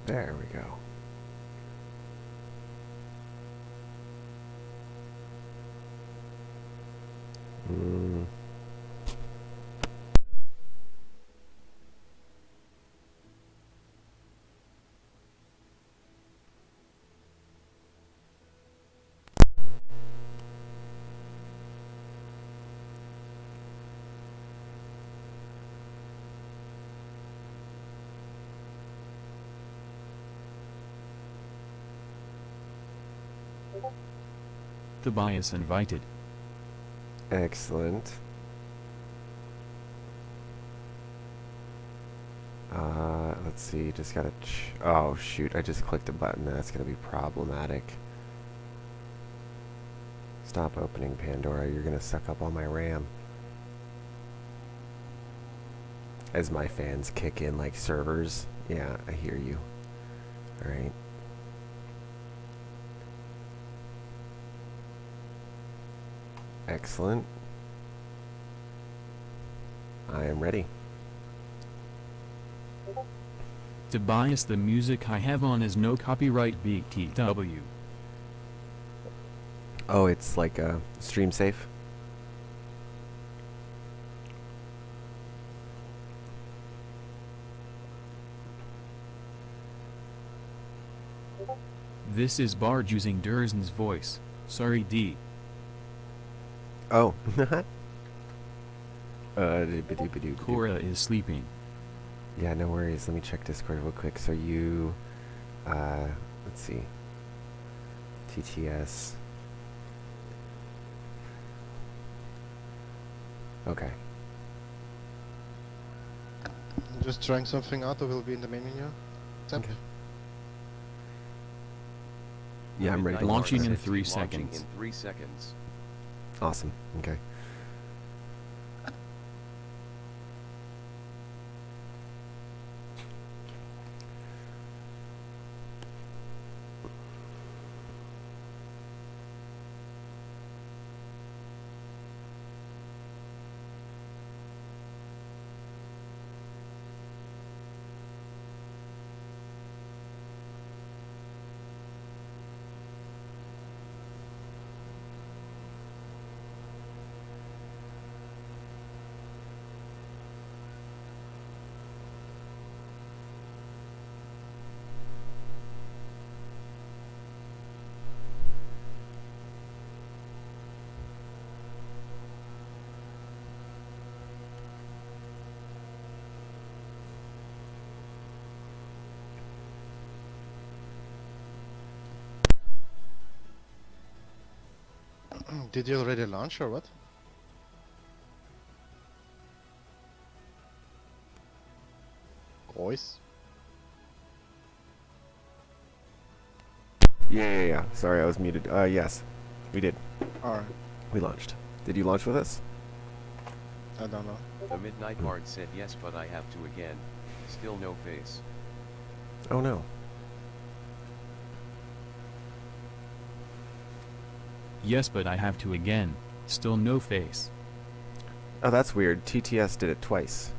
There we go. Mm. Tobias invited. Excellent. Let's see, just gotta oh shoot, I just clicked a button. That's gonna be problematic. Stop opening Pandora, you're gonna suck up all my RAM. As my fans kick in like servers. Yeah, I hear you. Alright. Excellent. I am ready. Tobias, the music I have on is no copyright BTW. Oh, it's like stream safe? This is Barge using Durzen's voice. Sorry D. Oh. Cora is sleeping. Yeah, no worries. Let me check Discord real quick. So you, let's see. TTS. Okay. Just trying something out, or will be in the main menu. Temp. Okay. Yeah, I'm ready to Launching launch. in 3 Launching seconds. in 3 seconds. Awesome. Okay. Did you already launch or what? Voice? Yeah. Sorry, I was muted. Yes. We did. Alright, We launched. Did you launch with us? I don't know. The Midnight Bard said yes, but I have to again. Still no face. Oh no. Yes, but I have to again. Still no face. Oh, that's weird. TTS did it twice.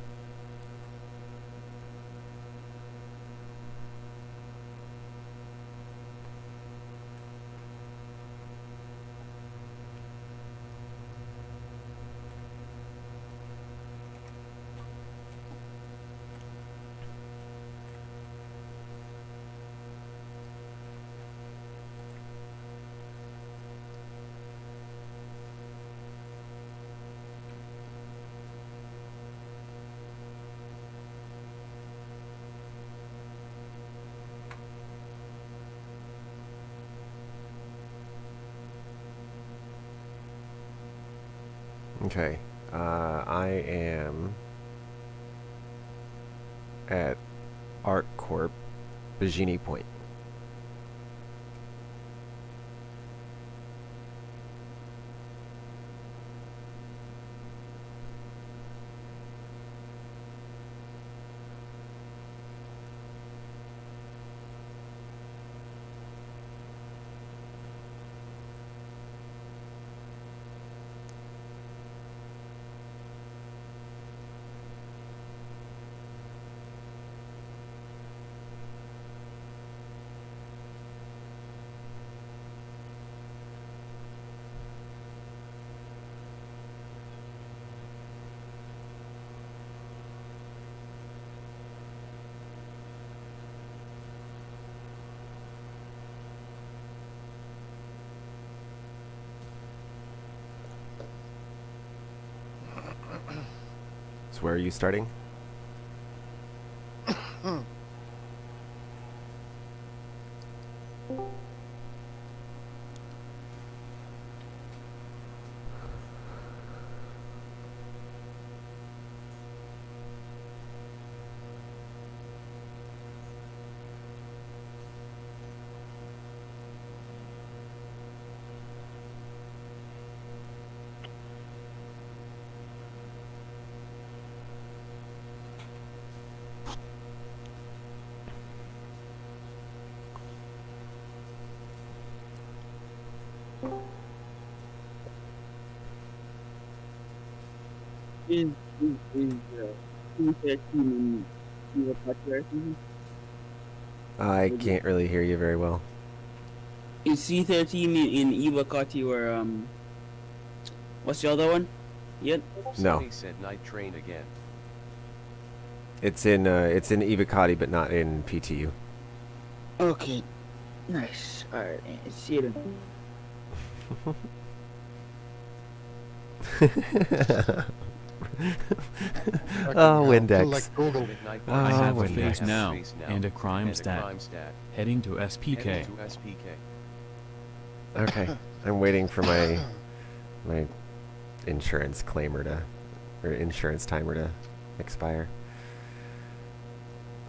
Okay. I am at Art Corp, Bajini Point. So where are you starting? Is 213 in Iwakati or something? I can't really hear you very well. Is C13 in Iwakati or what's the other one? Yet? No. Sonny said night train again. It's in Ivacati, but not in PTU. Okay. Nice. Alright, see you then. Oh, Fucking hell, Windex. feel like Google. Midnight Oh, I have a Windex. face I have now, a face now, and a crime and a stat. crime stat. Heading to SPK. Heading to SPK. Okay, I'm waiting for my insurance claimer to, or insurance timer to expire.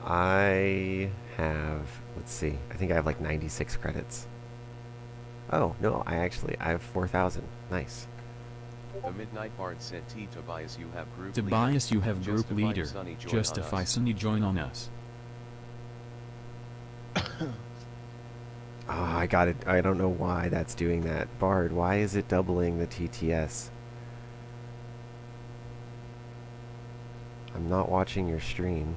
I have, let's see, I think I have like 96 credits. Oh, no, I have 4,000. Nice. The Midnight Bard said T. Tobias you have group Tobias, you have group Justify leader. Sonny join Justify on us. Sonny join on us. Oh, I got it. I don't know why that's doing that. Bard, why is it doubling the TTS? I'm not watching your stream.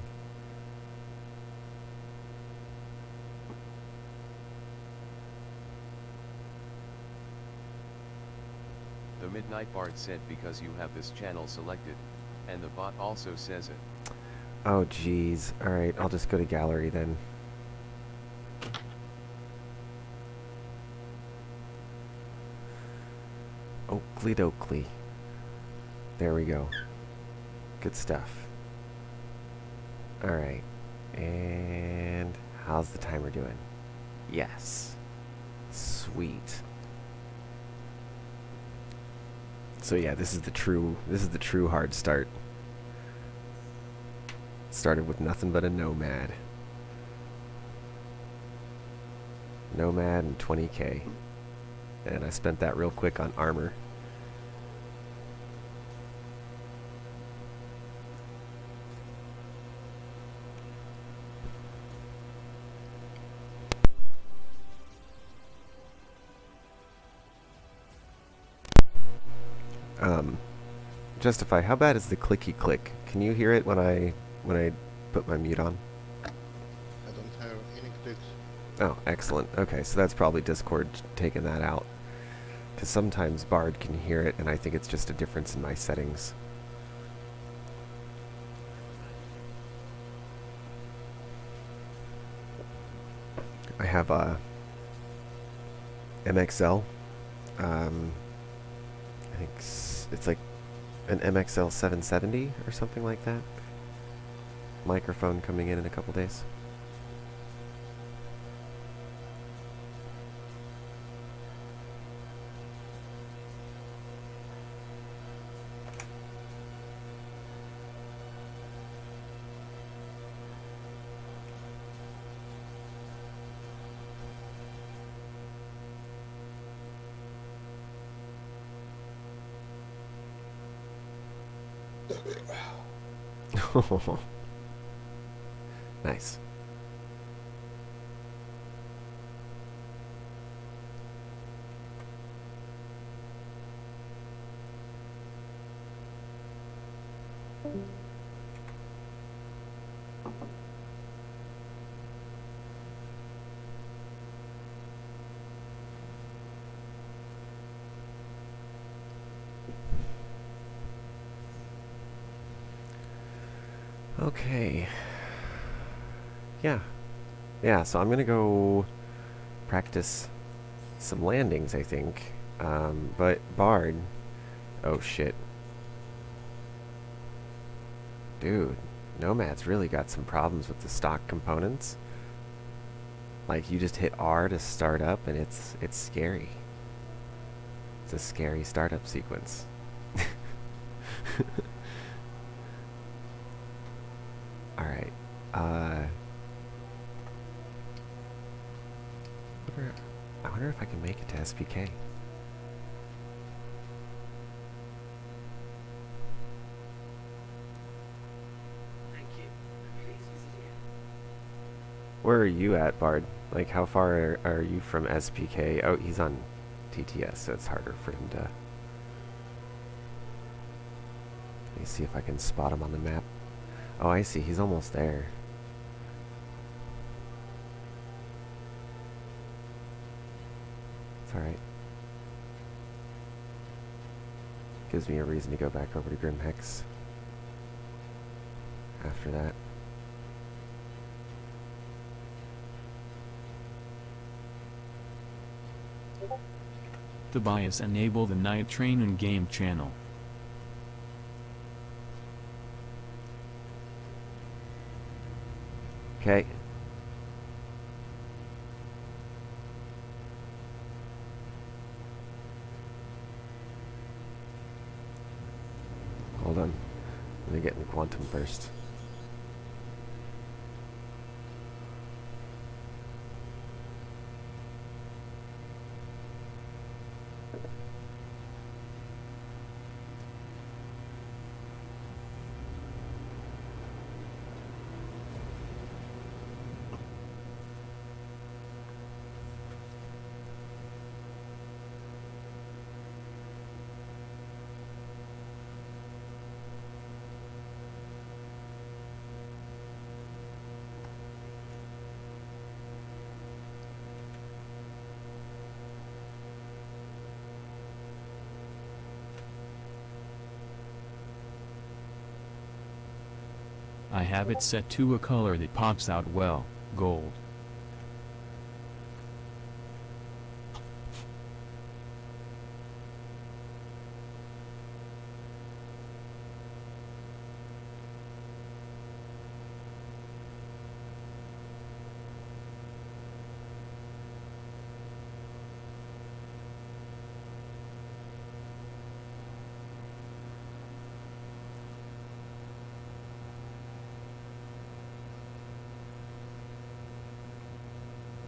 The Midnight Bard said because you have this channel selected, and the bot also says it. Oh, jeez. Alright, I'll just go to gallery then. Oakley dokley. There we go. Good stuff. Alright. And how's the timer doing? Yes. Sweet. So yeah, this is the true hard start. Started with nothing but a nomad. Nomad and 20k. And I spent that real quick on armor. Justify, how bad is the clicky click? Can you hear it when I put my mute on? I don't have any clicks. Oh, excellent. Okay, so that's probably Discord taking that out. Because sometimes Bard can hear it, and I think it's just a difference in my settings. I have a MXL. I think it's like an MXL 770 or something like that. Microphone coming in a couple days. Nice. Okay. Yeah, so I'm gonna go practice some landings, I think. But Bard, oh shit. Dude, Nomad's really got some problems with the stock components. Like, you just hit R to start up, and it's scary. It's a scary startup sequence. Alright. I wonder if I can make it to SPK. Where are you at, Bard? Like, how far are you from SPK? Oh, he's on TTS, so it's harder for him to... Let me see if I can spot him on the map. Oh, I see. He's almost there. It's alright. Gives me a reason to go back over to Grimhex after that. Tobias, enable the night train in game channel. Okay. Hold on. Let me get in the quantum first. I have it set to a color that pops out well, gold.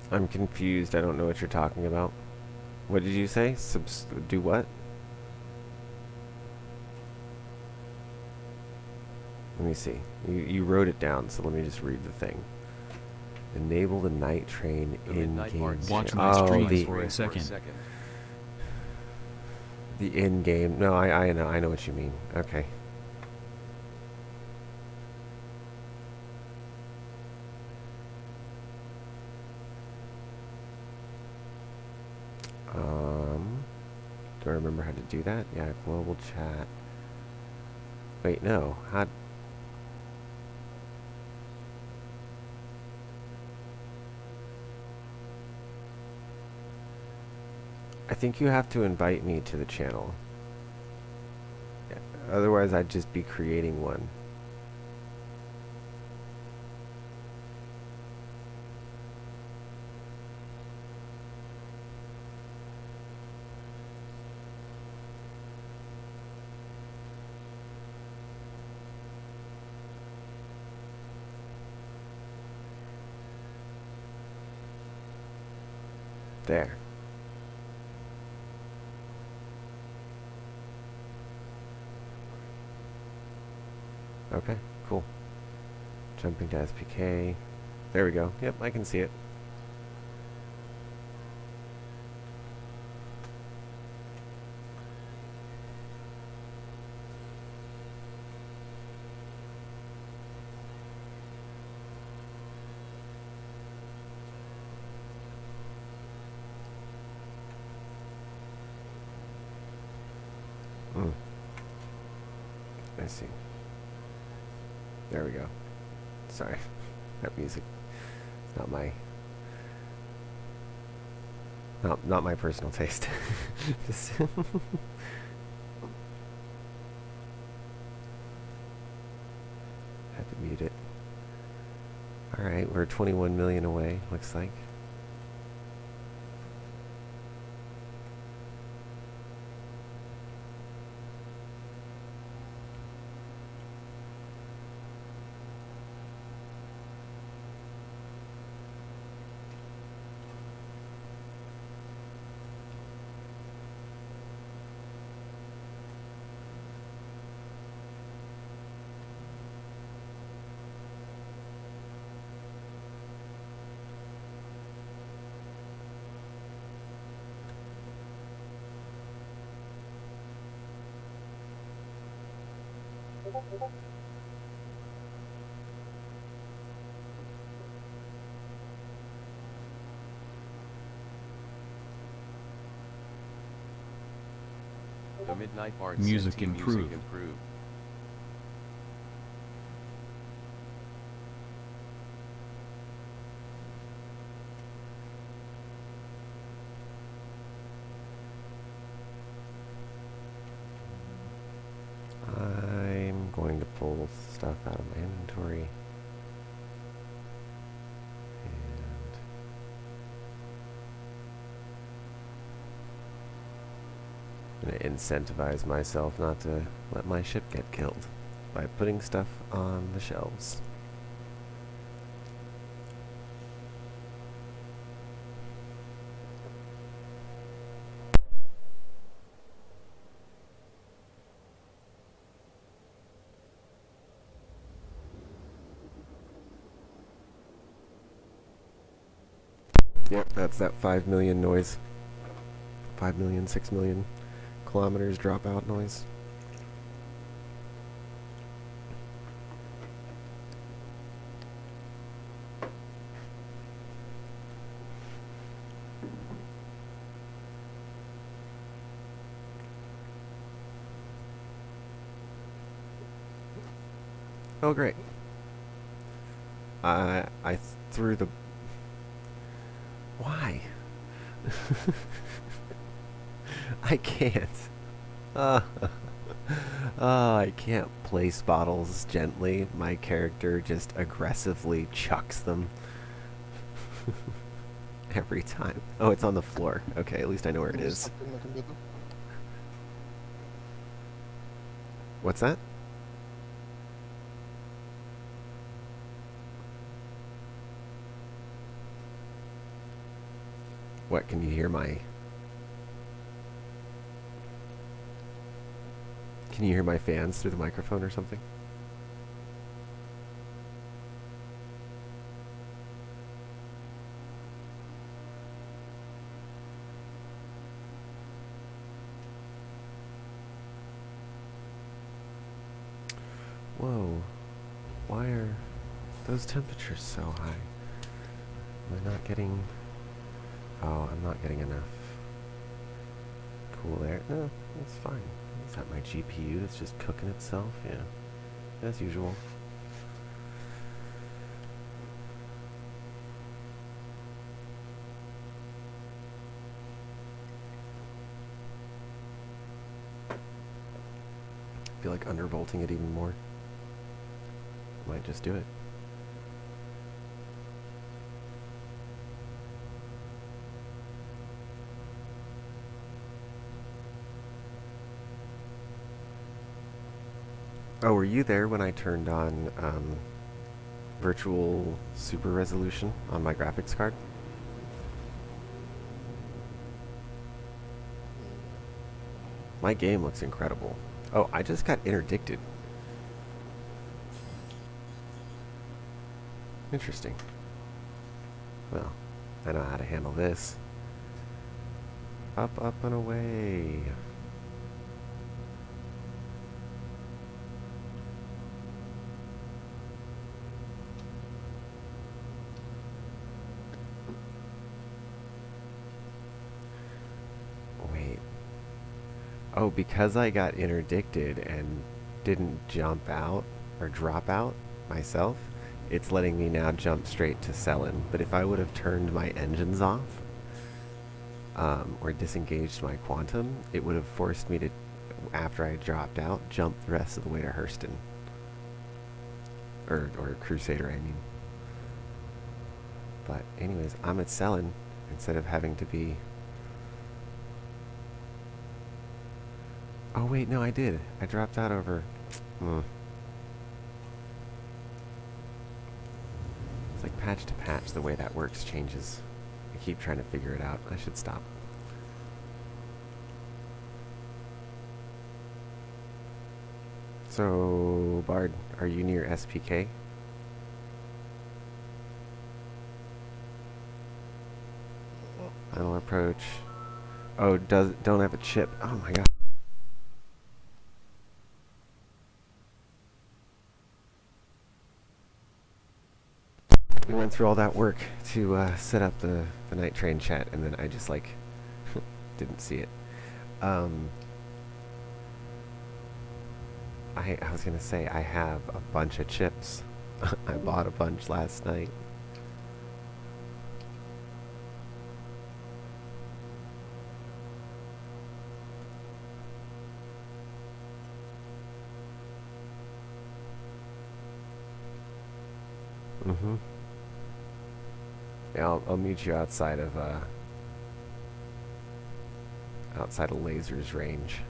I'm confused. I don't know what you're talking about. What did you say? Do what? Let me see. You wrote it down, so let me just read the thing. Enable the night train The in midnight game. part Watch said, my Oh, streams the for a second. in game. No, I know what you mean. Okay. Do I remember how to do that? Yeah, global chat. Wait, no. How? I think you have to invite me to the channel. Yeah, otherwise, I'd just be creating one. There. Okay, cool. Jumping to SPK. There we go. Yep, I can see it. I see. There we go. Sorry. That music is not my personal taste. Just Alright, we're 21 million away, looks like. The Midnight Bard Music said team improved. music improved. I'm going to pull stuff out of my inventory. And I'm going to incentivize myself not to let my ship get killed by putting stuff on the shelves. Yep, that's that 5 million noise. 5 million, 6 million kilometers dropout noise. Oh, great. I threw the... Why? I can't. I can't place bottles gently. My character just aggressively chucks them. Every time. Oh, it's on the floor. Okay, at least I know where it is. Stuck in my computer. What's that? What, can you hear my... Can you hear my fans through the microphone or something? Whoa. Why are those temperatures so high? Am I not getting... Oh, I'm not getting enough cool air. No, it's fine. Is that my GPU that's just cooking itself? Yeah, as usual. I feel like undervolting it even more. Might just do it. Oh, were you there when I turned on virtual super resolution on my graphics card? My game looks incredible. Oh, I just got interdicted. Interesting. Well, I know how to handle this. Up, up, and away. Wait. Oh, because I got interdicted and didn't jump out or drop out myself, it's letting me now jump straight to Selin. But if I would have turned my engines off, or disengaged my quantum, it would have forced me to, after I dropped out, jump the rest of the way to Hurston. Or Crusader, I mean. But anyways, I'm at selling instead of having to be... Oh wait, no, I did. I dropped out over... It's like patch to patch, the way that works changes. I keep trying to figure it out. I should stop. So, Bard, are you near SPK? Final approach. Oh, don't have a chip. Oh my god. We went through all that work to set up the night train chat, and then I just like didn't see it. I was gonna say I have a bunch of chips. I bought a bunch last night. Yeah, I'll meet you outside of lasers range.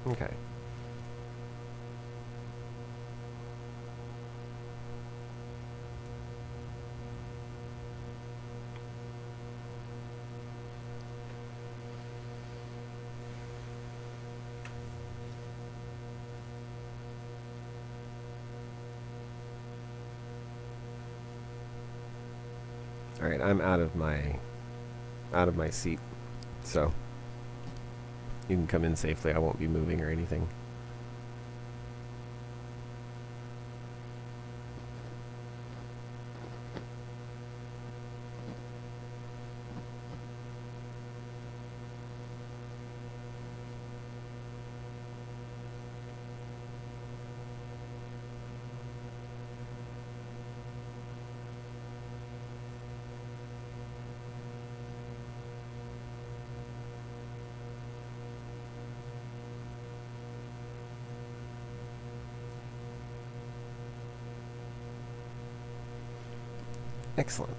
Okay. All right, I'm out of my seat, so you can come in safely. I won't be moving or anything. Excellent.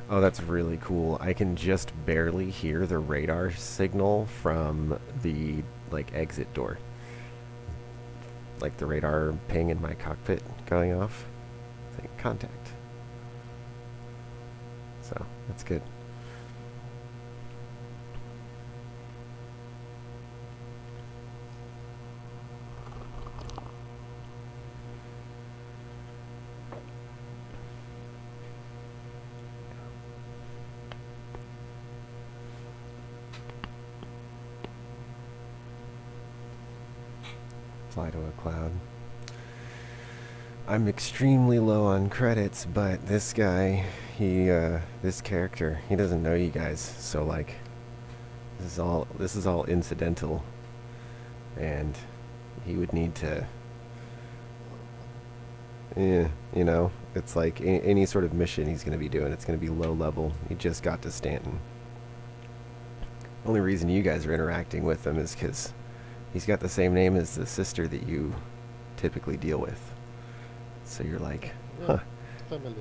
Oh, that's really cool. I can just barely hear the radar signal from the exit door. Like the radar ping in my cockpit going off. Saying contact. So, that's good. Fly to a cloud. I'm extremely low on credits, but this guy, this character, he doesn't know you guys, so like, this is all incidental, and he would need to, you know, it's like any sort of mission he's going to be doing, it's going to be low level. He just got to Stanton. Only reason you guys are interacting with him is because he's got the same name as the sister that you typically deal with. So you're like, Yeah, huh. family.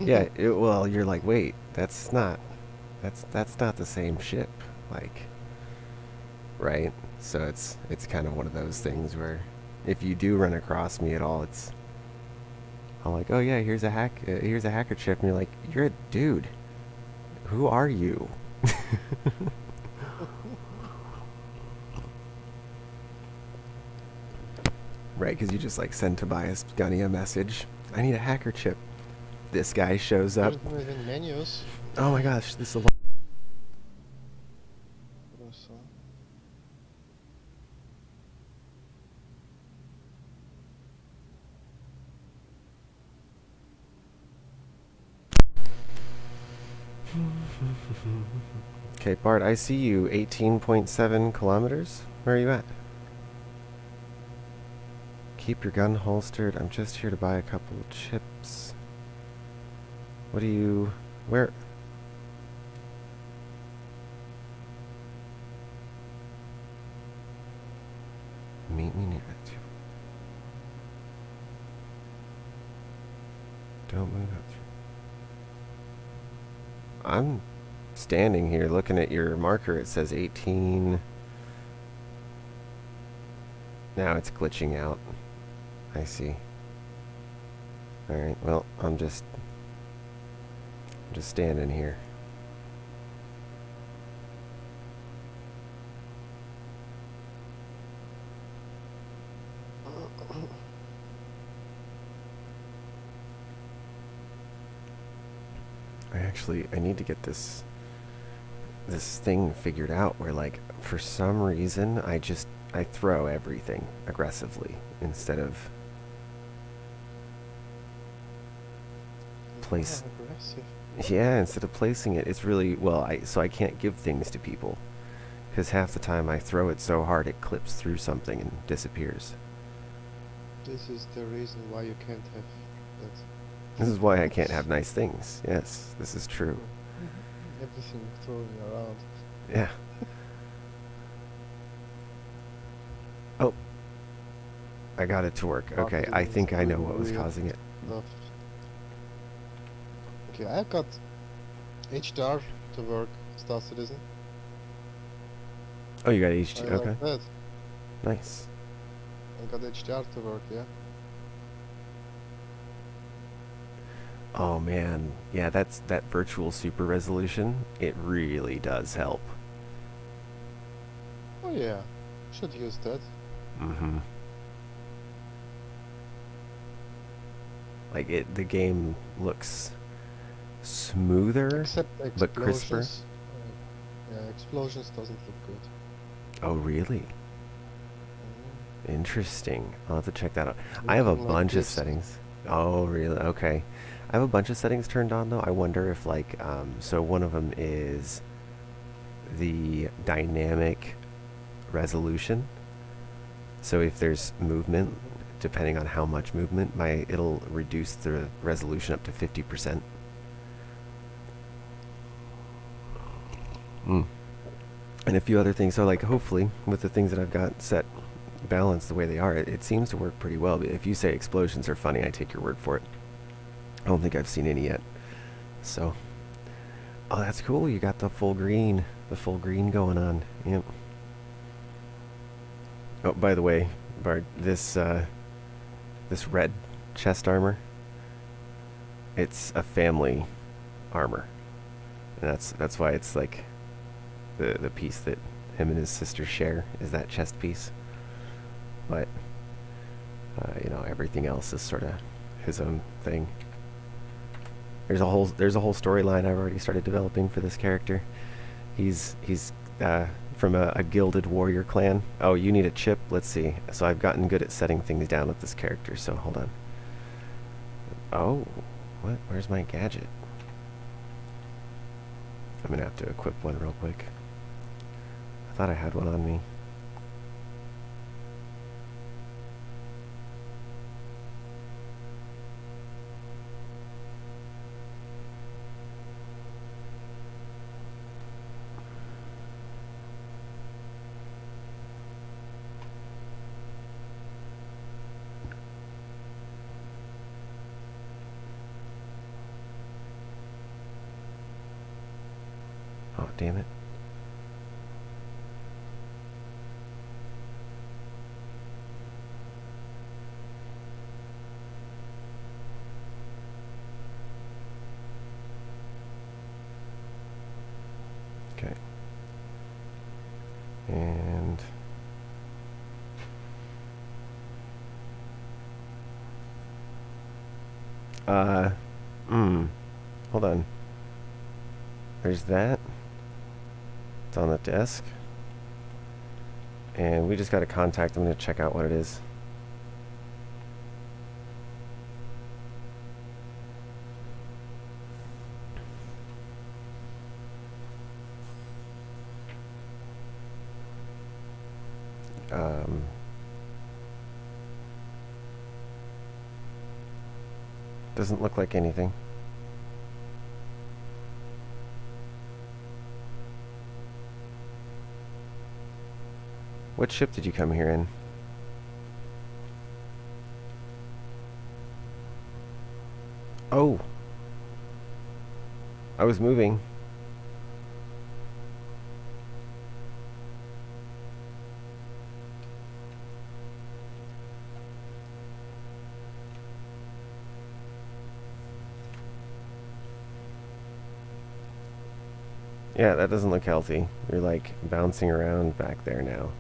Yeah, well, you're like, wait, that's not the same ship, like, right? So it's kind of one of those things where if you do run across me at all, I'm like, oh yeah, here's a hacker chip, and you're like, you're a dude. Who are you? Right, because you just like send Tobias Gunny a message. I need a hacker chip. This guy shows up. There's not even menus. Oh my gosh, this is a So, Okay, Bart, I see you 18.7 kilometers. Where are you at? Keep your gun holstered. I'm just here to buy a couple of chips. What do you... Where... Meet me near it. Don't move up. I'm standing here looking at your marker. It says 18. Now it's glitching out. I see. Alright, well, I'm just standing here. I need to get this thing figured out where, like, for some reason I throw everything aggressively instead of aggressive. yeah, instead of placing it. It's really, well, so I can't give things to people because half the time I throw it so hard it clips through something and disappears. This is the reason why you can't have that. This is why I can't have nice things. Yes, this is true. Everything thrown around. Yeah. Oh. I got it to work. Okay, I think I know what was causing it. Stuff. Okay, I've got HDR to work, Star Citizen. Oh, you got HD. I Okay. like that. Nice. I got HDR to work, yeah. Oh man, yeah, that virtual super resolution. It really does help. Oh yeah, should use that. Mm-hmm. Like the game looks smoother, Except but crisper. explosions. Yeah, explosions doesn't look good. Oh really? Mm. Interesting. I'll have to check that out. I have a Looking like bunch of this. settings. Oh really? Okay. I have a bunch of settings turned on though. I wonder if like so one of them is the dynamic resolution. So if there's movement, depending on how much movement, it'll reduce the resolution up to 50%. And a few other things. So like hopefully with the things that I've got set balanced the way they are, it seems to work pretty well. But if you say explosions are funny, I take your word for it. I don't think I've seen any yet. So, oh, that's cool. You got the full green going on. Yep. Oh, by the way, Bart, this red chest armor, it's a family armor, and that's why it's like the piece that him and his sister share is that chest piece. But you know, everything else is sort of his own thing. There's a whole storyline I've already started developing for this character. He's from a gilded warrior clan. Oh, you need a chip? Let's see. So I've gotten good at setting things down with this character, so hold on. Oh, what? Where's my gadget? I'm gonna have to equip one real quick. I thought I had one on me. damn it. Okay. And hold on. There's that. It's on the desk. And we just got to contact them to check out what it is. Doesn't look like anything. What ship did you come here in? Oh! I was moving. Yeah, that doesn't look healthy. You're like bouncing around back there now.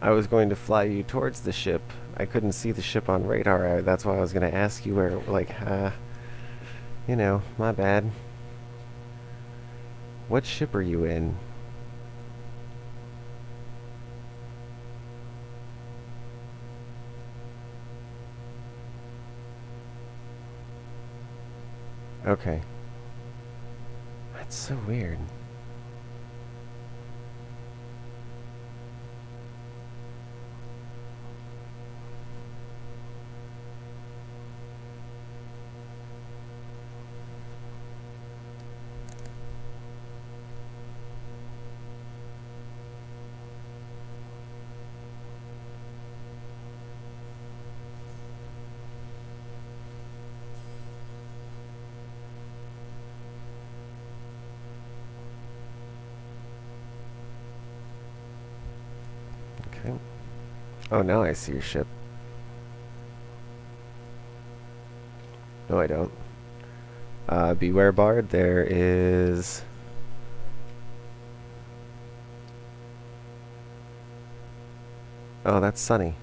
I was going to fly you towards the ship. I couldn't see the ship on radar. That's why I was going to ask you where, like, you know, my bad. What ship are you in? Okay. That's so weird. Okay. Oh, now I see your ship. No, I don't. Beware, Bard. There is... Oh, that's Sunny.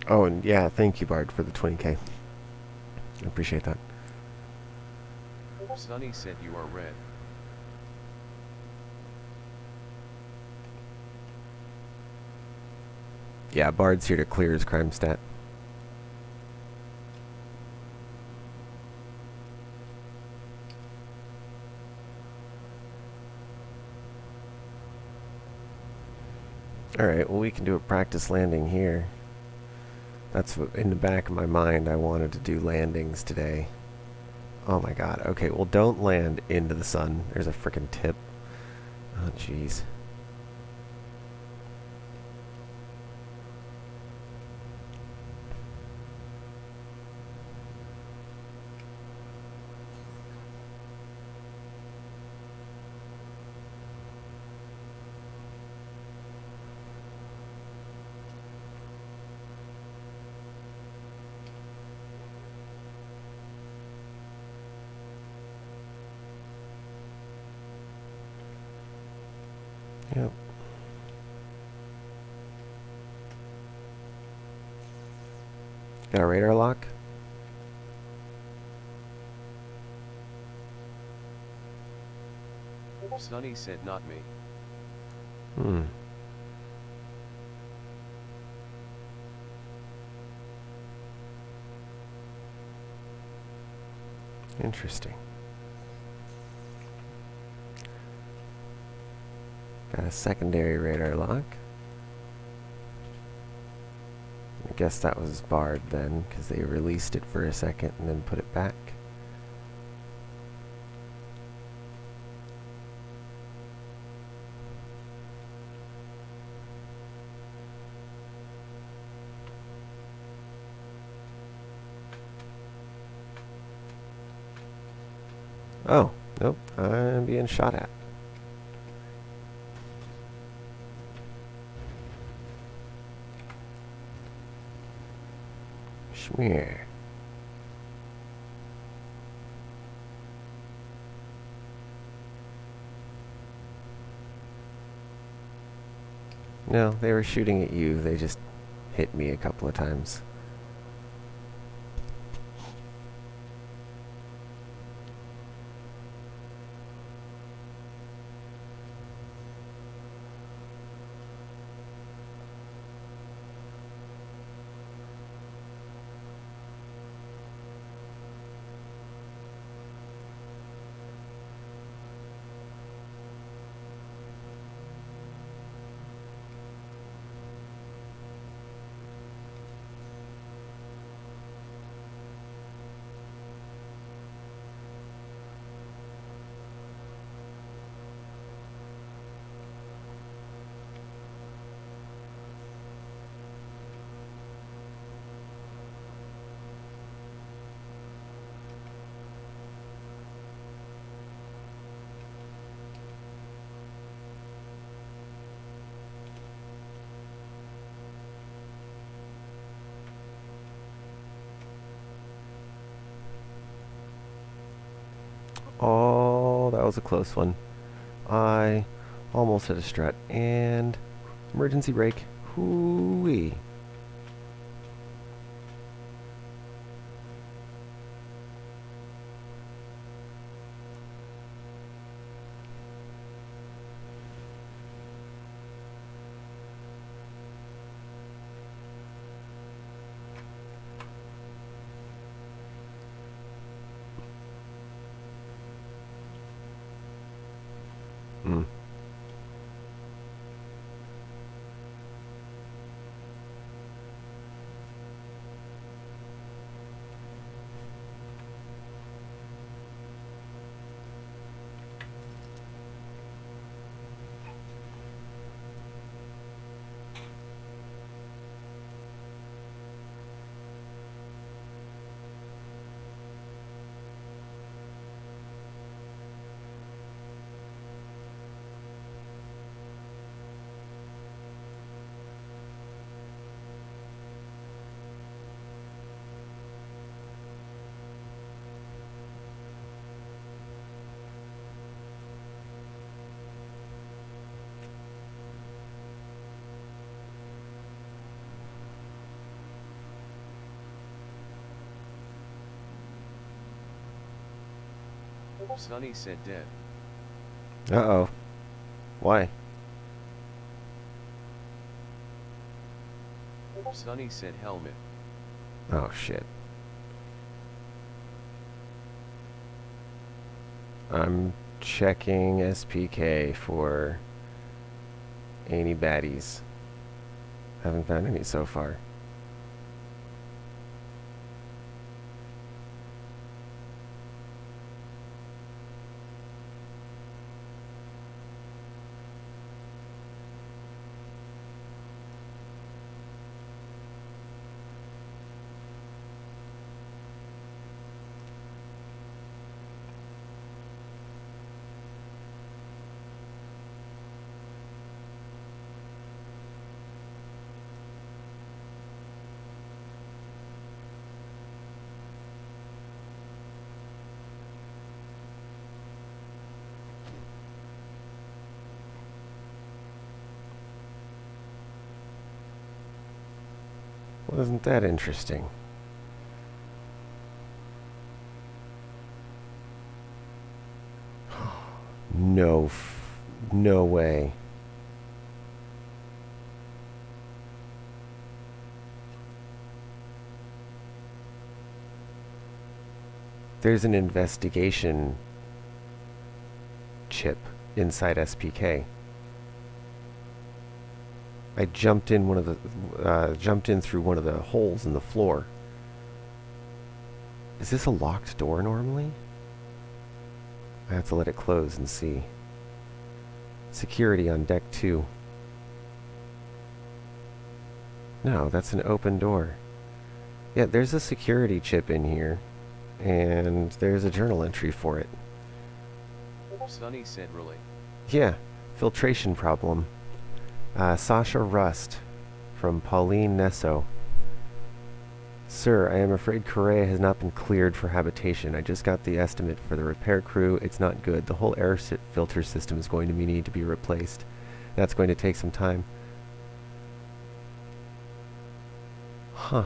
Oh, and yeah, thank you, Bard, for the 20K. I appreciate that. Sunny said you are red. Yeah, Bard's here to clear his crime stat. Alright, well, we can do a practice landing here. That's what, in the back of my mind, I wanted to do landings today. Oh my god. Okay, well, don't land into the sun. There's a frickin' tip. Oh, jeez. Yep. Got a radar lock? Sonny said not me. Hmm. Interesting. Got a secondary radar lock. I guess that was barred then, because they released it for a second and then put it back. Oh, nope, I'm being shot at. Schmear. No, they were shooting at you. They just hit me a couple of times. Oh, that was a close one. I almost hit a strut. And emergency brake. Hoo-wee. Hmm. Sonny said dead. Uh-oh. Why? Sonny said helmet. Oh, shit. I'm checking SPK for any baddies. Haven't found any so far. Wasn't that interesting? No way. There's an investigation chip inside SPK. I jumped in through one of the holes in the floor. Is this a locked door normally? I have to let it close and see. Security on deck 2. No, that's an open door. Yeah, there's a security chip in here, and there's a journal entry for it. Sonny said really. Yeah, filtration problem. Sasha Rust from Pauline Nesso. Sir, I am afraid Korea has not been cleared for habitation. I just got the estimate for the repair crew. It's not good. The whole air filter system is going to need to be replaced. That's going to take some time. Huh.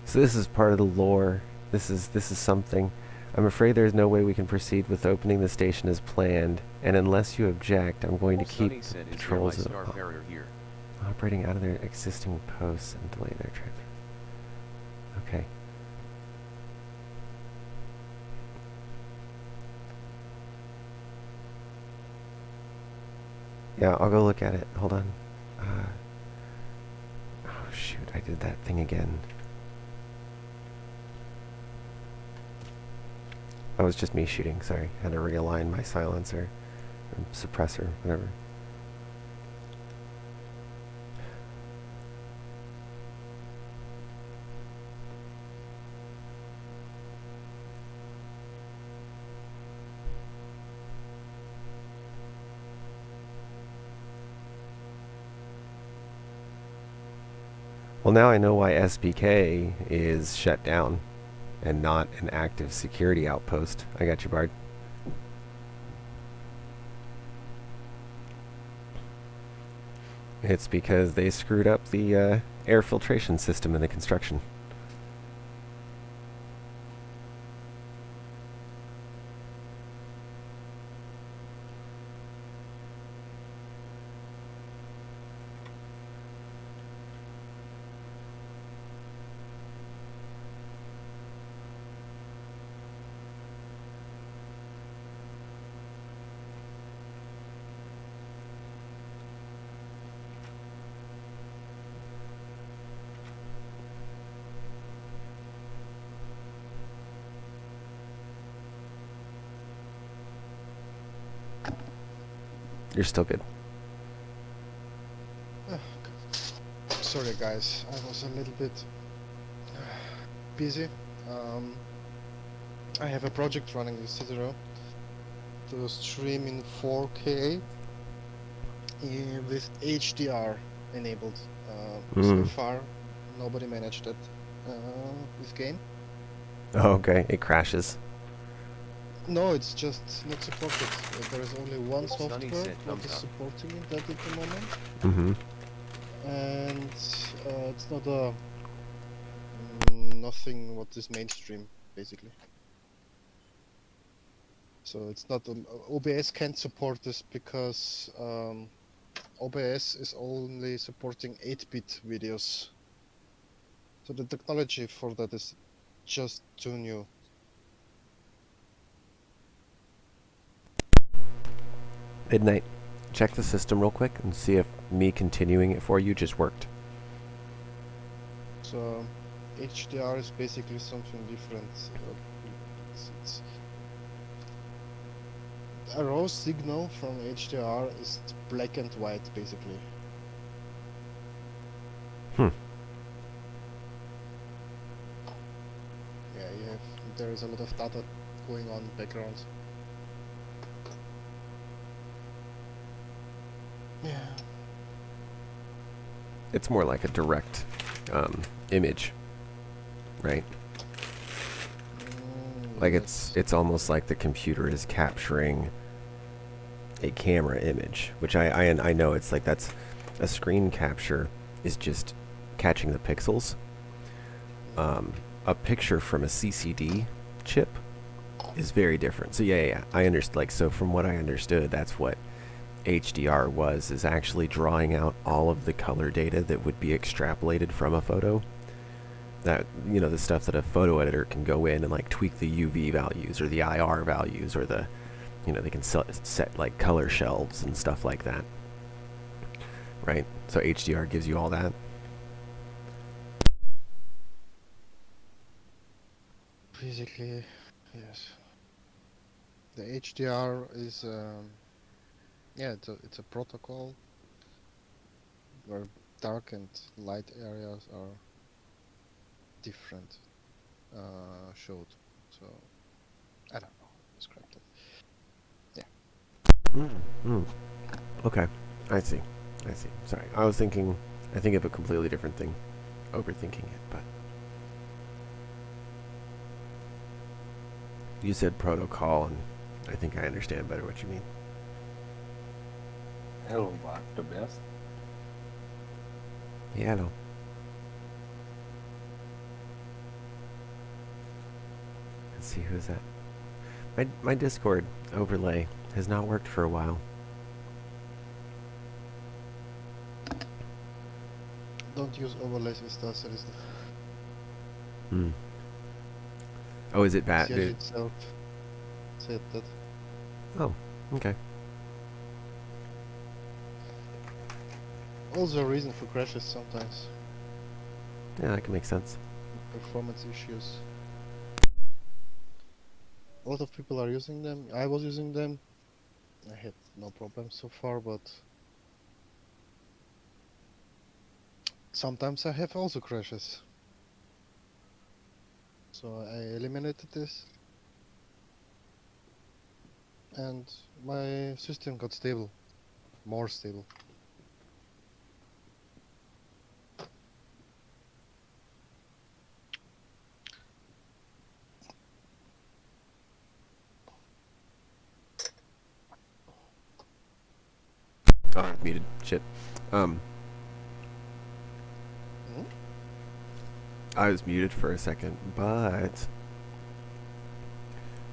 So this is part of the lore. This is something. I'm afraid there's no way we can proceed with opening the station as planned, and unless you object, I'm going to keep Sonny said, patrols is there my star carrier here? operating out of their existing posts and delay their transfer. Okay. Yeah, I'll go look at it. Hold on. Oh shoot, I did that thing again. Oh, it was just me shooting, sorry. Had to realign my silencer, or suppressor, whatever. Well, now I know why SPK is shut down and not an active security outpost. I got you, Bard. It's because they screwed up the air filtration system in the construction. You're still good. Sorry guys, I was a little bit busy. I have a project running with Cicero to stream in 4K with HDR enabled. So far, nobody managed it with game. Oh, okay. It crashes. No, it's just not supported. There is only one Sonny software said that thumbs is up. supporting that at the moment, Mm-hmm. and it's not a nothing what is mainstream basically. So it's not OBS can't support this because OBS is only supporting 8-bit videos. So the technology for that is just too new. Midnight. Check the system real quick and see if me continuing it for you just worked. So HDR is basically something different. It's a raw signal from HDR is black and white basically. Hmm. Yeah, there is a lot of data going on in the background. Yeah. It's more like a direct image. right? Like Yes. it's almost like the computer is capturing a camera image, which I know it's like that's a screen capture is just catching the pixels. A picture from a CCD chip is very different. So yeah. I understand. Like, so from what I understood, that's what HDR was, is actually drawing out all of the color data that would be extrapolated from a photo. That, you know, the stuff that a photo editor can go in and like tweak the UV values or the IR values or the, you know, they can set like color shelves and stuff like that. Right? So HDR gives you all that. Basically, yes. The HDR is, yeah, it's a protocol where dark and light areas are different, showed. So I don't know how to describe that. Yeah. Okay. I see. Sorry. I think of a completely different thing. Overthinking it, but. You said protocol, and I think I understand better what you mean. Hello, Mark, Tobias. Yeah, no. Let's see, who's that? My Discord overlay has not worked for a while. Don't use overlays with stuff that is Hmm. Oh, is it bad? Siege itself said that. Oh, okay. Also a reason for crashes sometimes. Yeah, that can make sense. Performance issues. A lot of people are using them. I was using them. I had no problem so far, but sometimes I have also crashes. So I eliminated this. And my system got stable. More stable. Oh, I'm muted. Shit. Hmm? I was muted for a second, but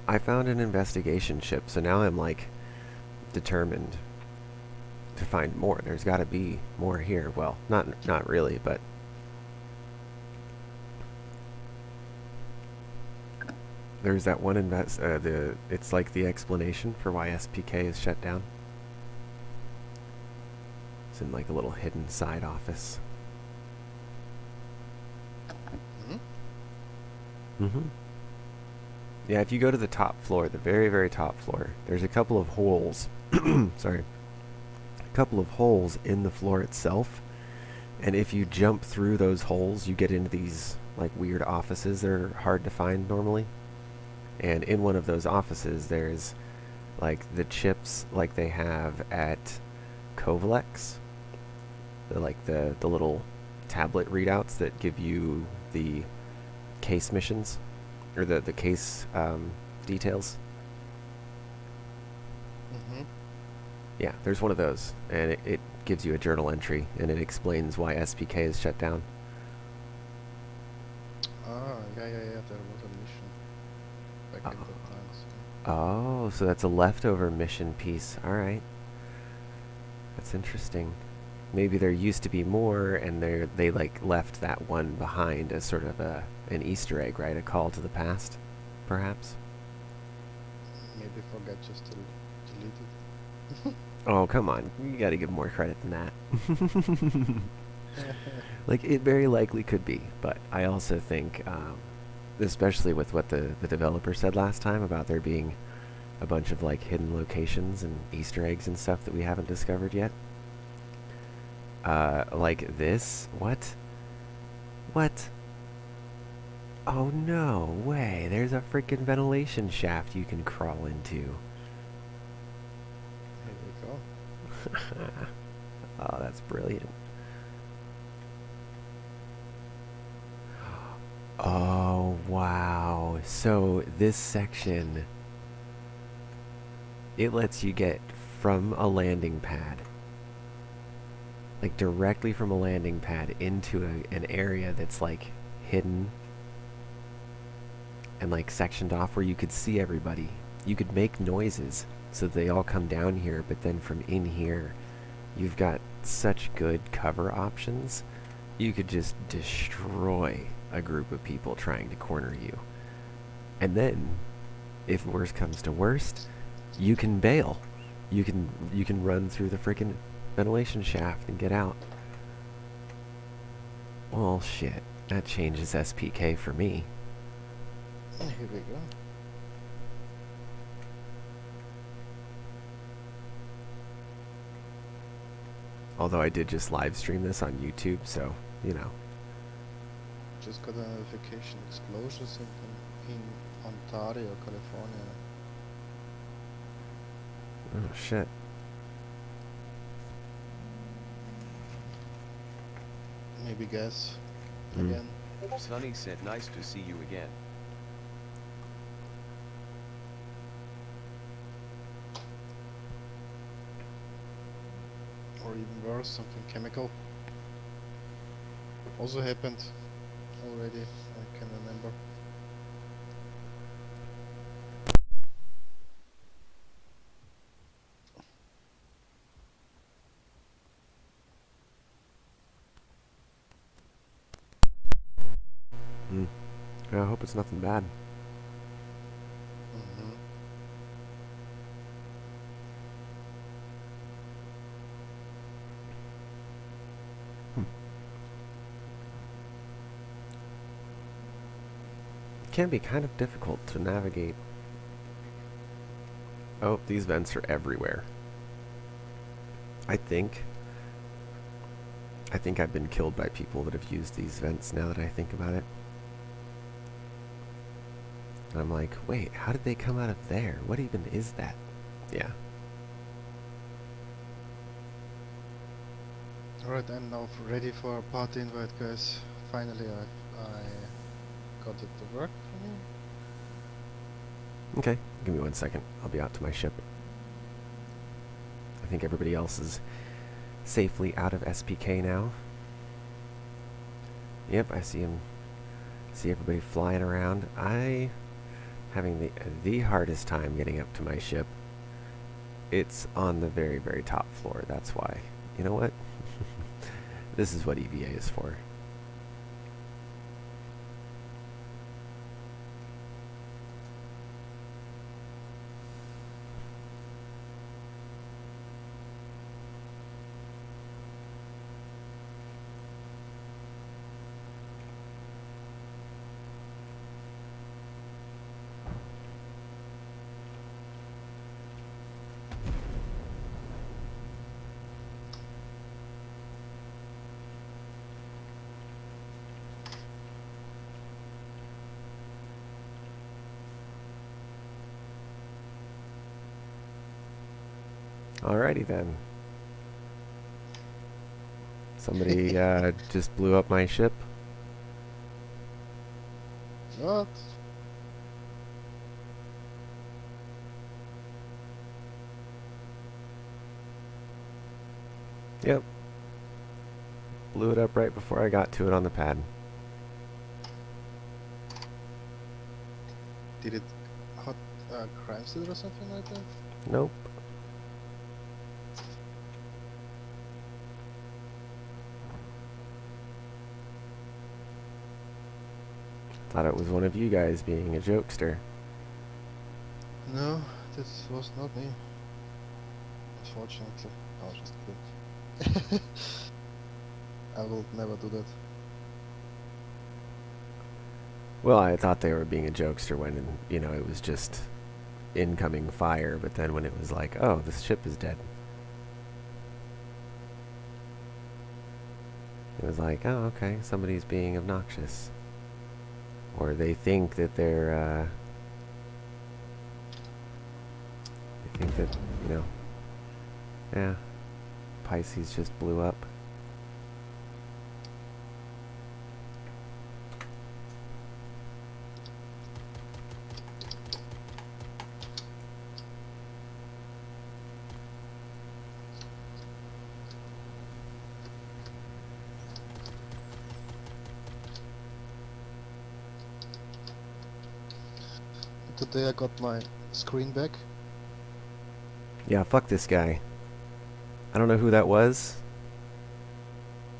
I found an investigation chip, so now I'm like determined to find more. There's got to be more here. Well, not really, but there's that one it's like the explanation for why SPK is shut down. It's in like a little hidden side office. Yeah, if you go to the top floor, the very, very top floor, there's a couple of holes. Sorry. A couple of holes in the floor itself. And if you jump through those holes, you get into these like weird offices that are hard to find normally. And in one of those offices, there's like the chips like they have at Kovalex. The little tablet readouts that give you the case missions. Or the case details. Yeah, there's one of those, and it gives you a journal entry, and it explains why SPK is shut down. Ah, yeah, there was a mission back in the times. Oh, so that's a leftover mission piece. Alright. That's interesting. Maybe there used to be more, and they like left that one behind as sort of an Easter egg, right? A call to the past, perhaps? Maybe forget just to delete it. Oh, come on. You gotta give more credit than that. Like, it very likely could be, but I also think, especially with what the developer said last time about there being a bunch of, like, hidden locations and Easter eggs and stuff that we haven't discovered yet. Like this? What? What? Oh, no way. There's a freaking ventilation shaft you can crawl into. Here we go. Oh, that's brilliant. Oh, wow. So this section, it lets you get from a landing pad, like directly from a landing pad into an area that's like hidden and like sectioned off where you could see everybody. You could make noises so they all come down here, but then from in here, you've got such good cover options. You could just destroy a group of people trying to corner you. And then, if worst comes to worst, you can bail. You can run through the freaking ventilation shaft and get out. Well, shit. That changes SPK for me. Here we go. Although I did just live stream this on YouTube, so, you know. Just got a notification explosions in Ontario, California. Oh, shit. Maybe gas Mm. again. Sonny said nice to see you again. Or even worse, something chemical. Also happened already, I can remember. Mm. Yeah, I hope it's nothing bad. Mm-hmm. It can be kind of difficult to navigate. Oh, these vents are everywhere. I think I've been killed by people that have used these vents now that I think about it. And I'm like, wait, how did they come out of there? What even is that? Yeah. Alright, I'm now ready for a party invite, guys. Finally, I got it to work for me. Okay, give me 1 second. I'll be out to my ship. I think everybody else is safely out of SPK now. Yep, I see him. See everybody flying around. I having the hardest time getting up to my ship. It's on the very, very top floor. That's why. You know what? This is what EVA is for. Alrighty then. Somebody just blew up my ship. What? Yep. Blew it up right before I got to it on the pad. Did it hot crime scene or something like that? Nope. Thought it was one of you guys being a jokester. No, this was not me. Unfortunately. I was just kidding. I will never do that. Well, I thought they were being a jokester when, you know, it was just incoming fire, but then when it was like, oh, this ship is dead. It was like, oh, okay, somebody's being obnoxious. Or they think that they're, they think that, you know, yeah, Pisces just blew up. today I got my screen back. Yeah, fuck this guy. I don't know who that was,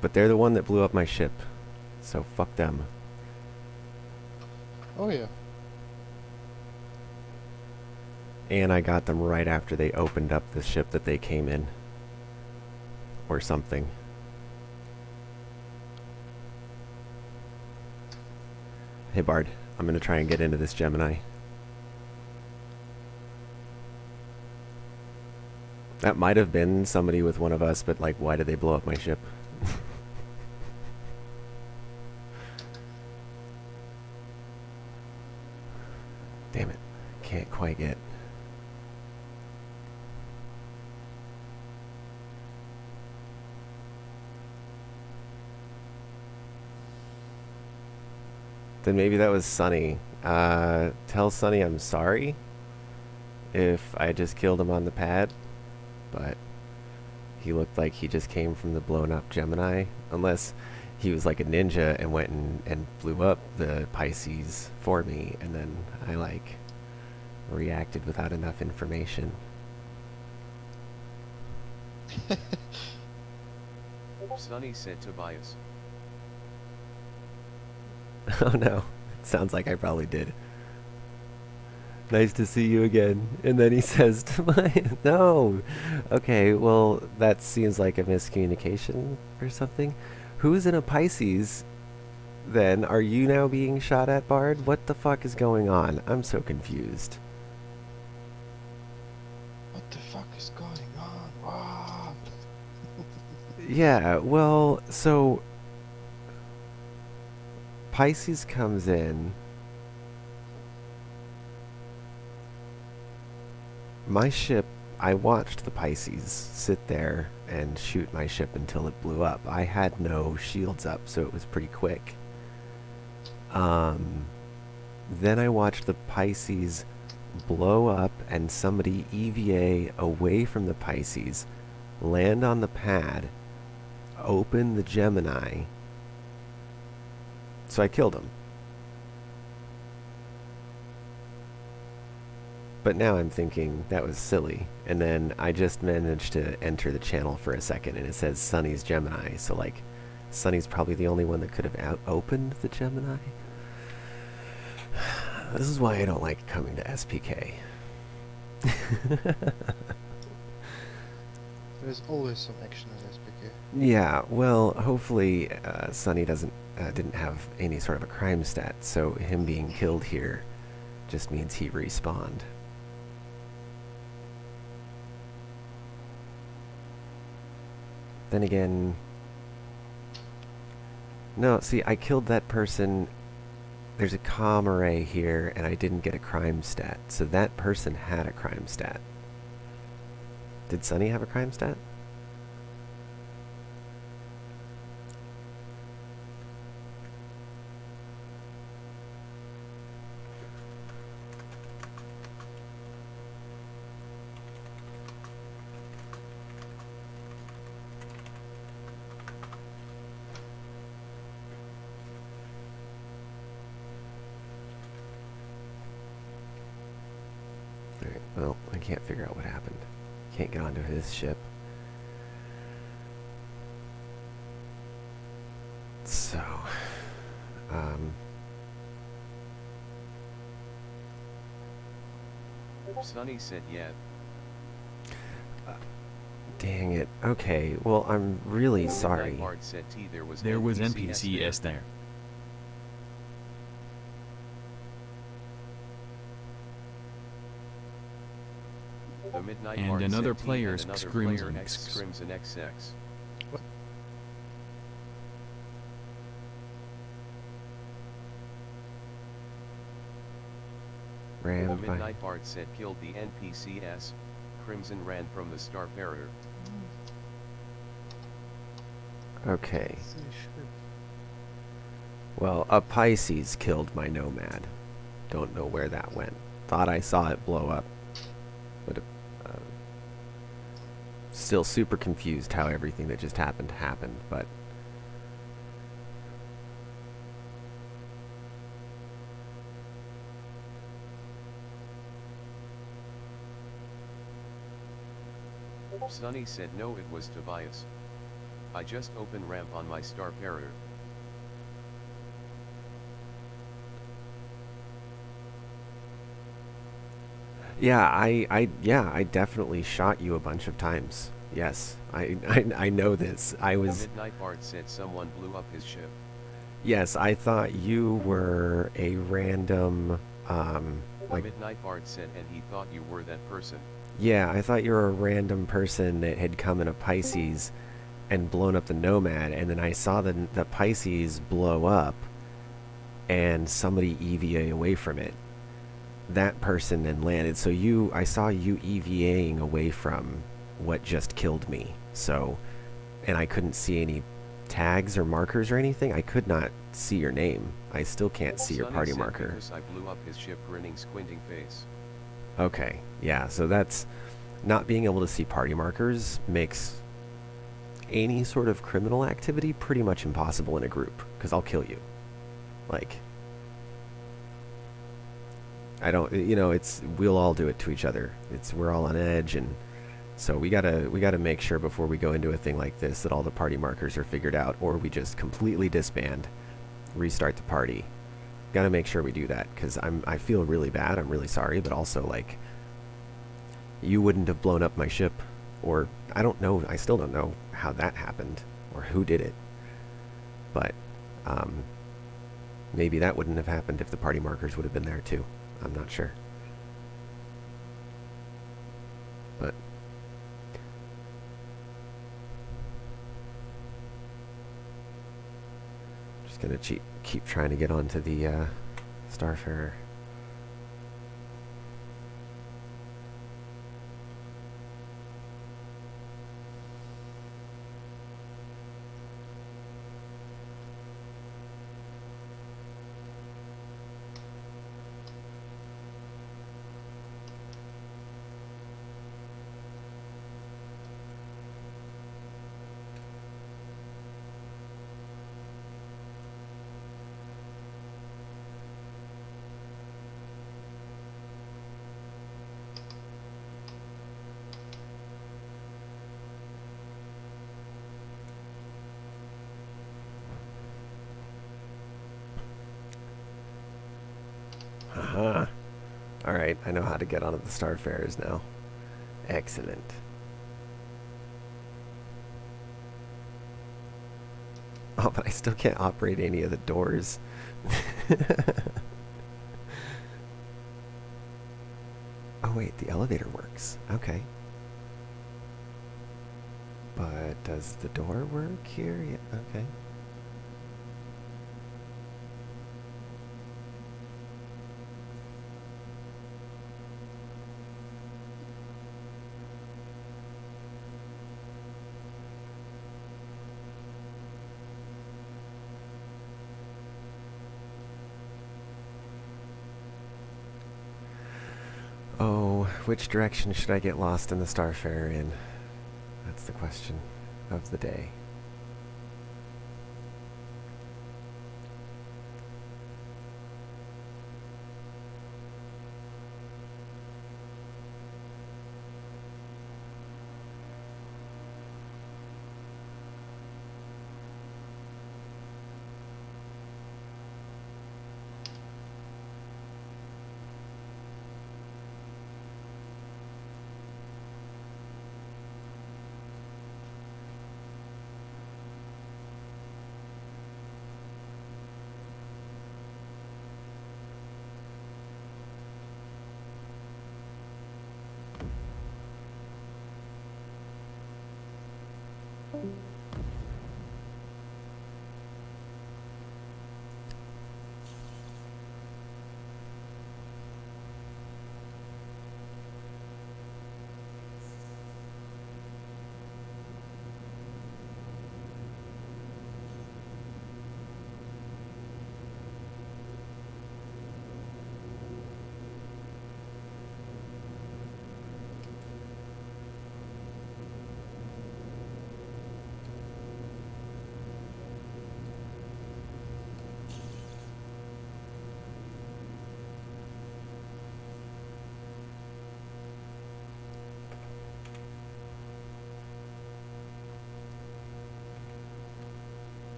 but they're the one that blew up my ship. So fuck them. Oh yeah. And I got them right after they opened up the ship that they came in. Or something. Hey Bard, I'm gonna try and get into this Gemini. That might have been somebody with one of us, but like, why did they blow up my ship? Damn it. Can't quite get. Then maybe that was Sunny. Tell Sunny I'm sorry if I just killed him on the pad, but he looked like he just came from the blown up Gemini, unless he was like a ninja and went and blew up the Pisces for me, and then I like reacted without enough information. Sunny said Tobias. Oh no, it sounds like I probably did. Nice to see you again. And then he says to my, no. Okay, well, that seems like a miscommunication or something. Who's in a Pisces then? Are you now being shot at, Bard? What the fuck is going on? I'm so confused. What the fuck is going on? Wow. Yeah, well, so Pisces comes in. My ship, I watched the Pisces sit there and shoot my ship until it blew up. I had no shields up, so it was pretty quick. Then I watched the Pisces blow up and somebody EVA away from the Pisces, land on the pad, open the Gemini. So I killed him. But now I'm thinking that was silly. And then I just managed to enter the channel for a second and it says Sunny's Gemini. So like, Sunny's probably the only one that could have opened the Gemini. This is why I don't like coming to SPK. There's always some action in SPK. Yeah, well, hopefully Sunny didn't have any sort of a crime stat, so him being killed here just means he respawned. Then again, no, see, I killed that person. There's a comm array here, and I didn't get a crime stat, so that person had a crime stat. Did Sunny have a crime stat? Alright, well, I can't figure out what happened. Can't get onto his ship. So, Sunny said yeah. dang it. Okay, well, I'm really The sorry. Midnight Bard said T there was NPCS there. The Midnight And Bard another said T player and another scrims player and X scrims and XX. The Ran by... Midnight Bard said killed the NPCS. Crimson ran from the Star Parader. Okay. See, shit. Well, a Pisces killed my Nomad. Don't know where that went. Thought I saw it blow up. But still super confused how everything that just happened, but... Sonny said no, it was Tobias. I just opened ramp on my Starfarer. Yeah, I definitely shot you a bunch of times. Yes, I know this. I was, Midnight Bart said someone blew up his ship. yes, I thought you were a random, like, Midnight Bart said and he thought you were that person. yeah, I thought you were a random person that had come in a Pisces and blown up the Nomad, and then I saw the Pisces blow up, and somebody EVA away from it. That person then landed. So I saw you EVAing away from what just killed me. So, and I couldn't see any tags or markers or anything. I could not see your name. I still can't see your Sonny party said marker. because I blew up his ship, grinning, squinting face. Okay, yeah, so that's not being able to see party markers makes any sort of criminal activity pretty much impossible in a group, because I'll kill you. Like, I don't, we'll all do it to each other. We're all on edge, and so we gotta make sure before we go into a thing like this that all the party markers are figured out, or we just completely disband, restart the party. Gotta make sure we do that, because I feel really bad. I'm really sorry, but also, like, you wouldn't have blown up my ship, or I don't know. I still don't know how that happened or who did it, but maybe that wouldn't have happened if the party markers would have been there too. I'm not sure, but just gonna keep trying to get onto the Starfarer. Uh-huh. Alright, I know how to get onto the Starfarers now. Excellent. Oh, but I still can't operate any of the doors. Oh wait, the elevator works. Okay. But does the door work here? Yeah, okay. Oh, which direction should I get lost in the Starfarer in? That's the question of the day.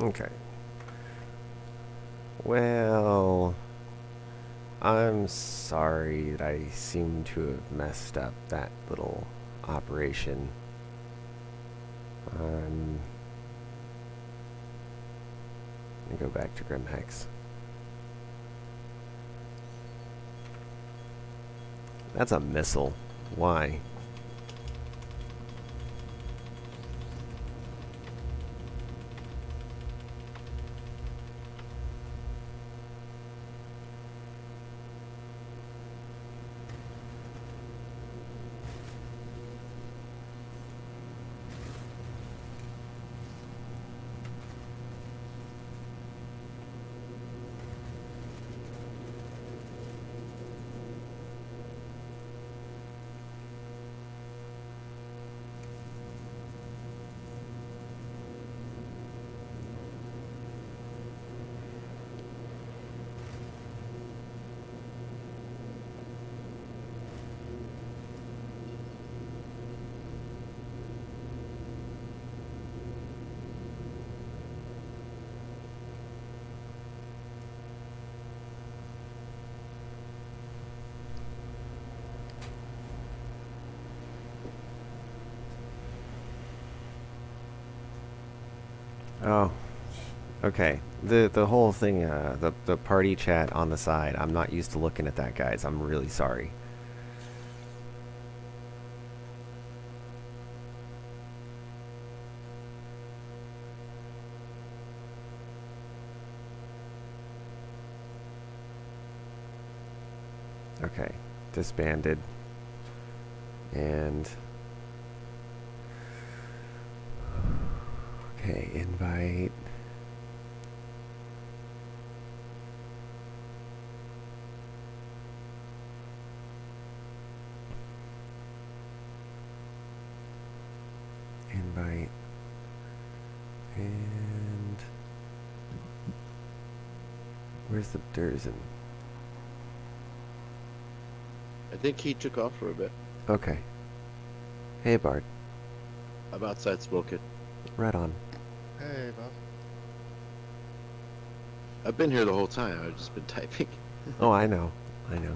Okay. Well, I'm sorry that I seem to have messed up that little operation. Let me go back to Grimhex. That's a missile. Why? Oh, okay. The whole thing, the party chat on the side. I'm not used to looking at that, guys. I'm really sorry. Okay, disbanded. And okay, invite. Invite. And where's the Durzen? I think he took off for a bit. Okay. Hey, Bard. I'm outside smoking. Right on. Hey, Bob. I've been here the whole time. I've just been typing. Oh, I know. I know.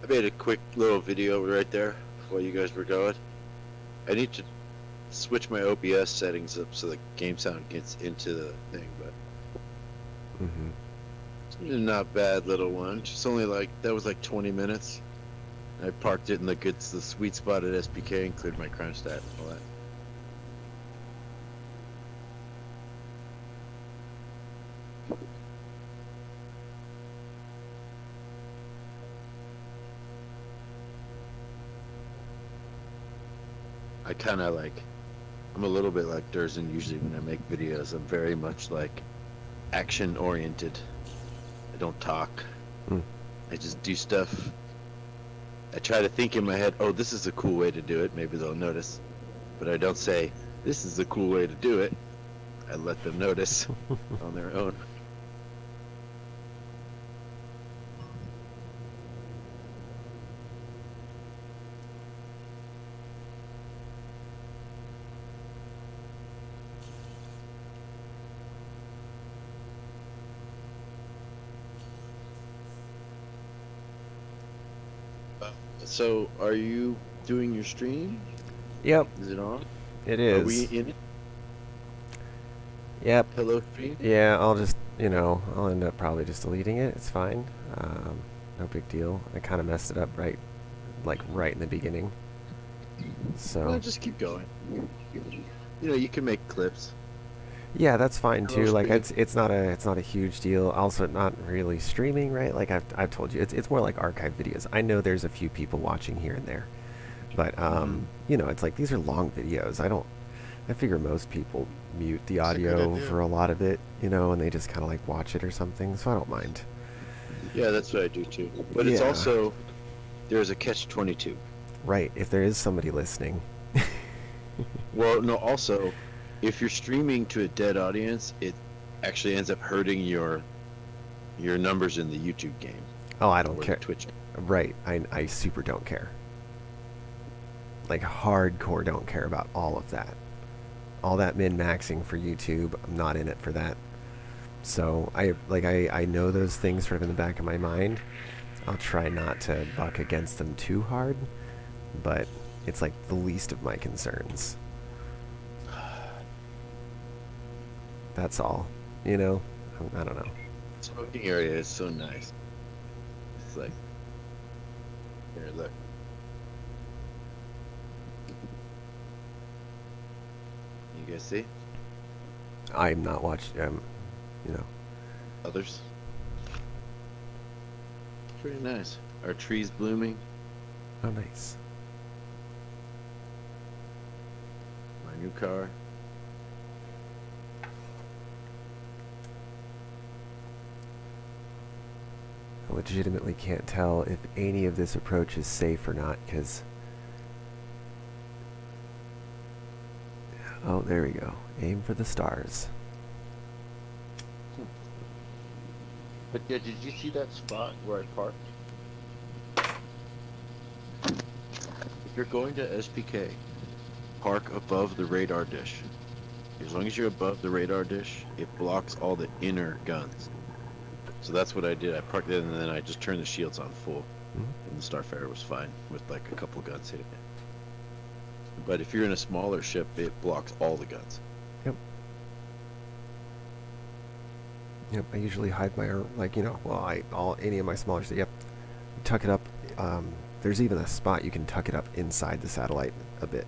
I made a quick little video right there while you guys were going. I need to switch my OBS settings up so the game sound gets into the thing, but Mm-hmm. it's a not bad little one. Just only that was like 20 minutes. I parked it in the sweet spot at SPK and cleared my crime stat and all that. I kind of I'm a little bit like Durzen usually when I make videos. I'm very much action oriented. I don't talk. Mm. I just do stuff. I try to think in my head, oh, this is a cool way to do it. Maybe they'll notice. But I don't say, this is a cool way to do it. I let them notice on their own. So, are you doing your stream? Yep, Is it on? it Are is. we in it? Yep. Hello, stream? Yeah, I'll just, I'll end up probably just deleting it. It's fine. No big deal. I kind of messed it up right in the beginning. So. Well, just keep going. You can make clips. Yeah, that's fine Hello, too. Like stream. it's not a huge deal. Also, not really streaming, right? Like I've told you, it's more like archive videos. I know there's a few people watching here and there, but it's like these are long videos. I figure most people mute the That's a good audio idea. for a lot of it, and they just kind of like watch it or something. So I don't mind. Yeah, that's what I do too. But it's Yeah. also, there's a catch-22. Right. If there is somebody listening. Well, no, also, if you're streaming to a dead audience, it actually ends up hurting your numbers in the YouTube game. Oh, I don't or care. the Twitch. Right. I super don't care. like hardcore don't care about all of that. All that min-maxing for YouTube, I'm not in it for that. So I know those things sort of in the back of my mind. I'll try not to buck against them too hard, but it's like the least of my concerns. That's all, you know? I don't know. Smoking area is so nice. It's like, here, look. You guys see? I'm not watching, you know. Others? Pretty nice. Are trees blooming? Oh, nice. My new car. I legitimately can't tell if any of this approach is safe or not, because... Oh, there we go. Aim for the stars. But yeah, did you see that spot where I parked? If you're going to SPK, park above the radar dish. As long as you're above the radar dish, it blocks all the inner guns. So that's what I did. I parked it and then I just turned the shields on full. Mhm. And the Starfarer was fine with like a couple guns hitting it. But if you're in a smaller ship, it blocks all the guns. Yep, I usually hide my, like, you know, well, any of my smaller, yep, tuck it up. There's even a spot you can tuck it up inside the satellite a bit.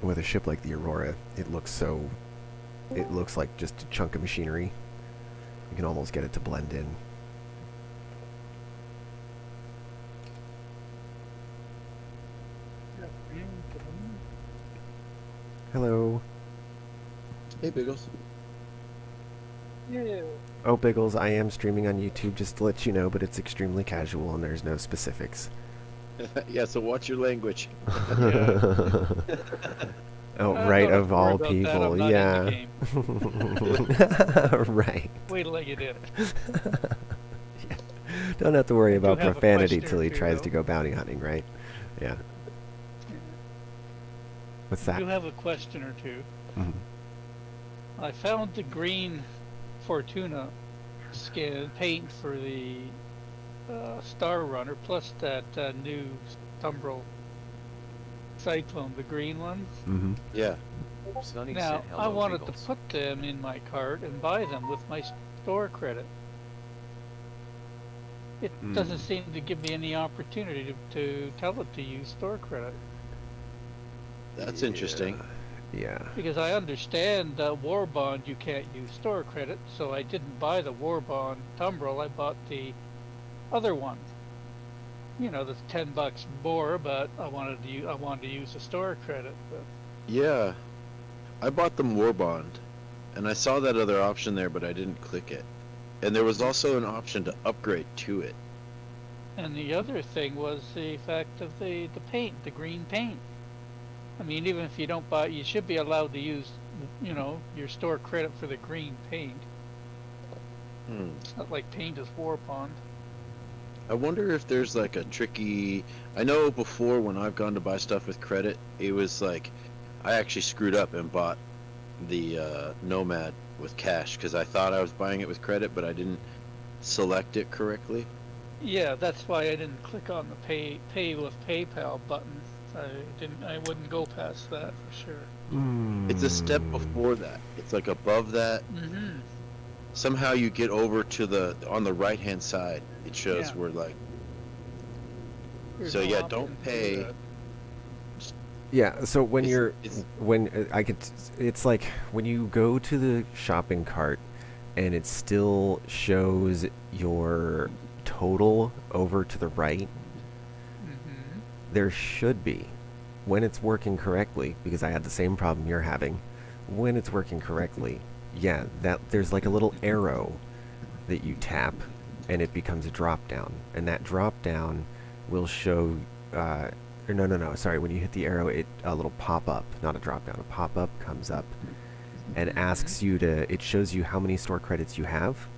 With a ship like the Aurora, it looks like just a chunk of machinery. You can almost get it to blend in. Hello. Hey, Biggles. Oh, Biggles, I am streaming on YouTube, just to let you know, but it's extremely casual and there's no specifics. Yeah, so watch your language. Oh, I right, thought of all more about that, people, I'm not yeah. in the Right. Wait till I get in it. Don't have to worry I do about have a profanity question till or he two, tries though. to go bounty hunting, right? Yeah. What's I that? do have a question or two. Mhm. I found the green Fortuna skin paint for the Star Runner, plus that new Tumbrel Cyclone, the green one. Mhm. Yeah. Sonny Now, said hello, I wanted Biggles. to put them in my cart and buy them with my store credit. It doesn't seem to give me any opportunity to tell it to use store credit. That's interesting. Yeah. Because I understand War Bond you can't use store credit, so I didn't buy the War Bond Tumbrel, I bought the other one. You know, that's $10 more, but I wanted to use the store credit. But Yeah. I bought them War Bond, and I saw that other option there, but I didn't click it. And there was also an option to upgrade to it. and the other thing was the fact of the paint, the green paint. I mean, even if you don't buy, you should be allowed to use, you know, your store credit for the green paint. Hmm. It's not like paint is War Bond. I wonder if there's like a tricky... I know before when I've gone to buy stuff with credit, it was like I actually screwed up and bought the Nomad with cash because I thought I was buying it with credit, but I didn't select it correctly. Yeah, that's why I didn't click on the pay with PayPal button. I wouldn't go past that for sure. It's a step before that. It's like above that. Mm-hmm. Somehow you get over to on the right hand side. It shows Yeah. where like... There's So no yeah, option don't to do pay... that. Yeah, so when It's- it's like when you go to the shopping cart and it still shows your total over to the right, Mm-hmm. there should be, when it's working correctly, because I had the same problem you're having, when it's working correctly, yeah, that there's like a little arrow that you tap and it becomes a drop down, and that drop down will show or no, sorry, when you hit the arrow, a little pop-up, not a drop-down, a pop-up comes up and asks you it shows you how many store credits you have,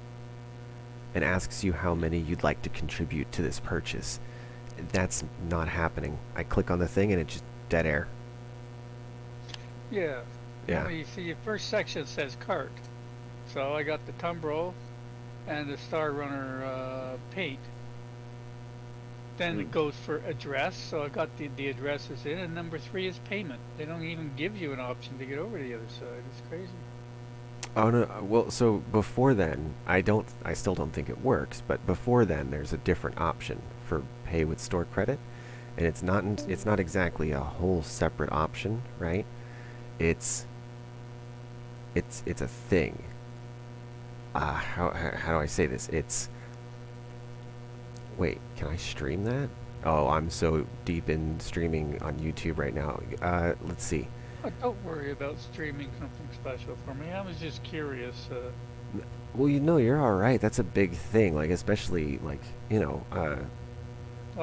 and asks you how many you'd like to contribute to this purchase. That's not happening. I click on the thing and it's just dead air. Yeah. Yeah. Well, you see, your first section says cart. So I got the Tumbro and the Star Runner paint. Then it goes for address, so I got the addresses in, and number 3 is payment. They don't even give you an option to get over to the other side. It's crazy. Oh no, well, so before then, I still don't think it works, but before then there's a different option for pay with store credit, and it's not exactly a whole separate option, right? It's a thing. How do I say this? Wait, can I stream that? Oh, I'm so deep in streaming on YouTube right now. Let's see. Oh, don't worry about streaming something special for me. I was just curious. Well, you're all right. That's a big thing. Like, especially like, Well, I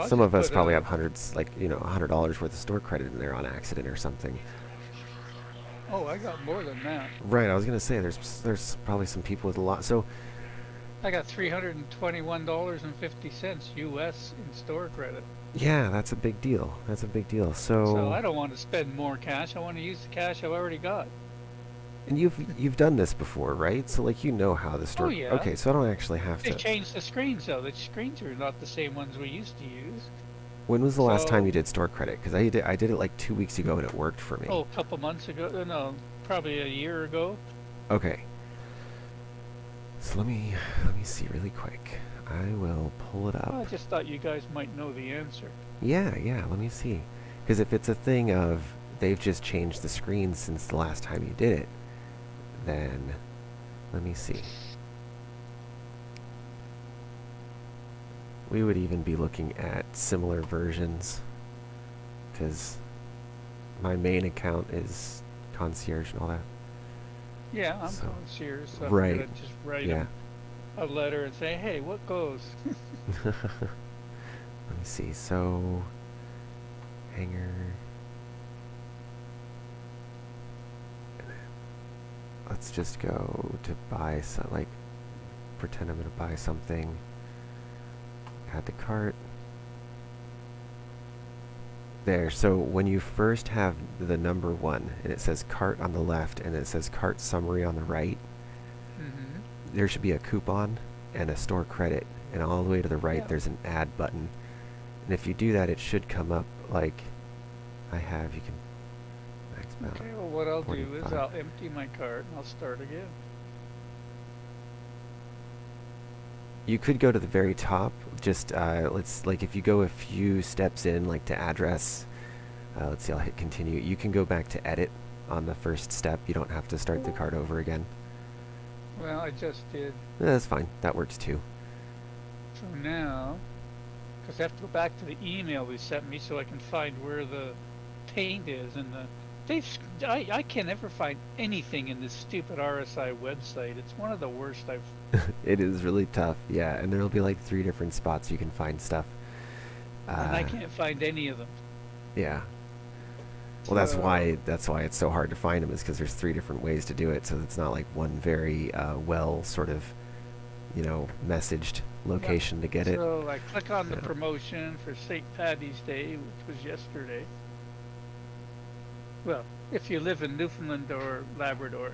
some just of us put, probably have hundreds, like, $100 worth of store credit in there on accident or something. Oh, I got more than that. Right. I was gonna say there's probably some people with a lot. So I got $321.50 US in store credit. yeah, that's a big deal. That's a big deal. So I don't want to spend more cash. I want to use the cash I've already got. And you've done this before, right? So like how the store. Oh, yeah. Okay, so I don't actually have They to. changed the screens though. The screens are not the same ones we used to use. When was the last time So- you did store credit? Because I did it like 2 weeks ago and it worked for me. Oh, a couple months ago. No, probably a year ago. Okay. So let me see really quick. I will pull it up. I just thought you guys might know the answer. Yeah, let me see. Because if it's a thing of they've just changed the screen since the last time you did it, then let me see. We would even be looking at similar versions because my main account is concierge and all that. Yeah, I'm So- concierge, so right, I'm gonna just write Yeah. them a letter and say, hey, what goes? Let me see. So, hanger. Let's just go to buy some, like, pretend I'm going to buy something. Add to cart. There, so when you first have the number 1, and it says cart on the left, and it says cart summary on the right, Mm-hmm. there should be a coupon and a store credit, and all the way to the right Yeah. there's an add button. And if you do that, it should come up like I have. You can max out. Okay, well, what I'll do is 45. I'll empty my cart and I'll start again. You could go to the very top. Just if you go a few steps in, like to address. Let's see. I'll hit continue. You can go back to edit on the first step. You don't have to start the cart over again. Well, I just did. That's fine. That works too. So now, because I have to go back to the email they sent me so I can find where the paint is and I can never find anything in this stupid RSI website. It's one of the worst I've. It is really tough. Yeah, and there'll be like 3 different spots you can find stuff. And I can't find any of them. Yeah. Well, that's So- why it's so hard to find them, is because there's 3 different ways to do it. So it's not like one very well sort of, messaged location to get it. So I click on the Yeah. promotion for St. Paddy's Day, which was yesterday. Well, if you live in Newfoundland or Labrador.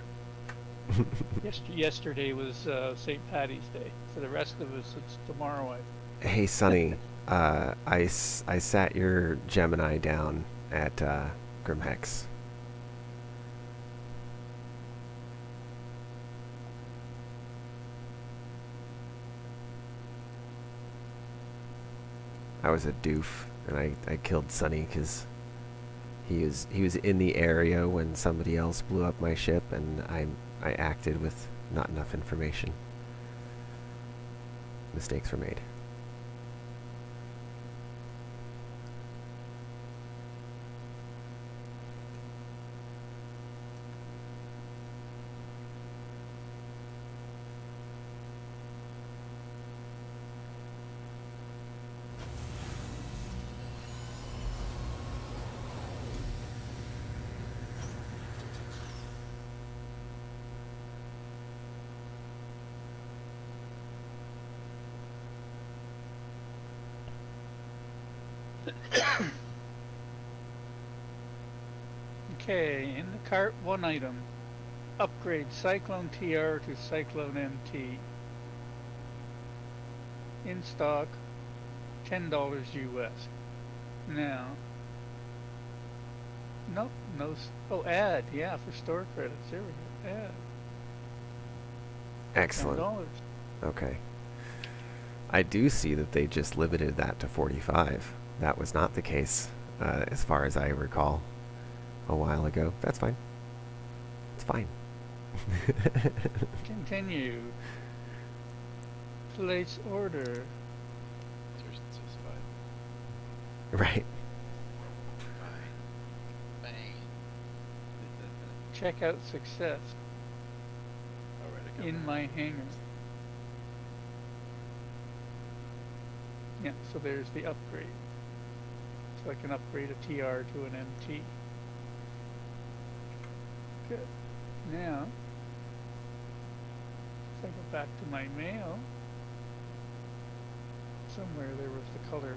Yesterday was St. Paddy's Day. For the rest of us, it's tomorrow. Hey, Sonny, I sat your Gemini down at Grimhex. I was a doof, and I killed Sonny because he was in the area when somebody else blew up my ship, and I acted with not enough information. Mistakes were made. Okay, in the cart, one item. Upgrade Cyclone TR to Cyclone MT. In stock, $10 US. Now, nope, oh, add, yeah, for store credits. There we go, add. Excellent. $10. Okay. I do see that they just limited that to 45. That was not the case, as far as I recall, a while ago. That's fine. It's fine. Continue. Place order. Yours says Right. fine. Checkout success. Alright, I got In one. my hangar. Yeah, so there's the upgrade. So I can upgrade a TR to an MT. Good. Now, if I go back to my mail, somewhere there was the color.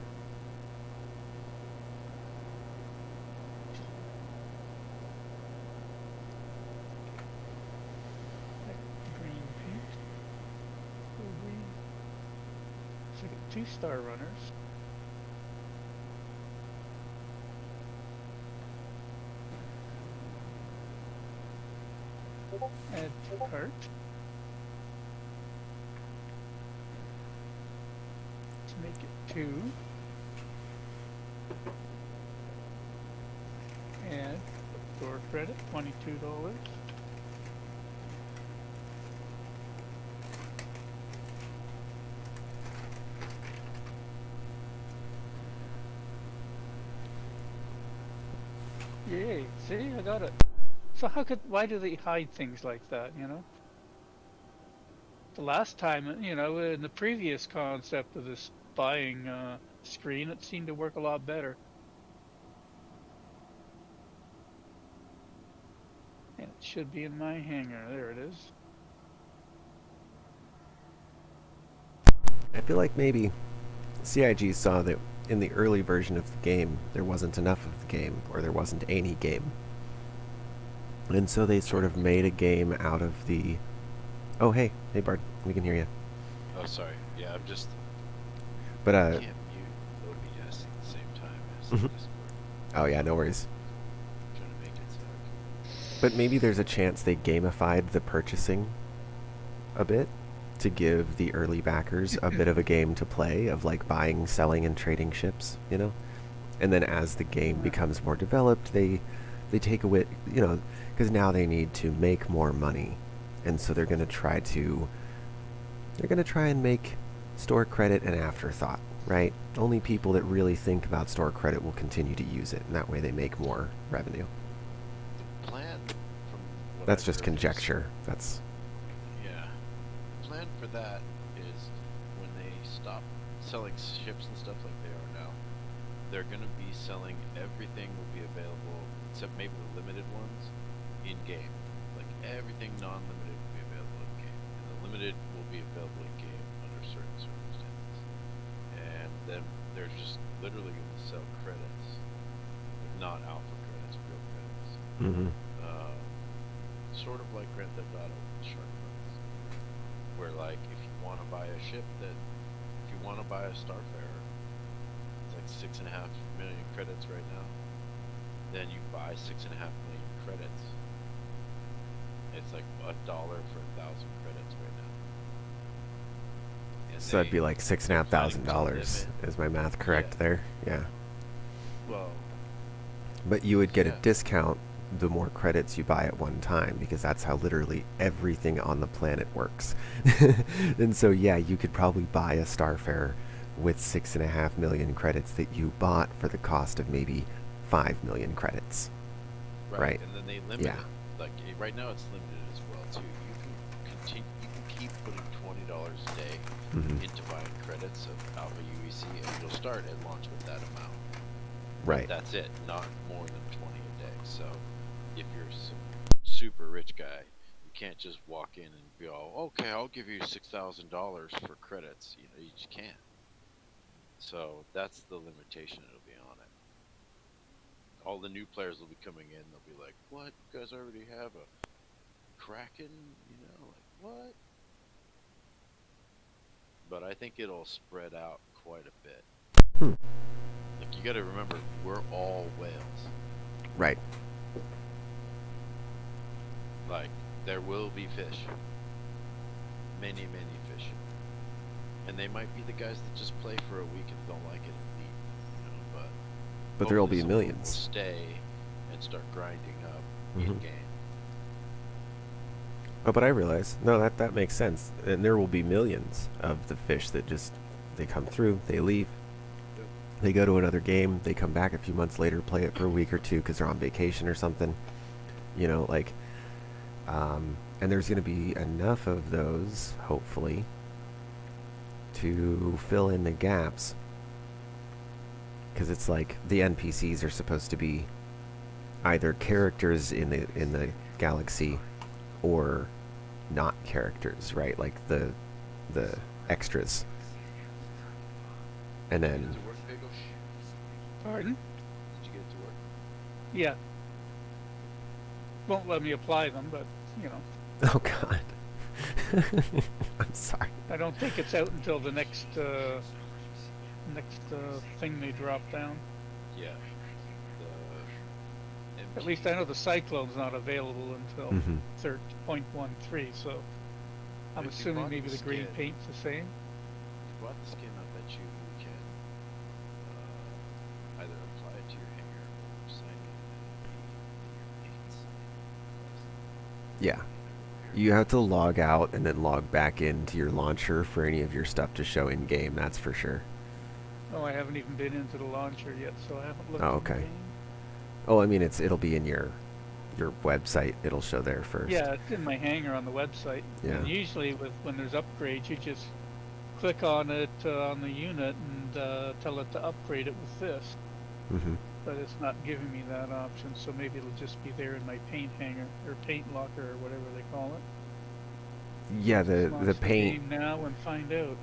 Like green paint. Oh, green. So I got 2-star runners. Add to cart. To make it 2. Add store credit, $22. Yay, see, I got it. So why do they hide things like that, you know? The last time, you know, in the previous concept of this buying screen, it seemed to work a lot better. And it should be in my hangar. There it is. I feel like maybe CIG saw that in the early version of the game, there wasn't enough of the game, or there wasn't any game. And so they sort of made a game out of the... Oh, hey Bard, we can hear you. Oh, sorry. Yeah, I'm just. But, I can't mute OBS at the same time as Mhm. Discord. oh yeah, no worries. I'm trying to make it so. But maybe there's a chance they gamified the purchasing a bit to give the early backers a bit of a game to play of like buying, selling, and trading ships, you know? And then as the game becomes more developed, they take away, you know, because now they need to make more money. And so they're going to try and make store credit an afterthought, right? Only people that really think about store credit will continue to use it, and that way they make more revenue. The plan from what That's I've just heard is- conjecture. That's Yeah. The plan for that is when they stop selling ships and stuff like they are now, they're going to be selling everything will be available, except maybe the limited ones, in-game. Like everything non-limited will be available in-game. And the limited will be available in-game under certain circumstances. And then they're just literally going to sell credits. Not alpha credits, real credits. mm-hmm. Sort of like Grand Theft Auto Shark Cards, where like if you want to buy a ship if you want to buy a Starfarer, it's like 6.5 million credits right now. Then you buy 6.5 million credits. It's like $1 for 1,000 credits right now. And So that'd be like they're planning to $6,500. limit- Is my math correct Yeah. there? Yeah. Well, But you would get a Yeah. discount the more credits you buy at one time, because that's how literally everything on the planet works. And so yeah, you could probably buy a Starfarer with 6.5 million credits that you bought for the cost of maybe 5 million credits. Right. And then they limit Yeah. it. Like right now, it's limited as well too. You can continue. You can keep putting $20 a day Mhm. into buying credits of Alpha UEC, and you'll start at launch with that amount. Right. That's it. Not more than 20 a day. So if you're some super rich guy, you can't just walk in and go, "Okay, I'll give you $6,000 for credits." You know, you just can't. So that's the limitation it'll be on it. All the new players will be coming in. They'll be like, "What? You guys already have a Kraken? You know, like what?" But I think it'll spread out quite a bit. Hmm. Like you got to remember, we're all whales. Right. Like there will be fish, many fish, and they might be the guys that just play for a week and don't like it and leave. You know, But there will hopefully be some of them millions. will stay and start grinding up Mhm. in game. Oh, but I realize, no, that makes sense. And there will be millions of the fish that just, they come through, they leave, they go to another game, they come back a few months later, play it for a week or two because they're on vacation or something. You know, like, and there's going to be enough of those, hopefully, to fill in the gaps. Because it's like the NPCs are supposed to be either characters in the galaxy or not characters, right? Like the extras. And Did you then get it to work, Bagel? Pardon? Did you get it to work? Yeah. Won't let me apply them, but, you know, oh god. I'm sorry. I don't think it's out until the next thing they drop down. Yeah. The At least I know the Cyclone's not available until Mhm. 3.13, so I'm If you assuming bought maybe the the green skin- paint's the same. If you bought the skin, I bet you can either apply it to your hanger or sign it in your paints. Yeah. You have to log out and then log back into your launcher for any of your stuff to show in game, that's for sure. Oh, I haven't even been into the launcher yet, so I haven't looked Oh, in okay. the game. Oh, I mean it'll be in your website. It'll show there first. Yeah, it's in my hanger on the website. Yeah. And usually when there's upgrades, you just click on it on the unit and tell it to upgrade it with this. Mhm. But it's not giving me that option, so maybe it'll just be there in my paint hanger or paint locker or whatever they call it. Yeah, Let's the launch paint. game now and find out.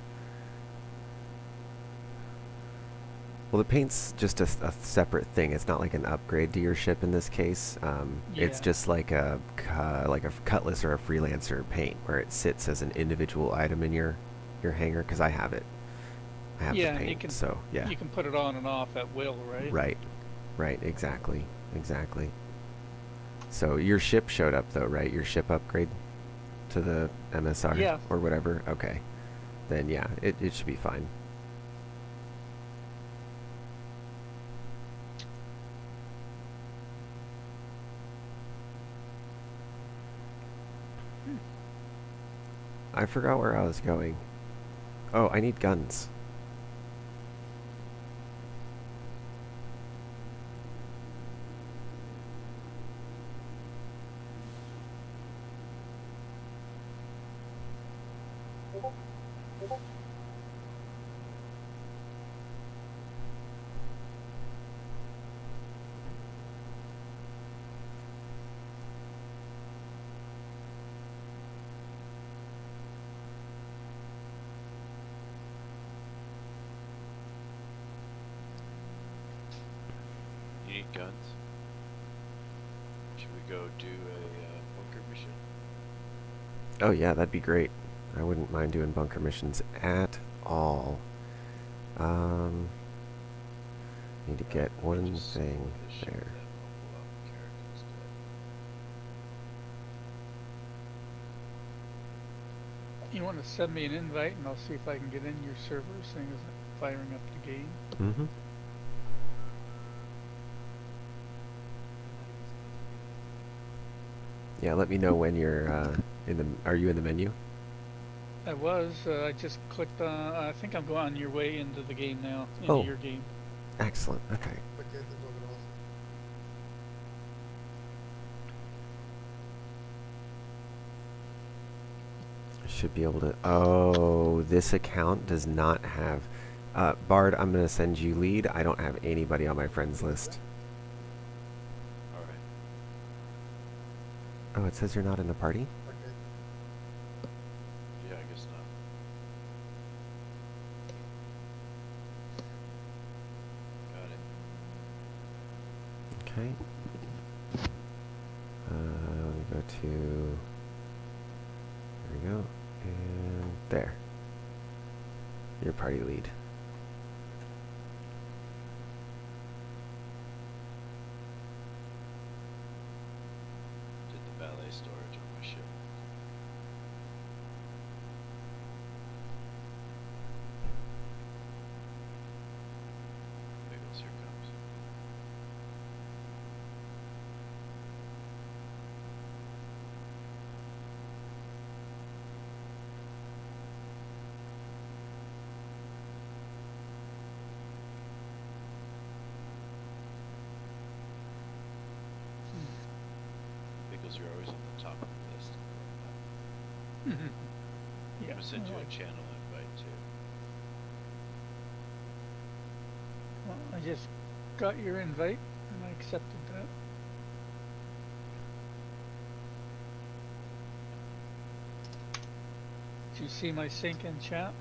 Well, the paint's just a separate thing. It's not like an upgrade to your ship in this case. It's Yeah. just like a cutlass or a freelancer paint where it sits as an individual item in your hangar. Because I have it. I have Yeah, the and you paint. can- So yeah. You can put it on and off at will, right? Right. Right. Exactly. Exactly. So your ship showed up though, right? Your ship upgrade to the MSR Yeah. or whatever. Okay. Then yeah, it should be fine. I forgot where I was going. Oh, I need guns. You need guns? Should we go do a bunker mission? Oh yeah, that'd be great. I wouldn't mind doing bunker missions at all. Need to get one Just thing support this ship, there. then we'll pull out the character instead. You want to send me an invite and I'll see if I can get in your server, seeing as I'm firing up the game. Mm-hmm. Yeah, let me know when you're in the. Are you in the menu? I was. I just clicked on. I think I'm going on your way into the game now. Into Oh. your game. Excellent. Okay. Should be able to. Oh, this account does not have. Bard, I'm gonna send you lead. I don't have anybody on my friends list. Alright. Oh, it says you're not in the party. Yeah, I guess not. Okay. Let me go to. There we go. And there. Your party lead. Did the valet storage on my ship. Bagels, here comes. Because you're always on the top of the list. Yeah. I'm gonna send you alright. a channel invite too. Well, I just got your invite and I accepted that. Did you see my sync in chat?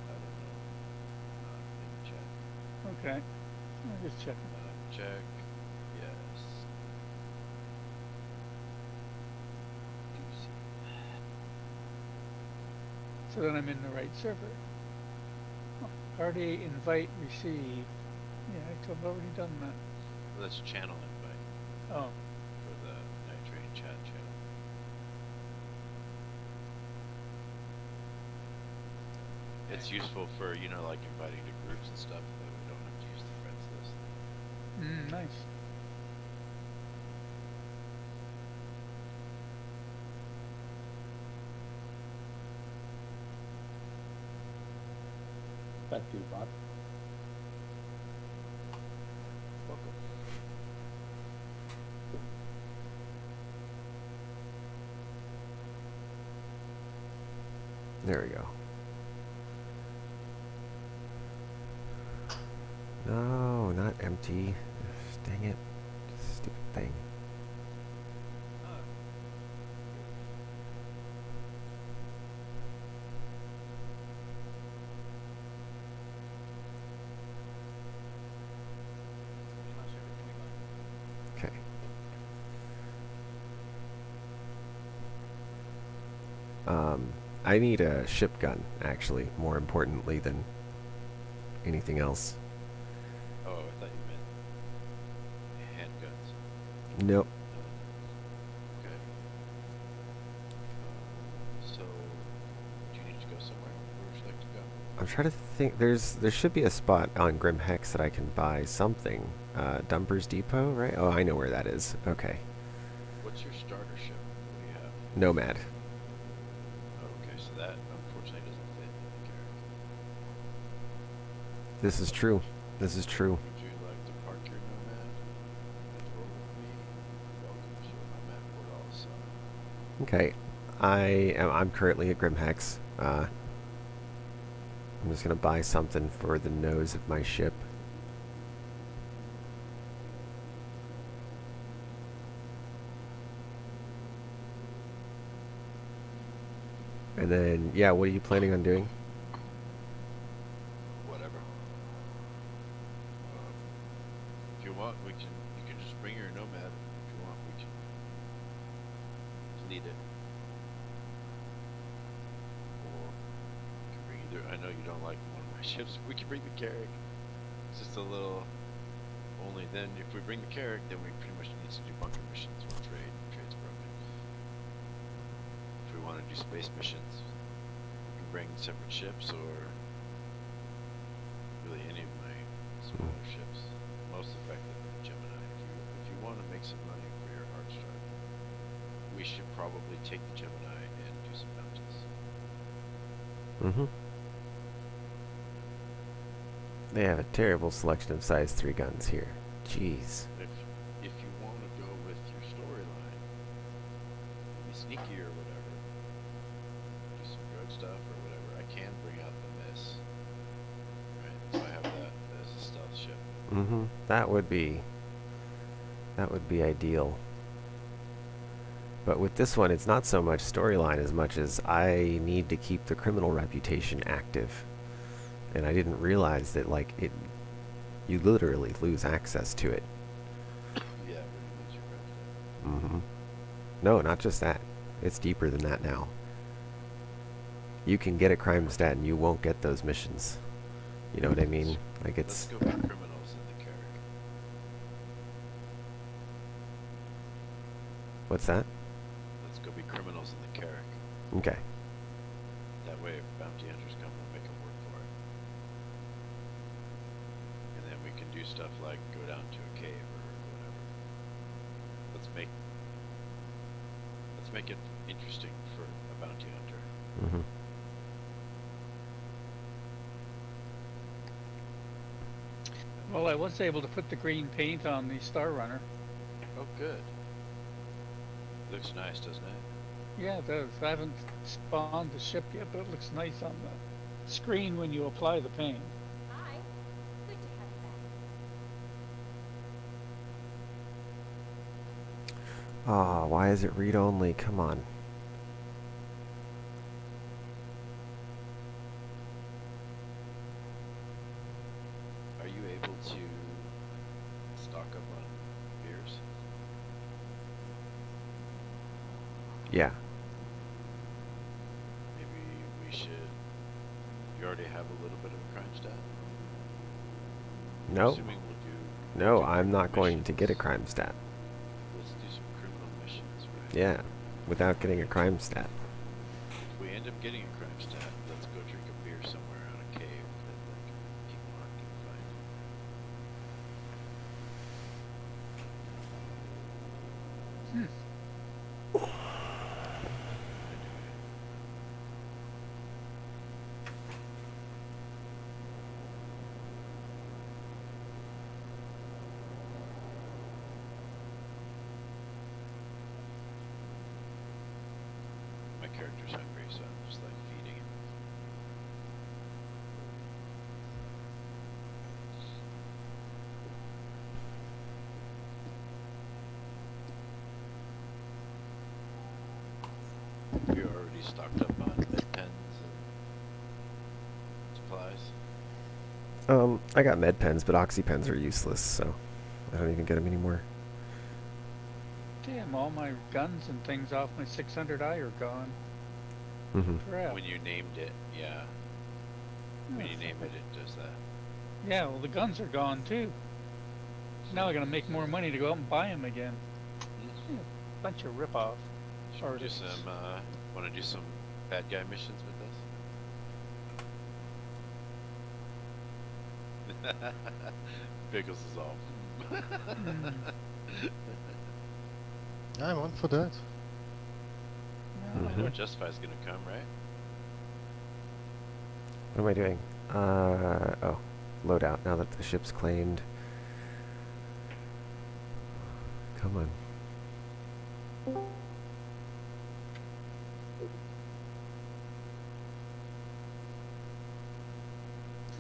I don't know. In chat. Okay. I'm just checking. Check. Yes. Do you see? So then I'm in the right server. Oh, party invite received. Yeah, I've already done that. Well, that's channel invite Oh, for the Night Train chat channel. It's useful for, you know, like inviting to groups and stuff that we don't have to use the friends list. nice. Back to you, Bob. Welcome. There we go. No, not empty. Dang it. Stupid thing. Okay. I need a ship gun, actually, more importantly than anything else. Oh, I thought you meant handguns. Nope. Okay. So, do you need to go somewhere? Where would you like to go? I'm trying to think. There should be a spot on Grim Hex that I can buy something. Dumper's Depot, right? Oh, I know where that is. Okay. What's your starter ship? What do you have? Nomad. Okay, so that unfortunately doesn't fit in the character. This is true. This is true. Would you like to park your Nomad and roll with me? Welcome to my map board also. Okay. I'm currently at Grim Hex. I'm just gonna buy something for the nose of my ship. And then, yeah, what are you planning on doing? Whatever. If you want, you can just bring your Nomad. If you want, we can lead it. Or you can bring either. I know you don't like one of my ships. We can bring the Carrack. It's just a little. Only then, if we bring the Carrack, then we pretty much need to do bunker missions or trade. Trade's broken. If we want to do space missions, we can bring separate ships or really any of my smaller ships. Most effective in the Gemini. If you want to make some money for your Heartstrike, we should probably take the Gemini and do some bounties. Mm-hmm. They have a terrible selection of size 3 guns here. Jeez. If you want to go with your storyline, be sneaky or whatever, do some drug stuff or whatever, I can bring out the Miss. Right? So I have that as a stealth ship. Mm-hmm. That would be ideal. But with this one, it's not so much storyline as much as I need to keep the criminal reputation active. And I didn't realize that, like, You literally lose access to it. Yeah, when you lose your crime stat. Mm-hmm. No, not just that. It's deeper than that now. You can get a crime stat and you won't get those missions. You know what I mean? Like Let's it's... go for criminals in the Carrick. What's that? Let's go be criminals in the Carrick. Okay. That way, if bounty hunters come, we'll make them work for it. And then we can do stuff like go down to a cave or whatever. Let's make it interesting for a bounty hunter. Mm-hmm. Well, I was able to put the green paint on the Star Runner. Oh, good. Looks nice, doesn't it? Yeah, it does. I haven't spawned the ship yet, but it looks nice on the screen when you apply the paint. Hi. Good to have you back. Ah, why is it read-only? Come on. Are you able to stock up on beers? Yeah. Maybe we should. You already have a little bit of a crime stat? No. Assuming we'll do. No, do I'm not criminal going to get a missions. crime stat. Let's do some criminal missions, right? Yeah. Without getting a crime stat. If we end up getting a crime stat, let's go drink a beer somewhere out a cave that like people aren't gonna find. My character's hungry, so I'm just like feeding him. You're already stocked up on med pens and supplies. I got med pens, but oxy pens are useless, so I don't even get them anymore. Damn, all my guns and things off my 600i are gone. Mm-hmm. Crap. When you named it, yeah. When you name it, it does that. Yeah, well, the guns are gone too. Now I gotta make more money to go out and buy them again. Yeah, bunch of rip-off Should we do artists. some, wanna do some bad guy missions with us? Pickles is all. Mm. I'm on for that. No, Mhm. What Justify's gonna come, right? What am I doing? Oh. Loadout, now that the ship's claimed. Come on.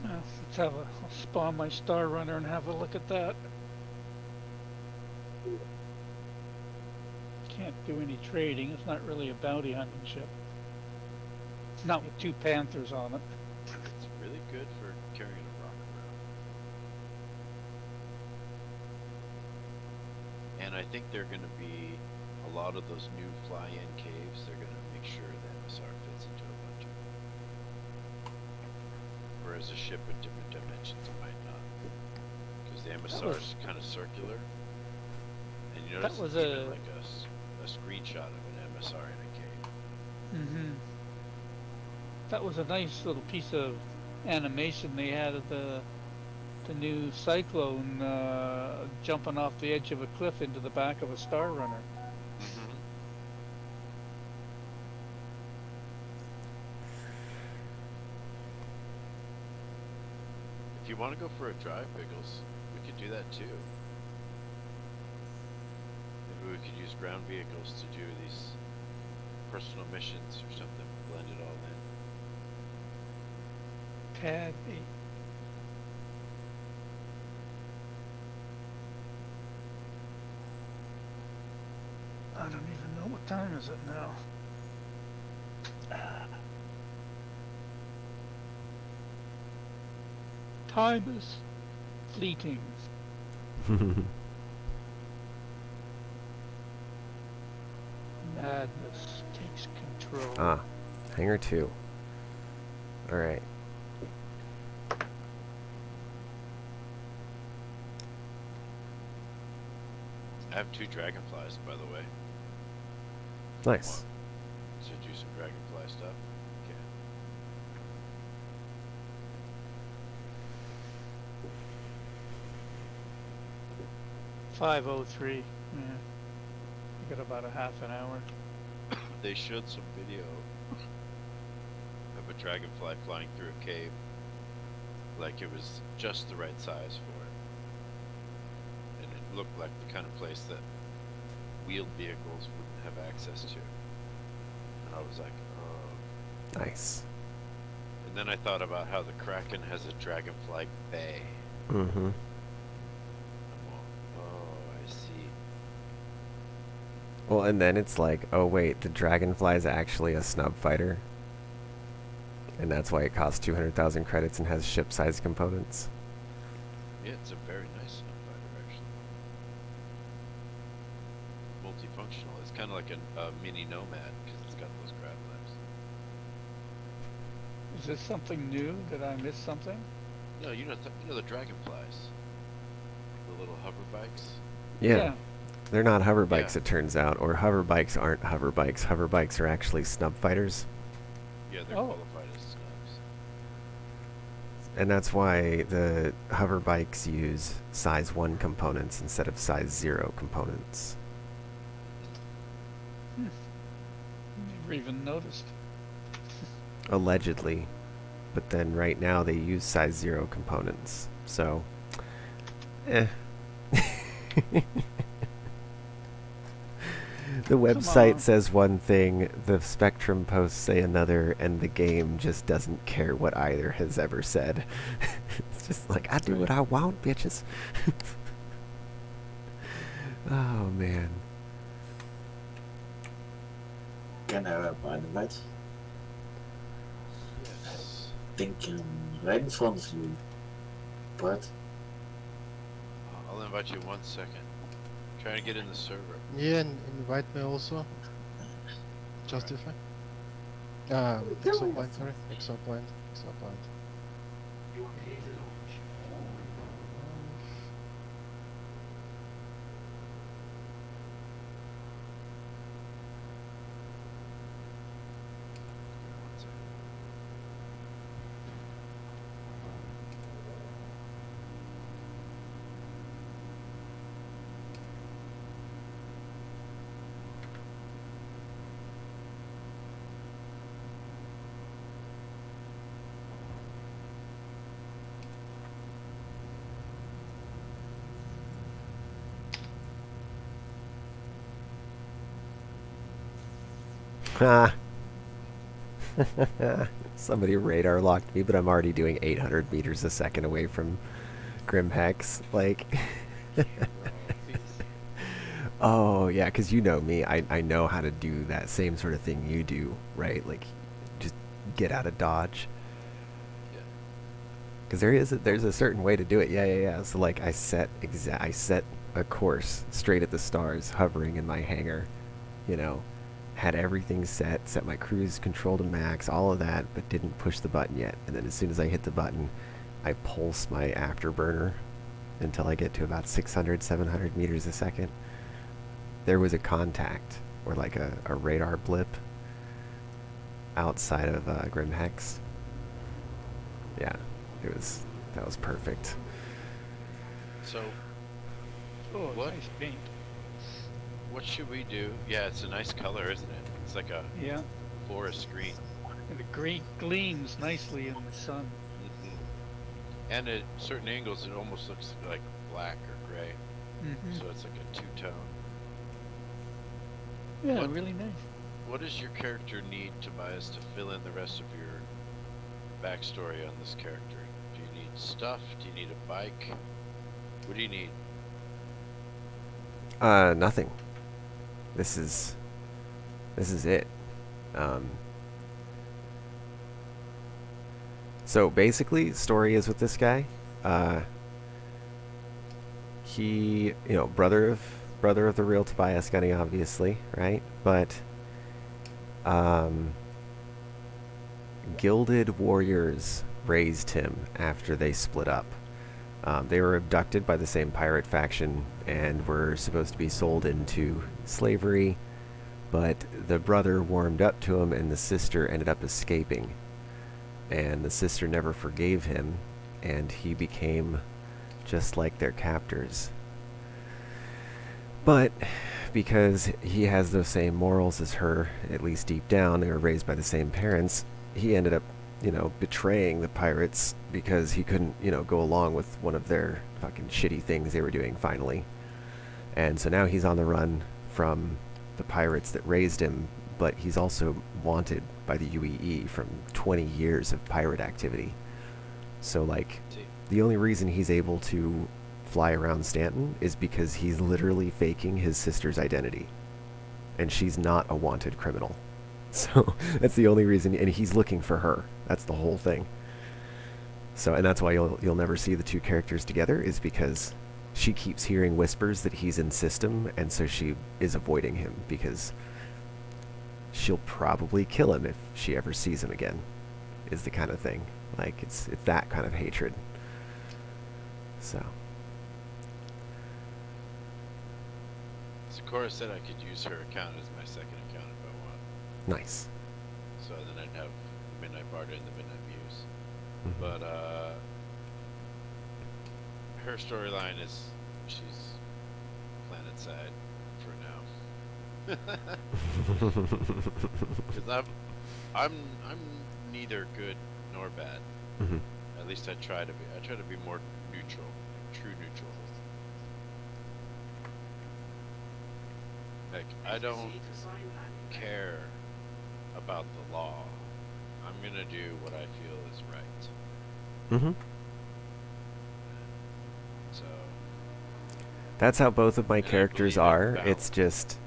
let's have a, I'll spawn my Star Runner and have a look at that. Can't do any trading. It's not really a bounty hunting ship. It's not with 2 Panthers on it. It's really good for carrying a rock around. And I think they're gonna be a lot of those new fly-in caves. They're gonna make sure the MSR fits into a bunch of them. Whereas a ship with different dimensions might not, because the MSR is kind of circular. And you notice was it's even a- like a screenshot of an MSR in a cave. Mm-hmm. That was a nice little piece of animation they had of the new Cyclone jumping off the edge of a cliff into the back of a Star Runner. If you want to go for a drive, Biggles, we could do that too. Maybe we could use ground vehicles to do these personal missions or something, blend it all in. Pad 8. I don't even know what time is it now. Time is fleeting. Madness takes control. Ah, hangar 2. Alright. I have 2 dragonflies, by the way. Nice. Should do some dragonfly stuff. Okay. 5:03. Yeah. We got about a half an hour. They showed some video of a dragonfly flying through a cave. Like it was just the right size for it. And it looked like the kind of place that wheeled vehicles wouldn't have access to. And I was like, oh. Nice. And then I thought about how the Kraken has a dragonfly bay. Mm-hmm. I'm all, oh, I see. Well, and then it's like, oh wait, the Dragonfly is actually a snub fighter. And that's why it costs 200,000 credits and has ship-sized components. Yeah, it's a very nice snowfighter, actually. Multifunctional. It's kind of like a mini Nomad, because it's got those grab limbs. Is this something new? Did I miss something? No, you know the dragonflies? The little hover bikes? Yeah. They're not hover bikes, Yeah. it turns out. Or hover bikes aren't hover bikes. Hover bikes are actually snub fighters. Yeah, they're Oh. qualified as snubs. And that's why the hover bikes use size 1 components instead of size 0 components. Never even noticed. Allegedly. But then right now they use size 0 components. So, The website on. says one thing, the Spectrum posts say another, and the game just doesn't care what either has ever said. It's just like, I do what I want, bitches. Oh, man. Can I have an invite? Yes. Think right in front of you. But I'll invite you in 1 second. Trying to get in the server. Yeah, and invite me also. Justify. Exoplanet, sorry. Exoplanet. Ah. Somebody radar locked me, but I'm already doing 800 meters a second away from Grim Hex. Like, oh yeah, because you know me, I know how to do that same sort of thing you do, right? Like, just get out of dodge. Yeah. Because there's a certain way to do it. Yeah. So like, I set a course straight at the stars, hovering in my hangar, you know. Had everything set my cruise control to max, all of that, but didn't push the button yet. And then as soon as I hit the button, I pulse my afterburner until I get to about 600, 700 meters a second. There was a contact, or like a radar blip outside of Grim Hex. Yeah, that was perfect. So, Oh, What? nice paint. what should we do? Yeah, it's a nice color, isn't it? It's like a Yeah. forest green. And the green gleams nicely in the sun. And at certain angles, it almost looks like black or gray. Mm-hmm. So it's like a two-tone. Yeah, What? really nice. What does your character need, Tobias, to fill in the rest of your backstory on this character? Do you need stuff? Do you need a bike? What do you need? Nothing. This is it. So basically, story is with this guy. he, brother of the real Tobias Gunny, obviously, right? But um, gilded warriors raised him after they split up. They were abducted by the same pirate faction and were supposed to be sold into slavery, but the brother warmed up to him and the sister ended up escaping. And the sister never forgave him, and he became just like their captors. But because he has those same morals as her, at least deep down, they were raised by the same parents, he ended up, betraying the pirates because he couldn't, go along with one of their fucking shitty things they were doing finally. And so now he's on the run from the pirates that raised him, but he's also wanted by the UEE from 20 years of pirate activity. So, like, the only reason he's able to fly around Stanton is because he's literally faking his sister's identity. And she's not a wanted criminal. So, that's the only reason, and he's looking for her. That's the whole thing. So, and that's why you'll never see the two characters together, is because she keeps hearing whispers that he's in system, and so she is avoiding him, because she'll probably kill him if she ever sees him again, is the kind of thing. Like, it's that kind of hatred. So. Sakura said I could use her account as my second account if I want. Nice. So then I'd have the Midnight Barter and the Midnight Muse. Mm-hmm. But her storyline is she's planet side for now. Because I'm neither good nor bad. Mm-hmm. At least I try to be. I try to be more neutral, like true neutral. Like, I don't care about the law. I'm gonna do what I feel is right. Mm-hmm. So that's how both of my and I characters believe in are. balance. It's just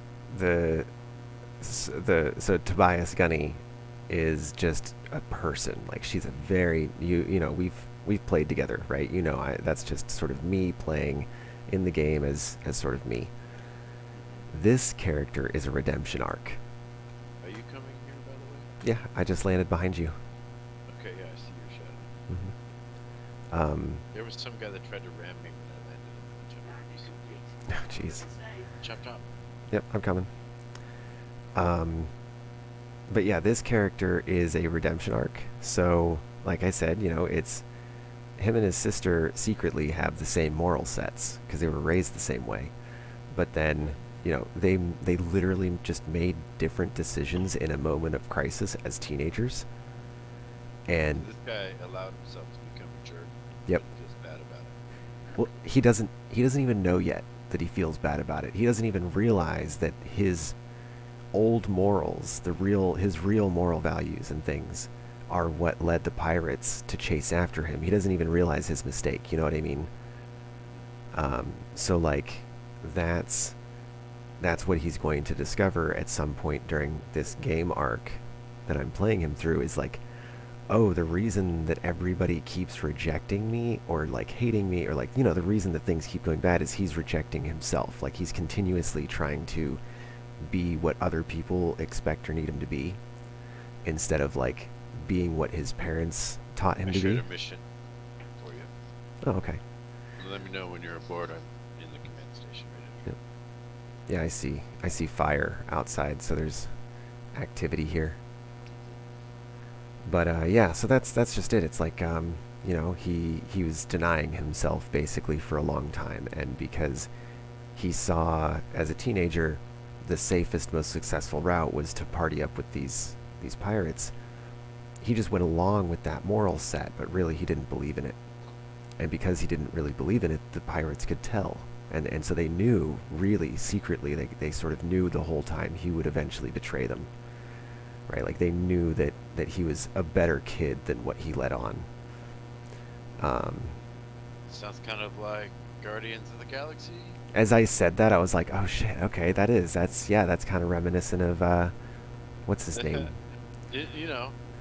so Tobias Gunny is just a person. Like, she's a very we've played together, right? That's just sort of me playing in the game as sort of me. This character is a redemption arc. Are you coming here, by the way? Yeah, I just landed behind you. Okay, yeah, I see your shadow. Mm-hmm. There was some guy that tried to ram me when I landed. Oh, jeez. Chop chop. Yep, I'm coming. But yeah, this character is a redemption arc. So, like I said, it's him and his sister secretly have the same moral sets because they were raised the same way. But then, they literally just made different decisions in a moment of crisis as teenagers. And This guy allowed himself to become a jerk. Yep. He feels bad about it. well, he doesn't even know yet that he feels bad about it. He doesn't even realize that his old morals, his real moral values and things, are what led the pirates to chase after him. He doesn't even realize his mistake. You know what I mean? So, like, that's what he's going to discover at some point during this game arc that I'm playing him through, is like, oh, the reason that everybody keeps rejecting me or like hating me, or like, the reason that things keep going bad is he's rejecting himself. Like, he's continuously trying to be what other people expect or need him to be, instead of like being what his parents taught him I to shared be. a mission for you. Oh, okay. Let me know when you're aboard. I'm in the command station right now. Yeah, I see fire outside, so there's activity here. But yeah, so that's just it. It's like he was denying himself basically for a long time, and because he saw as a teenager the safest, most successful route was to party up with these pirates, he just went along with that moral set, but really he didn't believe in it. And because he didn't really believe in it, the pirates could tell. And so they knew, really, secretly, they sort of knew the whole time he would eventually betray them. Right? Like, they knew that he was a better kid than what he let on. Sounds kind of like Guardians of the Galaxy. As I said that, I was like, oh shit, okay, that's kind of reminiscent of, what's his name?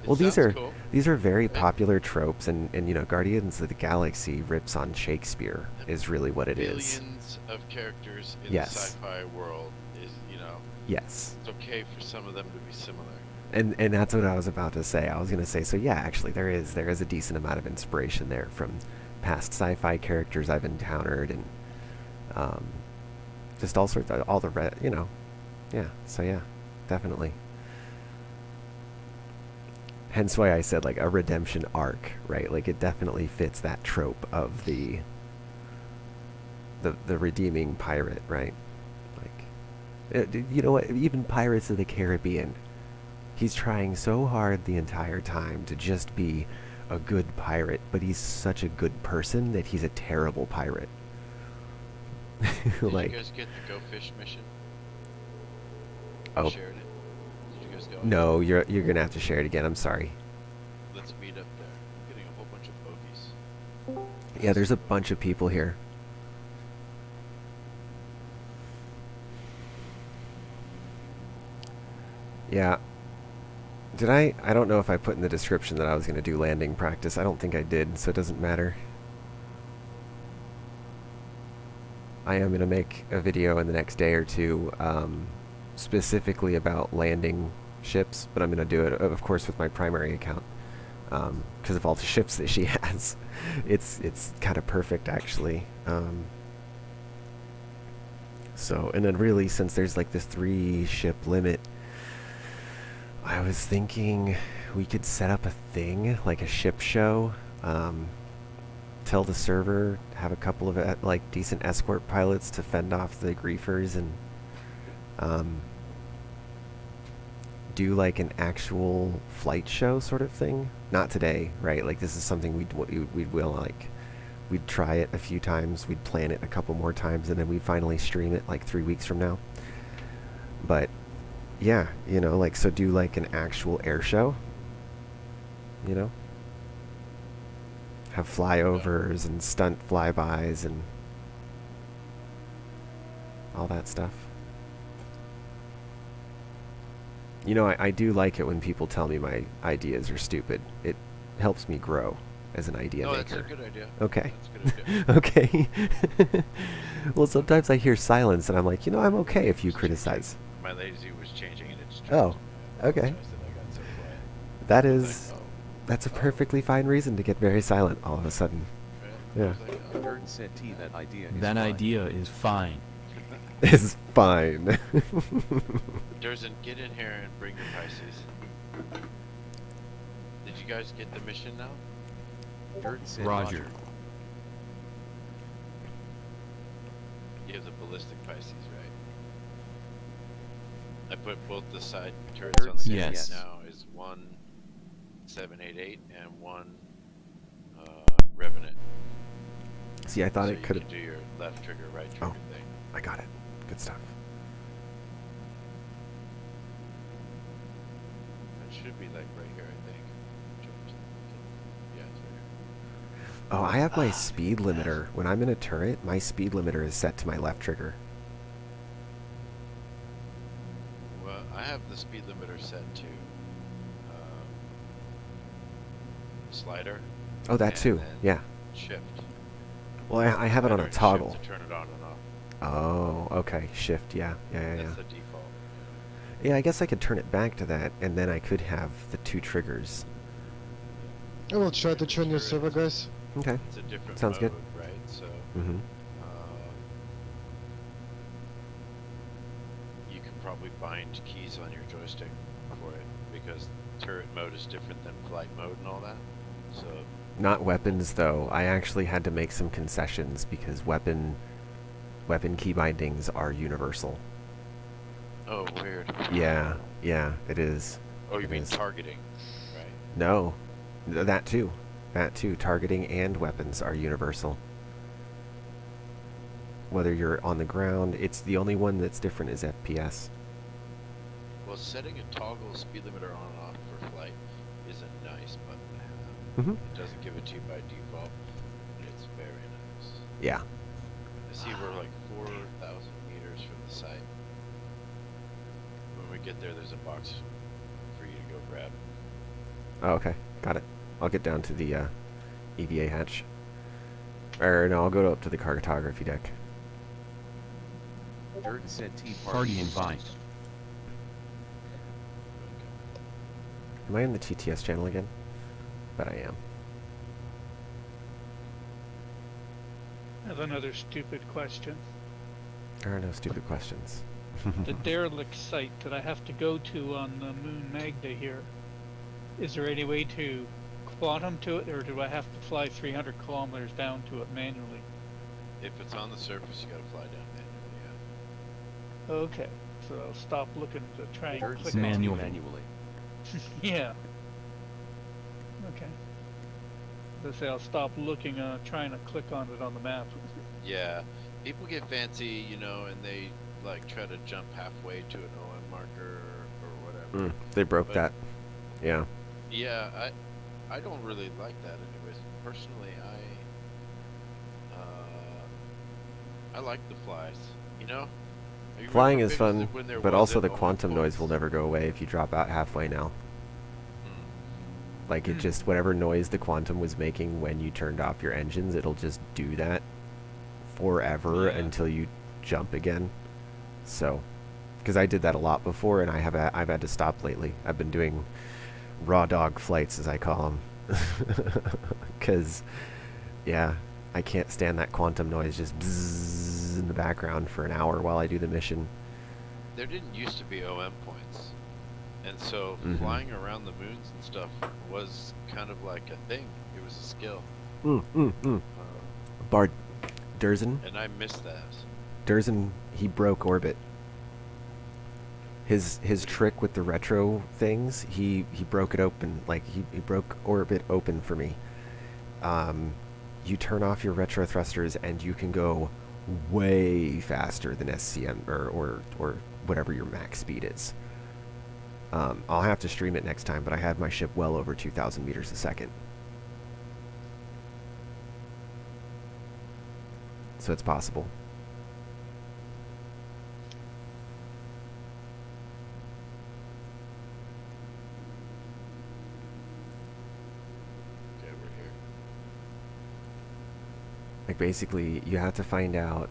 Well, these sounds are cool. these are very popular tropes, and you know, Guardians of the Galaxy rips on Shakespeare is really what it is. Billions of characters in Yes. the sci-fi world is, you know, Yes. it's okay for some of them to be similar. And that's what I was about to say. I was gonna say, so yeah, actually there is a decent amount of inspiration there from past sci-fi characters I've encountered, and just all sorts of you know, yeah. So yeah, definitely. Hence why I said like a redemption arc, right? Like it definitely fits that trope of the redeeming pirate, right? Like, you know what? Even Pirates of the Caribbean, he's trying so hard the entire time to just be a good pirate, but he's such a good person that he's a terrible pirate. Did Like, you guys get the Go Fish mission? oh Shared it. Did you guys go? no, you're gonna have to share it again. I'm sorry. Let's meet up there. I'm getting a whole bunch of bogeys. Yeah, there's a bunch of people here. Yeah. Did I don't know if I put in the description that I was going to do landing practice. I don't think I did, so it doesn't matter. I am going to make a video in the next day or two specifically about landing ships, but I'm going to do it, of course, with my primary account because of all the ships that she has. It's kind of perfect, actually. So, and then really, since there's like this 3-ship limit, I was thinking we could set up a thing, like a ship show, tell the server, have a couple of like decent escort pilots to fend off the griefers, and do like an actual flight show sort of thing. Not today, right? Like this is something we'd try it a few times, we'd plan it a couple more times, and then we'd finally stream it like 3 weeks from now. But yeah, you know, like, so do like an actual air show, you know, have flyovers and stunt flybys and all that stuff. You know, I do like it when people tell me my ideas are stupid. It helps me grow as an idea No, maker. that's a good idea. Okay. That's a good idea. Okay. Well, sometimes I hear silence and I'm like, you know, I'm okay if you criticize. My lazy was changing and it's Oh, okay. That is, Like, oh, that's a perfectly fine reason to get very silent all of a sudden. right? I Yeah. was like, oh. Gerd said T that idea is That fine. idea is fine. It's fine. Durzen, get in here and bring your Pisces. Did you guys get the mission now? Gerd said Roger. You have the ballistic Pisces, right? I put both the side turrets on the Yes. yes. Now is one 788 and one Revenant. See, I thought so it could you have. can do your left trigger, right trigger Oh. thing. I got it. Good stuff. It should be like right here, I think. Yeah, it's right here. Oh, I have my speed limiter. When I'm in a turret, my speed limiter is set to my left trigger. Well, I have the speed limiter set to slider. Oh, that and too. then Yeah. Shift. Well, I have it on Slider a and toggle. Shift to turn it on and off. Oh, okay. Shift. Yeah. Yeah. That's the default. Yeah, I guess I could turn it back to that, and then I could have the 2 triggers. I will try to join your server, guys. Okay. It's a different Sounds mode, good. right? So Mm-hmm. you can probably bind keys on your joystick for it because turret mode is different than flight mode and all that. So Not weapons, though. I actually had to make some concessions because weapon key bindings are universal. oh, weird. Yeah. Yeah, it is. Oh, you It mean is. targeting, right? No. That too. That too. Targeting and weapons are universal. Whether you're on the ground, it's the only one that's different is FPS. Well, setting a toggle speed limiter on and off for flight is a nice button to have. Mm-hmm. It doesn't give it to you by default, but it's very nice. Yeah. I see we're like 4,000 meters from the site. When we get there, there's a box for you to go grab. Oh, okay. Got it. I'll get down to the EVA hatch. Or no, I'll go up to the cartography deck. Dirt said Tea Party invite. Am I in the TTS channel again? Bet I am. I have another stupid question. There are no stupid questions. The derelict site that I have to go to on the Moon Magda here, is there any way to quantum to it, or do I have to fly 300 kilometers down to it manually? If it's on the surface, you gotta fly down manually, yeah. Okay, so I'll stop looking to try and Dirt click said on it. manually. Yeah. Okay. Let's say I'll stop looking, trying to click on it on the map. Yeah, people get fancy, you know, and they like try to jump halfway to an OM marker or whatever. They broke But- that. Yeah. Yeah, I don't really like that anyways. Personally, I like the flies, you know? You Flying remember is fun, when there but also the wasn't OM quantum noise will points? never go away if you drop out halfway now. Like, it just, whatever noise the quantum was making when you turned off your engines, it'll just do that forever Yeah. until you jump again. So, because I did that a lot before, and I've had to stop lately. I've been doing raw dog flights, as I call them. Because, yeah, I can't stand that quantum noise just bzzz in the background for an hour while I do the mission. There didn't used to be OM points. And so Mhm. flying around the moons and stuff was kind of like a thing. It was a skill. Bard Durzen, And I miss that. he broke orbit. His trick with the retro things, he broke it open. Like, he broke orbit open for me. You turn off your retro thrusters and you can go way faster than SCM or whatever your max speed is. I'll have to stream it next time, but I had my ship well over 2,000 meters a second. So it's possible. Okay, we're here. Like, basically, you have to find out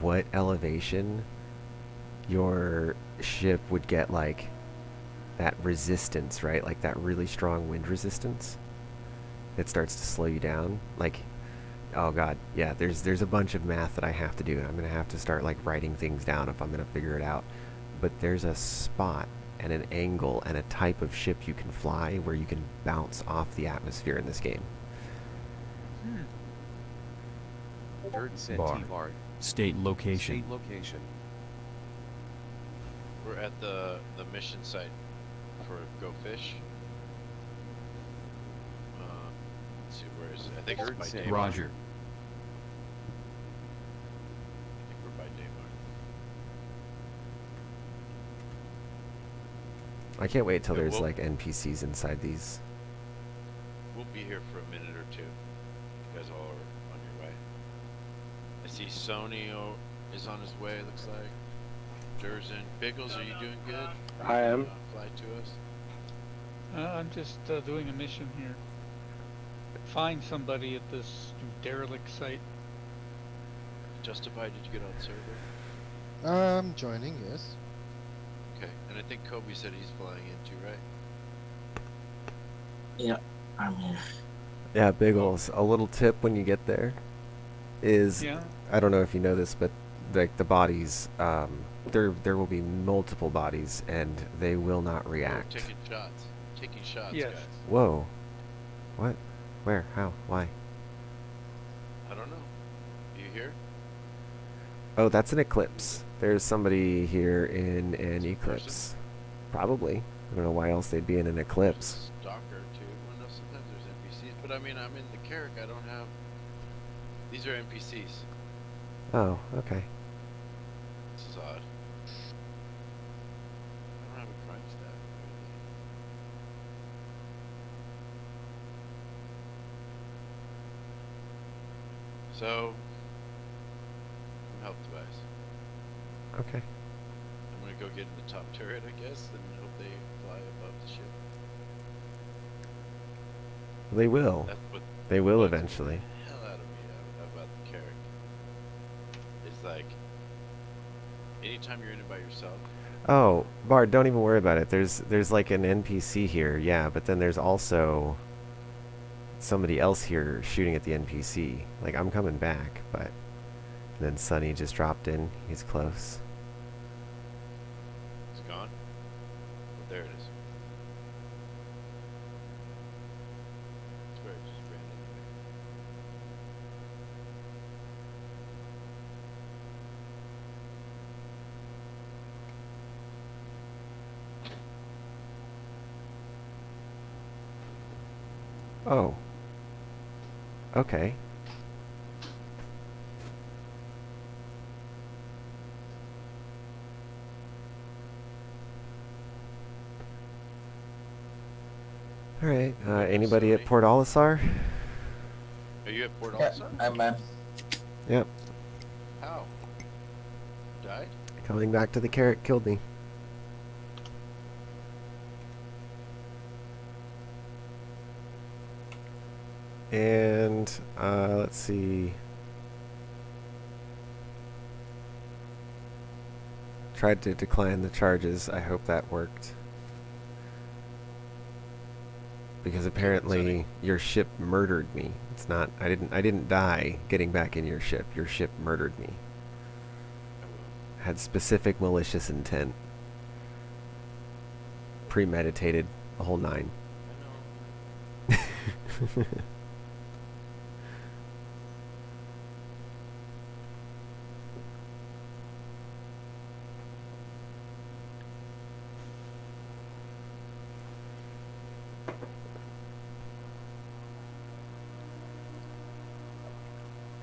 what elevation your ship would get, like, that resistance, right? Like, that really strong wind resistance. It starts to slow you down. Like, oh god, yeah, there's a bunch of math that I have to do, and I'm going to have to start, like, writing things down if I'm going to figure it out. But there's a spot and an angle and a type of ship you can fly where you can bounce off the atmosphere in this game. Dirt said Bar. T-Bard. State location. State location. We're at the mission site for Go Fish. Let's see, where is it? I think it's Dirt by said Daymar. Roger. I think we're by Daymar. I can't wait till Yeah, there's, we'll- like, NPCs inside these. We'll be here for a minute or two. You guys all are on your way. I see Sony is on his way, it looks like. Durzen. Biggles, are you doing good? I am. Fly to us. I'm just doing a mission here. Find somebody at this derelict site. Justified, did you get on server? I'm joining, yes. Okay, and I think Kobe said he's flying in too, right? Yeah, I'm here. Yeah, Biggles, a little tip when you get there is, Yeah. I don't know if you know this, but, like, the bodies, there will be multiple bodies, and they will not We're react. taking shots. Taking shots, Yes. guys. Whoa. What? Where? How? Why? I don't know. You here? Oh, that's an eclipse. There's somebody here in an It's a eclipse. Probably. I don't know why else they'd be in an eclipse. Stalker too. Well, no, sometimes there's NPCs, but I mean, I'm in the Carrick. I don't have. These are NPCs. Oh, okay. This is odd. I don't have a crime stat. So, I'm help device. Okay. I'm gonna go get in the top turret, I guess, and hope they fly above the ship. They will. That's what They will bugs eventually. the hell out of me about the character. It's like, anytime you're in it by yourself, Oh, Bard, don't even worry about it. There's like an NPC here, yeah, but then there's also somebody else here shooting at the NPC. Like, I'm coming back, but then Sonny just dropped in. He's close. it's gone. But there it is. I swear it just ran into me. Oh. Okay. All right. Anybody at Sorry. Port Olisar? Are you at Port Yeah, Olisar? I'm Yep. How? Died? Coming back to the carrot killed me. And let's see. Tried to decline the charges. I hope that worked. Because apparently your ship murdered me. It's not. I didn't die getting back in your ship. Your ship murdered me. Had specific malicious intent. Premeditated. The whole nine. I know.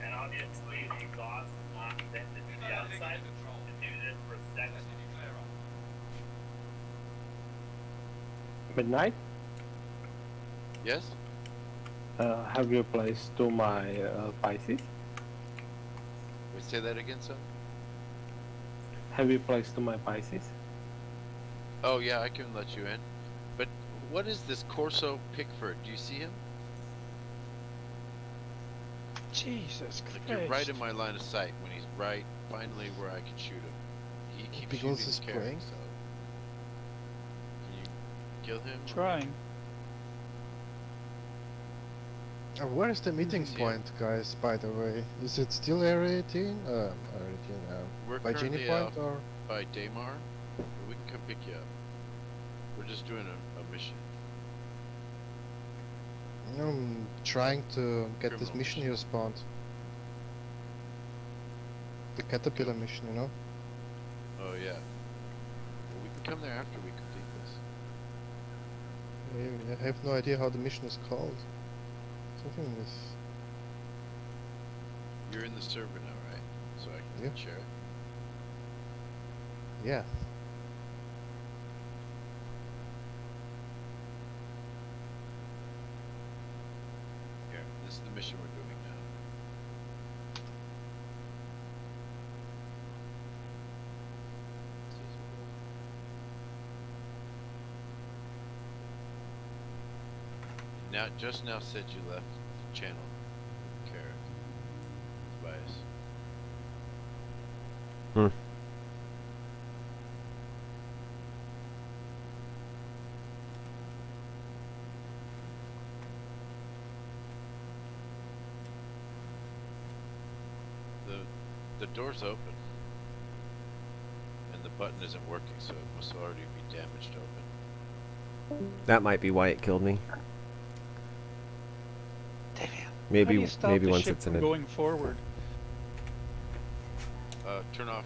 And obviously the exhaust is not vented to the outside to do this for a second. Midnight, Yes? have you placed to my Pisces? Wait, say that again, son? Have you placed to my Pisces? Oh yeah, I can let you in. But what is this Corso Pickford? Do you see him? Jesus Like you're right Christ. in my line of sight when he's right finally where I can shoot him. He keeps Because shooting he's the carrot, praying? so can you kill him? or- Trying. Where is the meeting Yeah. point, guys, by the way? Is it still Area 18? Area 18, We're by Genie currently Point, out or? by Daymar, but we can come pick you up. We're just doing a mission. I'm trying to get this Criminal mission mission. you spawned. The caterpillar mission, you know? Oh yeah. Well, we can come there after we complete this. I have no idea how the mission is called. Something with... You're in the server now, right? So I can Yeah. share it. Yeah. Here, this is the mission we're doing now. Now, just now said you left the channel, Carrot. Tobias. Hmm. The door's open. And the button isn't working, so it must already be damaged open. That might be why it killed me. How do Maybe you stop maybe the once ship it's in from a going forward? Turn off,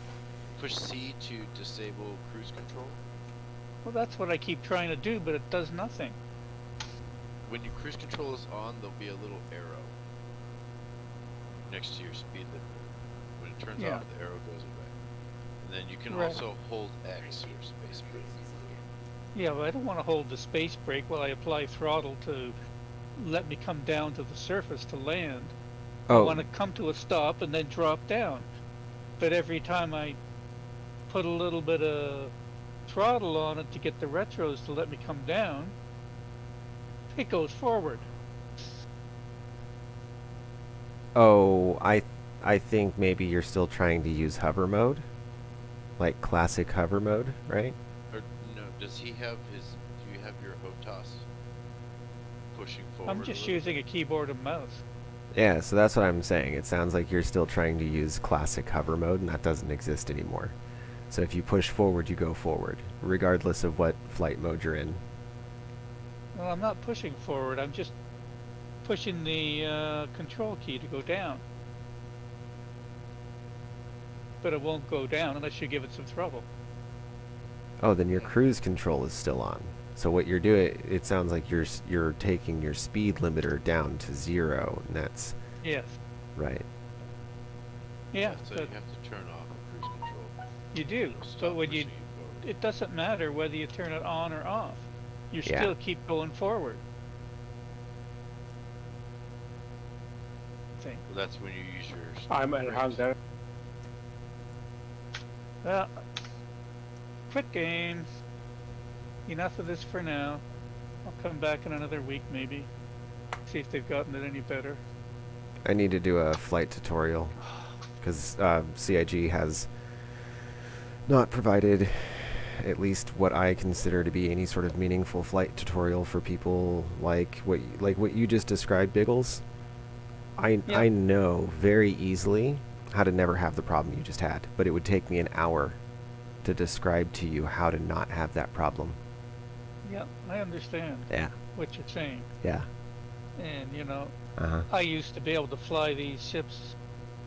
push C to disable cruise control. Well, that's what I keep trying to do, but it does nothing. When your cruise control is on, there'll be a little arrow next to your speed limit. When it turns Yeah. off, the arrow goes away. And then you can Right. also hold X or space brake. Yeah, but I don't want to hold the space brake while I apply throttle to let me come down to the surface to land. I oh want to come to a stop and then drop down. But every time I put a little bit of throttle on it to get the retros to let me come down, it goes forward. Oh, I think maybe you're still trying to use hover mode, like classic hover mode, right? Or no, does he have his? Do you have your HOTAS pushing forward? I'm just using a keyboard and mouse. Yeah, so that's what I'm saying. It sounds like you're still trying to use classic hover mode, and that doesn't exist anymore. So if you push forward, you go forward, regardless of what flight mode you're in. Well, I'm not pushing forward. I'm just pushing the control key to go down. But it won't go down unless you give it some trouble. Oh, then your cruise control is still on. So what you're doing, it sounds like you're taking your speed limiter down to 0, and that's Yes. right. Yeah. So you but have to turn off cruise control. you do. It'll stop But when you, proceeding forward. it doesn't matter whether you turn it on or off. You Yeah. still keep going forward. Thing. Well, that's when you use your. I'm a brakes. hunter. Well, quick game. Enough of this for now. I'll come back in another week maybe. See if they've gotten it any better. I need to do a flight tutorial because CIG has not provided at least what I consider to be any sort of meaningful flight tutorial for people like what you just described, Biggles. I know very easily how to never have the problem you just had, but it would take me an hour to describe to you how to not have that problem. Yeah, I understand Yeah. what you're saying. Yeah. And, you know, Uh-huh. I used to be able to fly these ships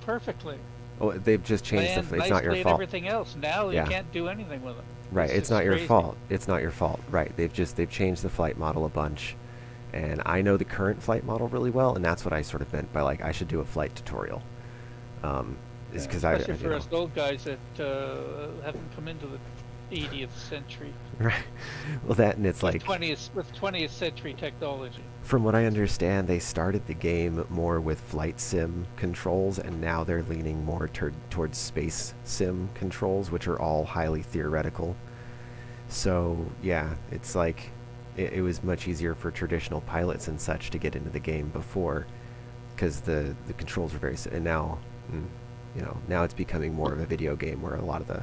perfectly. Oh, they've just changed Land it's not your nicely and fault. everything else. Now Yeah. you can't do anything with them. Right, It's it's not your crazy. fault. It's not your fault. Right. They've changed the flight model a bunch. And I know the current flight model really well, and that's what I sort of meant by like I should do a flight tutorial. Is because Especially you for know. us old guys that haven't come into the 80th century. Right. Well, that and it's With like 20th century technology. from what I understand, they started the game more with flight sim controls, and now they're leaning more towards space sim controls, which are all highly theoretical. So yeah, it's like it was much easier for traditional pilots and such to get into the game before, because the controls were and now, you know, now it's becoming more of a video game where a lot of the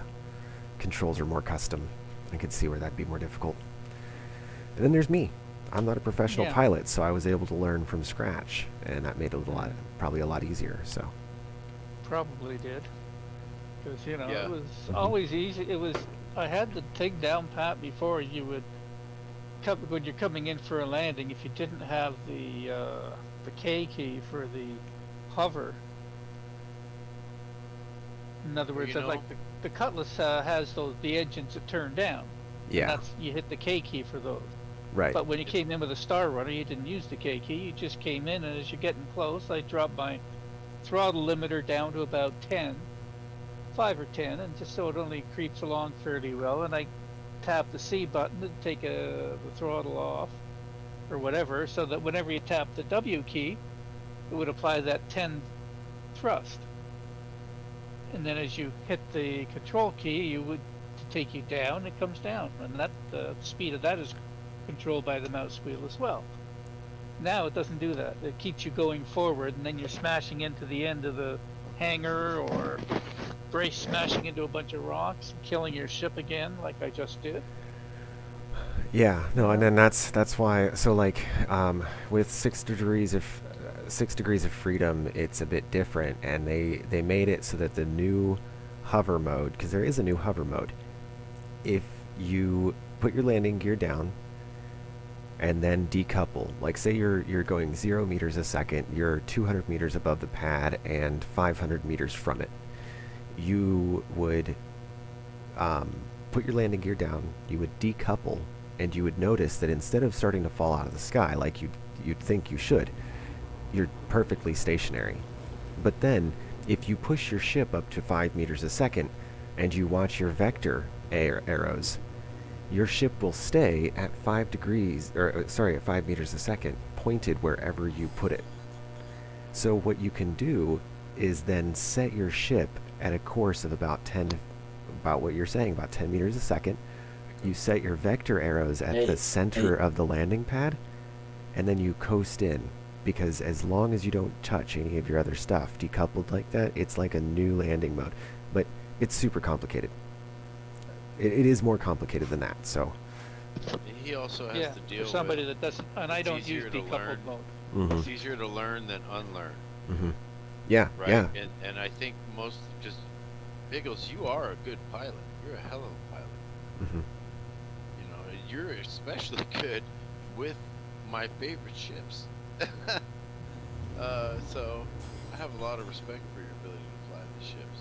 controls are more custom. I could see where that'd be more difficult. And then there's me. I'm not a professional Yeah. pilot, so I was able to learn from scratch, and that made it probably a lot easier. So Probably did. Because, you know, Yeah. it was Mhm. always easy. I had the thing down pat before you would when you're coming in for a landing, if you didn't have the K key for the hover. In other words, You know- like the Cutlass has the engines that turn down. yeah, You hit the K key for those. right. But when you came in with a Star Runner, you didn't use the K key. You just came in, and as you're getting close, I dropped my throttle limiter down to about 5 or 10, and just so it only creeps along fairly well. And I tap the C button to take the throttle off, or whatever, so that whenever you tap the W key, it would apply that 10 thrust. And then as you hit the control key, you would to take you down, it comes down, and that the speed of that is controlled by the mouse wheel as well. Now it doesn't do that. It keeps you going forward, and then you're smashing into the end of the hangar, or smashing into a bunch of rocks, and killing your ship again, like I just did. Yeah, no, and then that's why. So like, with 6 degrees of freedom, it's a bit different, and they made it so that the new hover mode, because there is a new hover mode, if you put your landing gear down and then decouple, like say you're going 0 meters a second, you're 200 meters above the pad and 500 meters from it, you would put your landing gear down, you would decouple, and you would notice that instead of starting to fall out of the sky like you'd think you should, you're perfectly stationary. But then if you push your ship up to 5 meters a second and you watch your vector arrows, your ship will stay at 5 meters a second, pointed wherever you put it. So what you can do is then set your ship at a course of about what you're saying, about 10 meters a second. You set your vector arrows at the center of the landing pad, and then you coast in. because as long as you don't touch any of your other stuff decoupled like that, it's like a new landing mode. But it's super complicated. It is more complicated than that. So. He also has Yeah, to deal for somebody with. that doesn't, and I It's don't use easier to learn. decoupled mode. Mm-hmm. It's easier to learn than unlearn. Mm-hmm. Yeah. Right. Yeah. And I think most, because Biggles, you are a good pilot. You're a hell of a pilot. Mm-hmm. You know, you're especially good with my favorite ships. So I have a lot of respect for your ability to fly these ships.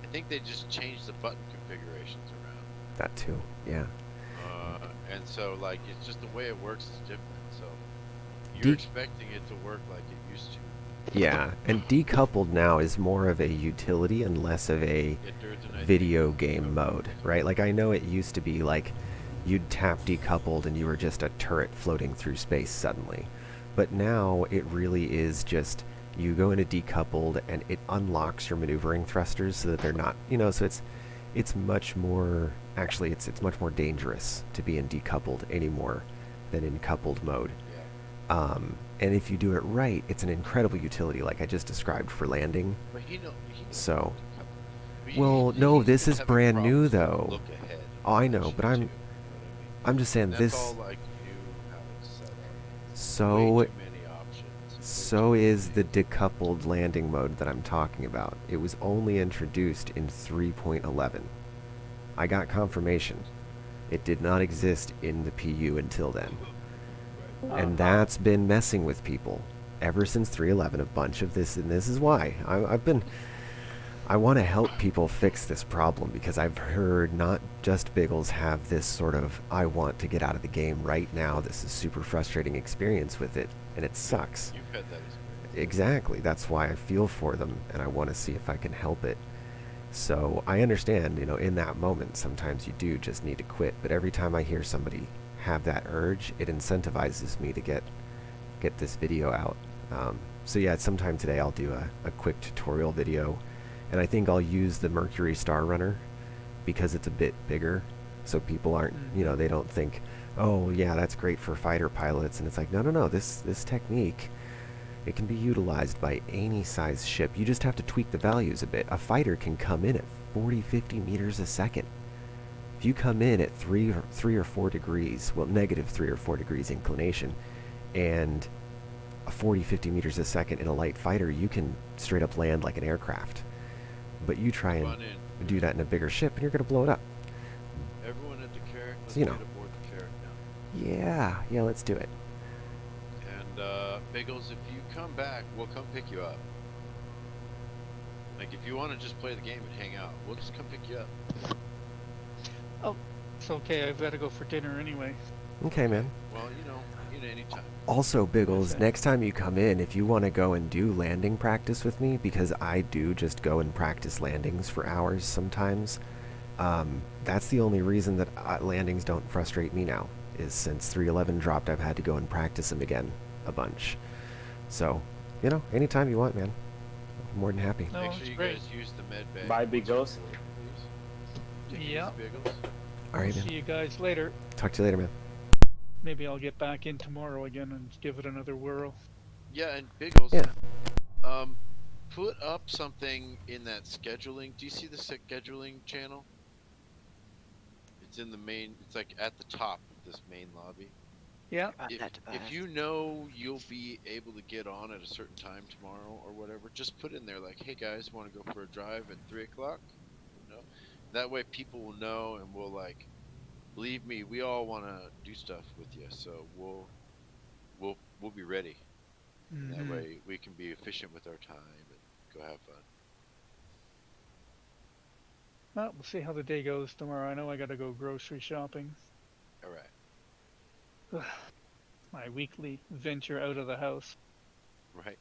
I think they just changed the button configurations around. That too. Yeah. And so like it's just the way it works is different. So you're expecting it to work like it used to. Yeah, and decoupled now is more of a utility and less of a video game mode, right? Like I know it used to be like you'd tap decoupled and you were just a turret floating through space suddenly. But now it really is just you go into decoupled and it unlocks your maneuvering thrusters so that they're not, so it's much more, actually it's much more dangerous to be in decoupled anymore than in coupled mode. And if you do it right, it's an incredible utility like I just described for landing. But he knows so, well, no, this is brand new though. Oh, I know, but I'm just saying this. All like you how it's set up. So is the decoupled landing mode that I'm talking about. It was only introduced in 3.11. I got confirmation. It did not exist in the PU until then. And that's been messing with people ever since 3.11. A bunch of this, and this is why I want to help people fix this problem, because I've heard not just Biggles have this sort of I want to get out of the game right now. This is super frustrating experience with it, and it sucks. You've had that experience. Exactly. That's why I feel for them, and I want to see if I can help it. So I understand, in that moment, sometimes you do just need to quit. But every time I hear somebody have that urge, it incentivizes me to get this video out. So yeah, sometime today I'll do a quick tutorial video, and I think I'll use the Mercury Star Runner because it's a bit bigger, so people aren't, they don't think, oh yeah, that's great for fighter pilots, and it's like, no, this technique, it can be utilized by any size ship. You just have to tweak the values a bit. A fighter can come in at 40-50 meters a second. If you come in at 3 or 4 degrees, well, negative 3 or 4 degrees inclination, and 40-50 meters a second in a light fighter, you can straight up land like an aircraft. But you try and do that in a bigger ship, and you're going to blow it up. Everyone at the Carrack, let's So, get aboard the Carrack now. Yeah, let's do it. And Biggles, if you come back, we'll come pick you up. Like if you want to just play the game and hang out, we'll just come pick you up. Oh, it's okay. I've got to go for dinner anyway. Okay, man. Well, anytime. Also, Biggles, next time you come in, if you want to go and do landing practice with me, because I do just go and practice landings for hours sometimes, that's the only reason that landings don't frustrate me now, is since 3.11 dropped, I've had to go and practice them again a bunch. So, anytime you want, man. I'm more than happy. Make sure you guys use the med bag. Bye, Biggles. Yeah. All right, See you guys later. Talk to you later, man. Maybe I'll get back in tomorrow again and give it another whirl. Yeah, and Biggles. Yeah. Put up something in that scheduling. Do you see the scheduling channel? It's in the main. It's like at the top of this main lobby. Yeah. If you know you'll be able to get on at a certain time tomorrow or whatever, just put in there like, hey guys, want to go for a drive at 3 o'clock? That way people will know, and we'll like, believe me, we all want to do stuff with you, so we'll be ready. Mm-hmm. That way we can be efficient with our time and go have fun. Well, we'll see how the day goes tomorrow. I know I got to go grocery shopping. All right. My weekly venture out of the house. Right.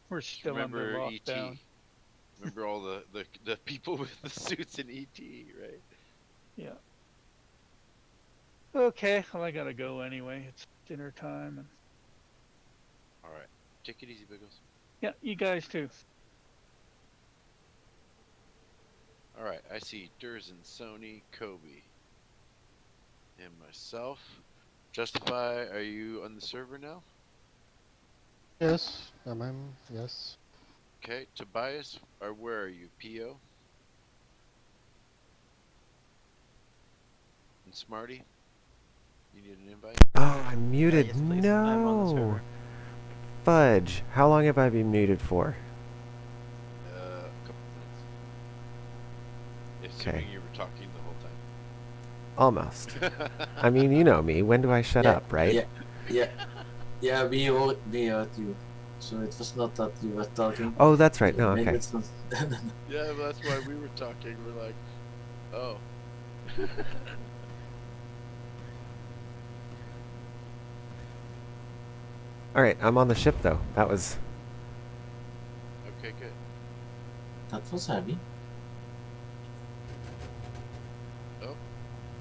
We're still under lockdown. ET? Remember all the people with the suits in ET, right? Yeah. Okay, well I gotta go anyway. It's dinner time. And... All right. Take it easy, Biggles. Yeah, you guys too. All right. I see Durzen, Sony, Kobe, and myself. Justify, are you on the server now? Yes, yes. Okay, Tobias, or where are you? PO? And Smarty? You need an invite? Oh, I'm muted. yes, please. I'm on the No. server. Fudge. How long have I been muted for? A couple minutes. Okay. Assuming you were talking the whole Almost. time. I mean, you know me. When do I shut up, right? Yeah, we heard you. So it was not that you were talking. Oh, that's right. So No, maybe okay. it's not. Yeah, but that's why we were talking. We're like, oh. All right, I'm on the ship though. That was. Okay, good. That was heavy. Oh,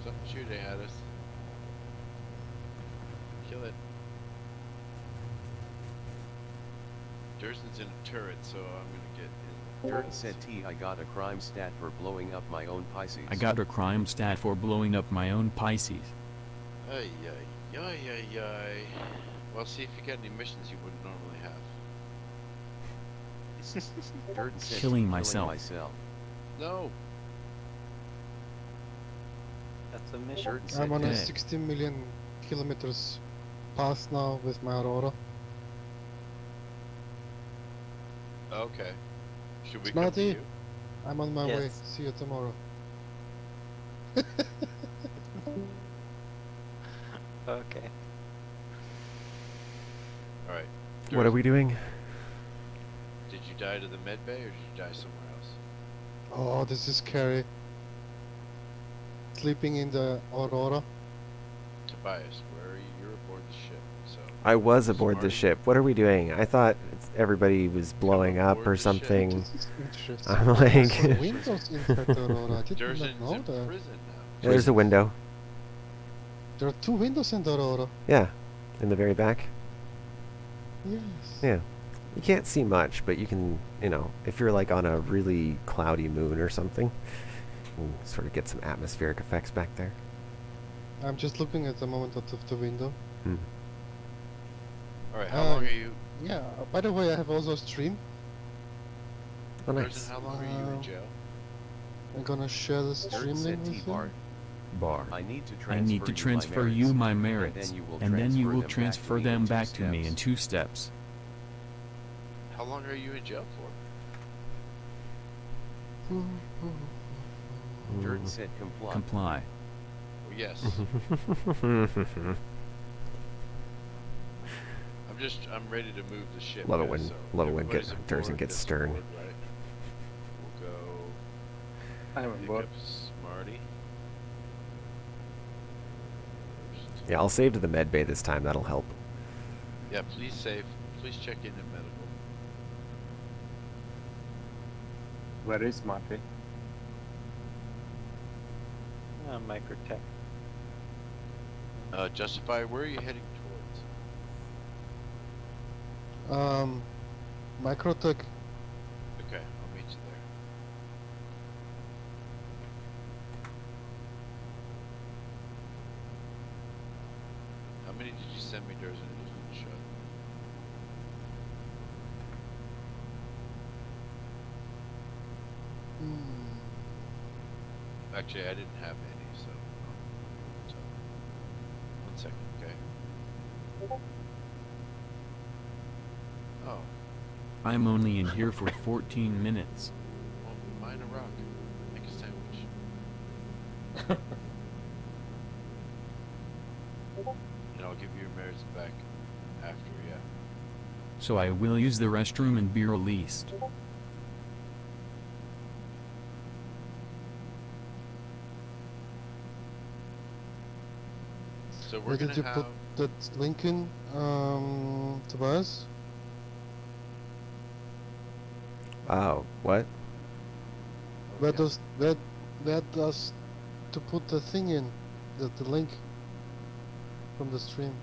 something shooting at us. Kill it. Durstan's in a turret, so I'm gonna get in. Durden said I got a crime stat for blowing up my own Pisces. I got a crime stat for blowing up my own Pisces. Ay, ay, ay, ay, ay. Well, see if you get any missions you wouldn't normally have. Durden said Killing myself. No. That's a mission. Durden said I'm on a dead. 60 million kilometers path now with my Aurora. Okay. Should we come to Smarty, you? I'm on my way. Yes. See you tomorrow. Okay. Alright. What are we doing? Did you die to the med bay or did you die somewhere else? Oh, this is scary. Sleeping in the Aurora. Tobias, where are you? You're aboard the ship, so. I was aboard the Smarty? ship. What are we doing? I thought everybody was blowing up aboard or the ship. something. This is interesting. I'm There's like. some windows inside the Aurora. I did Durstan's not know in that. prison now. There's a window. There are 2 windows in the Aurora. Yeah, in the very back. Yes. Yeah. You can't see much, but you can, you know, if you're like on a really cloudy moon or something, you can sort of get some atmospheric effects back there. I'm just looking at the moment out of the window. Hmm. Alright, how long are you? Yeah, by the way, I have also a stream. Oh, Durstan, nice. how long are you in jail? I'm gonna share the stream Durden said link with T-Bar. Bar. I need to I transfer you my merits, and then you will transfer them back to me in 2 steps. How long are you in jail for? Durden said comply. Comply. Oh, yes. I'm ready to move the ship. Love it guys, when so Durden everybody's aboard gets this stern. board, right? We'll go. I'm on Pick board. up Smarty. Yeah, I'll save to the med bay this time. That'll help. Yeah, please save. Please check in medical. Where is Marty? Microtech. Justify, where are you heading towards? Microtech. Okay, I'll meet you there. How many did you send me, Durden? It didn't show. Actually, I didn't have any, so 1 second, okay? Oh, I'm only in here for 14 minutes. well, mine a rock. Make a sandwich. And I'll give you your merits back after, yeah. So I will use the restroom and be released. So we're Where gonna did you have. put that link in, Tobias? What? Where Okay. does to put the thing in, the link from the stream?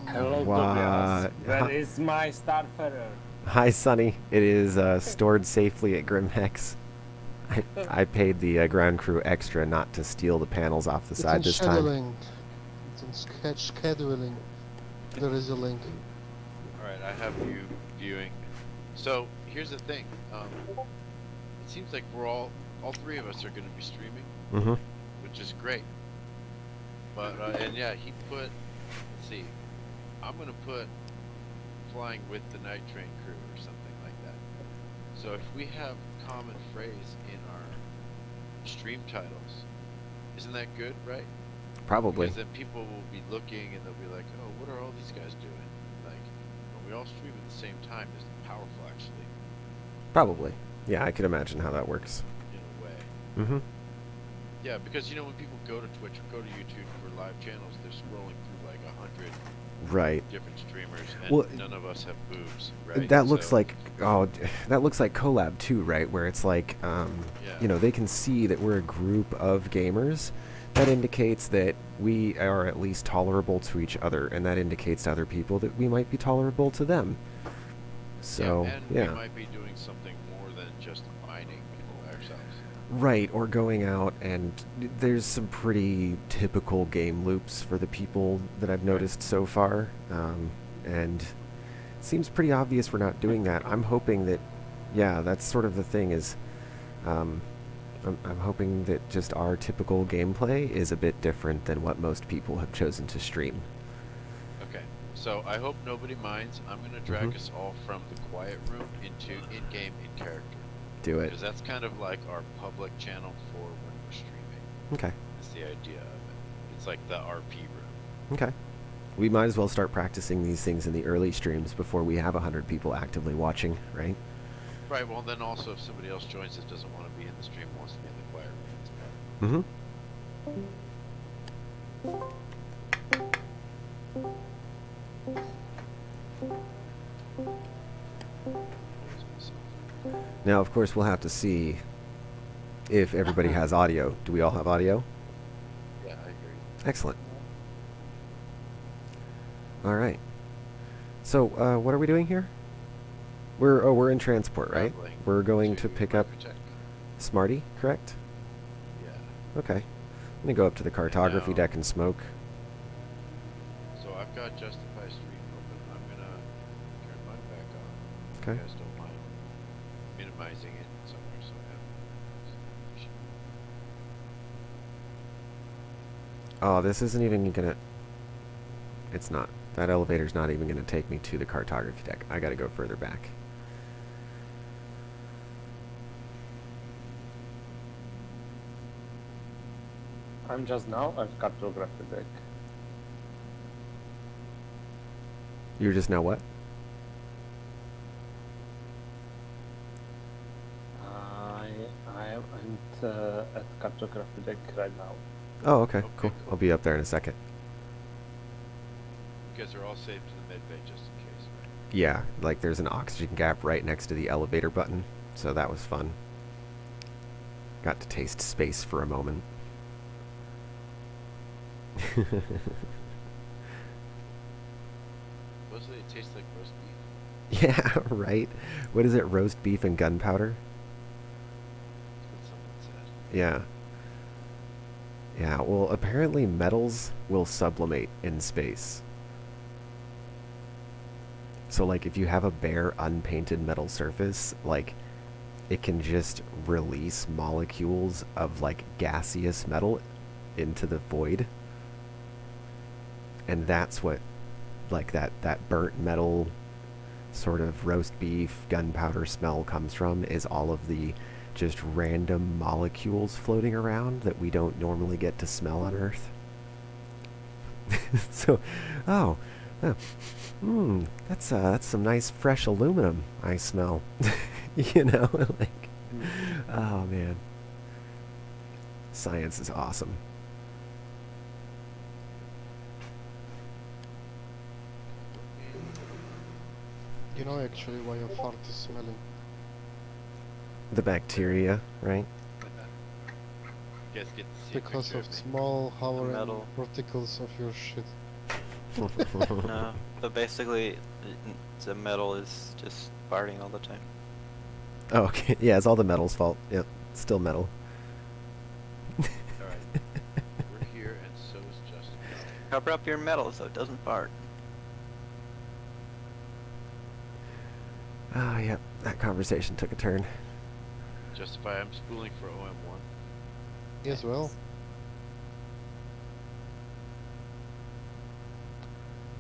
Hello, Wow. Tobias. Where is my Starfarer? Hi, Sonny. It is stored safely at Grimhex. I paid the ground crew extra not to steal the panels off the It's side in this time. scheduling. It's and scheduling, there is a link. Alright, I have you viewing. So, here's the thing. It seems like all three of us are going to be streaming, Mm-hmm. which is great. But, and yeah, he put, let's see, I'm going to put flying with the night train crew or something like that. So if we have common phrase in our stream titles, isn't that good, right? Probably. Because then people will be looking and they'll be like, oh, what are all these guys doing? Like, when we all stream at the same time, isn't it powerful actually, Probably. Yeah, I could imagine how that works. in a way? Mm-hmm. Yeah, because when people go to Twitch or go to YouTube for live channels, they're scrolling through like 100 Right. different streamers, and Well, none of us have boobs, right? That looks So- like that looks like collab too, right? Where it's like Yeah. they can see that we're a group of gamers. That indicates that we are at least tolerable to each other, and that indicates to other people that we might be tolerable to them. So and yeah. we might be doing something more than just mining people ourselves. Right, or going out, and there's some pretty typical game loops for the people that I've noticed so far, and it seems pretty obvious we're not doing that. I'm hoping that, yeah, that's sort of the thing is, I'm hoping that just our typical gameplay is a bit different than what most people have chosen to stream. Okay, so I hope nobody minds. I'm going to drag Mhm. us all from the quiet room into in-game, in-character. Do it. Because that's kind of like our public channel for when we're streaming. Okay. That's the idea of it. It's like the RP room. Okay. We might as well start practicing these things in the early streams before we have 100 people actively watching, right? Right, well then also if somebody else joins that doesn't want to be in the stream, wants to be in the quiet room, it's better. Mm-hmm. Now, of course, we'll have to see if everybody has audio. Do we all have audio? Yeah, I agree. Excellent. All right. So, what are we doing here? We're in transport, right? Traveling We're going to pick up Microtech. Smarty, correct? Yeah. Okay. I'm gonna go up to the cartography Now- deck and smoke. So I've got Justify Stream open. I'm gonna turn mine back on. Okay. If you guys don't mind minimizing it somewhere so I have. Oh, this isn't even gonna... It's not. That elevator's not even gonna take me to the cartography deck. I gotta go further back. I'm just now at cartography deck. You're just now what? I am at cartography deck right now. Oh, okay, Okay, cool. cool. I'll be up there in a second. You guys are all saved to the med bay just in case, right? Yeah, like there's an oxygen gap right next to the elevator button, so that was fun. Got to taste space for a moment. Supposedly it tastes like roast beef. Yeah, right? What is it, roast beef and gunpowder? That's what someone said. Yeah. Yeah, well, apparently metals will sublimate in space. So, like, if you have a bare, unpainted metal surface, like, it can just release molecules of, like, gaseous metal into the void. And that's what, like, that burnt metal sort of roast beef, gunpowder smell comes from, is all of the just random molecules floating around that we don't normally get to smell on Earth. So, that's some nice fresh aluminum I smell. You know, like, oh man, science is awesome. You know actually why your fart is smelling? The bacteria, right? You guys get to see a Because picture of me. small hovering metal. particles of your shit. No, but basically, the metal is just farting all the time. Oh, okay. Yeah, it's all the metal's fault. Yep, still metal. Alright. We're here and so is Justin. Cover up your metal so it doesn't fart. Oh, yep. That conversation took a turn. Justify I'm schooling for OM1. Me as well.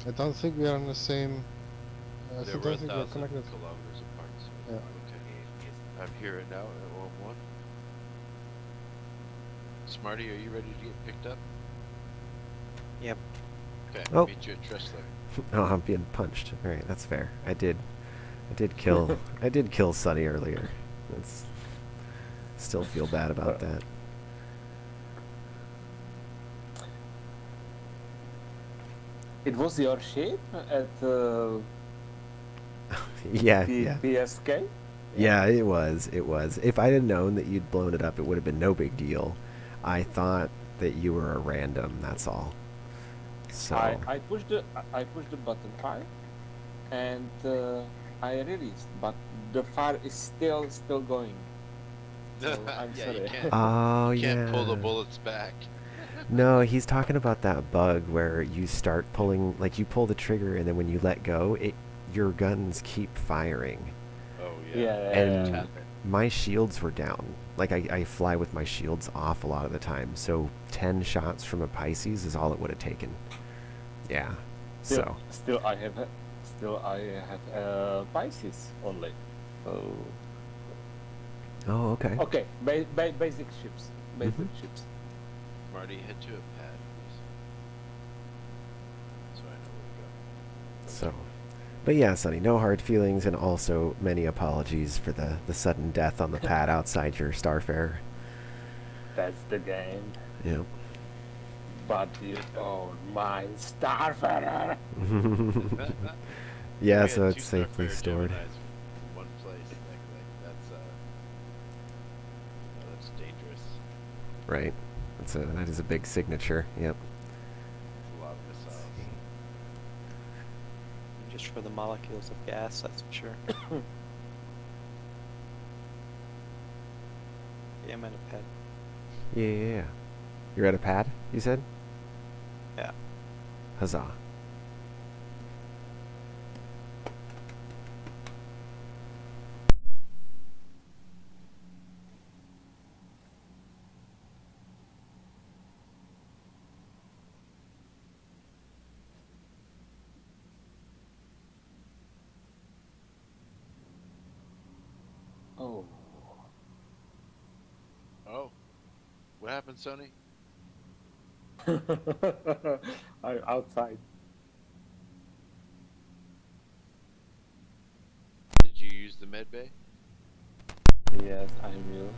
I don't think we are on the same. I They don't were think we are 1,000 connected. kilometers apart. So Yeah. okay. I'm here now at OM1. Smarty, are you ready to get picked up? Yep. Okay. Oh. Meet you at Tressler. Oh, I'm being punched. All right, that's fair. I did kill. I did kill Sunny earlier. That's. Still feel bad about that. It was your ship at Yeah. PSK? Yeah, it was. It was. If I had known that you'd blown it up, it would have been no big deal. I thought that you were a random. That's all. So. I pushed the button fire, and I released, but the fire is still going. So I'm yeah, sorry. you can't. Oh, you can't yeah. pull the bullets back. No, he's talking about that bug where you start pulling, like you pull the trigger, and then when you let go, your guns keep firing. Oh Yeah. And my shields were down. Like I fly with my shields off a lot of the time, so 10 shots from a Pisces is all it would have taken. Yeah. Still I have Pisces only. So. Oh, okay. Okay, basic ships. Ships. Marty, head to a pad, please. So I know where to go. So, but yeah, Sonny, no hard feelings, and also many apologies for the sudden death on the pad outside your Starfare. That's the game. Yep. But you own my Starfarer. Yeah, We so had it's two safely Starfire stored. Geminis in one place. That's that's dangerous. Right. That is a big signature. Yep. That's a lot of missiles. Just for the molecules of gas, that's for sure. Yeah, I'm at a pad. Yeah. You're at a pad, you said? Yeah. Huzzah. Oh. What happened, Sony? I'm outside. Did you use the med bay? Yes, I'm used.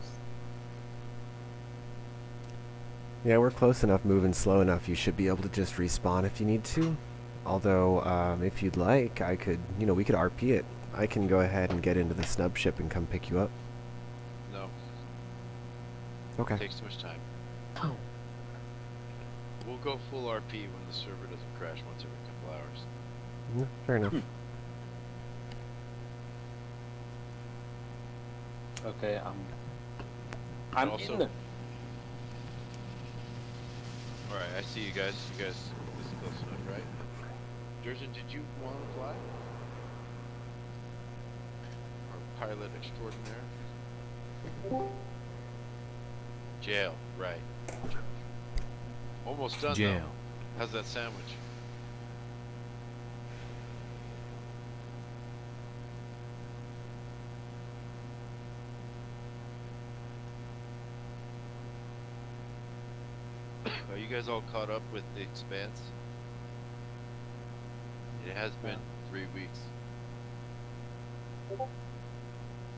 Yeah, we're close enough, moving slow enough. You should be able to just respawn if you need to. Although, if you'd like, I could, we could RP it. I can go ahead and get into the snub ship and come pick you up. No. Okay. It takes too much time. We'll go full RP when the server doesn't crash once every couple hours. Yeah, fair enough. Okay, I'm also, in. Alright, I see you guys. You guys, this is close enough, right? Jurgen, did you want to fly? Our pilot extraordinaire? Jail, right. Almost done, Jail. though. How's that sandwich? Are you guys all caught up with The Expanse? It has been 3 weeks.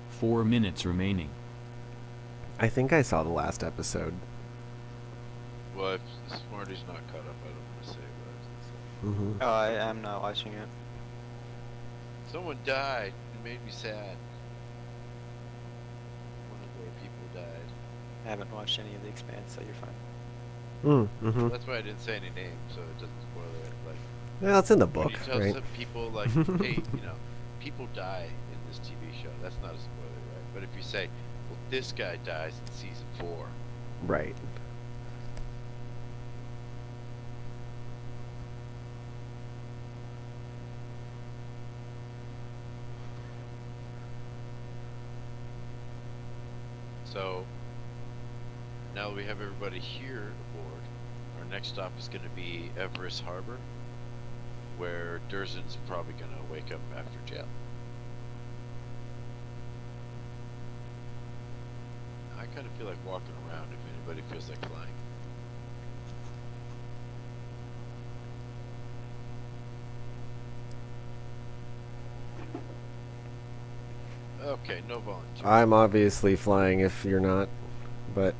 4 minutes remaining. I think I saw the last episode. Well, if Smarty's not caught up, I don't want to say what I was going to say. Mm-hmm. Oh, I am not watching it. Someone died. It made me sad. One of our people died. I haven't watched any of The Expanse, so you're fine. Mm-hmm. That's why I didn't say any names, so it doesn't spoil it. Like, Well, it's in the when book, you tell right? some people, like, hey, people die in this TV show, that's not a spoiler, right? But if you say, well, this guy dies in season 4, Right. So now we have everybody here aboard. Our next stop is going to be Everest Harbor, where Durzin's probably going to wake up after jail. I kind of feel like walking around if anybody feels like flying. Okay, no volunteers. I'm obviously flying if you're not, but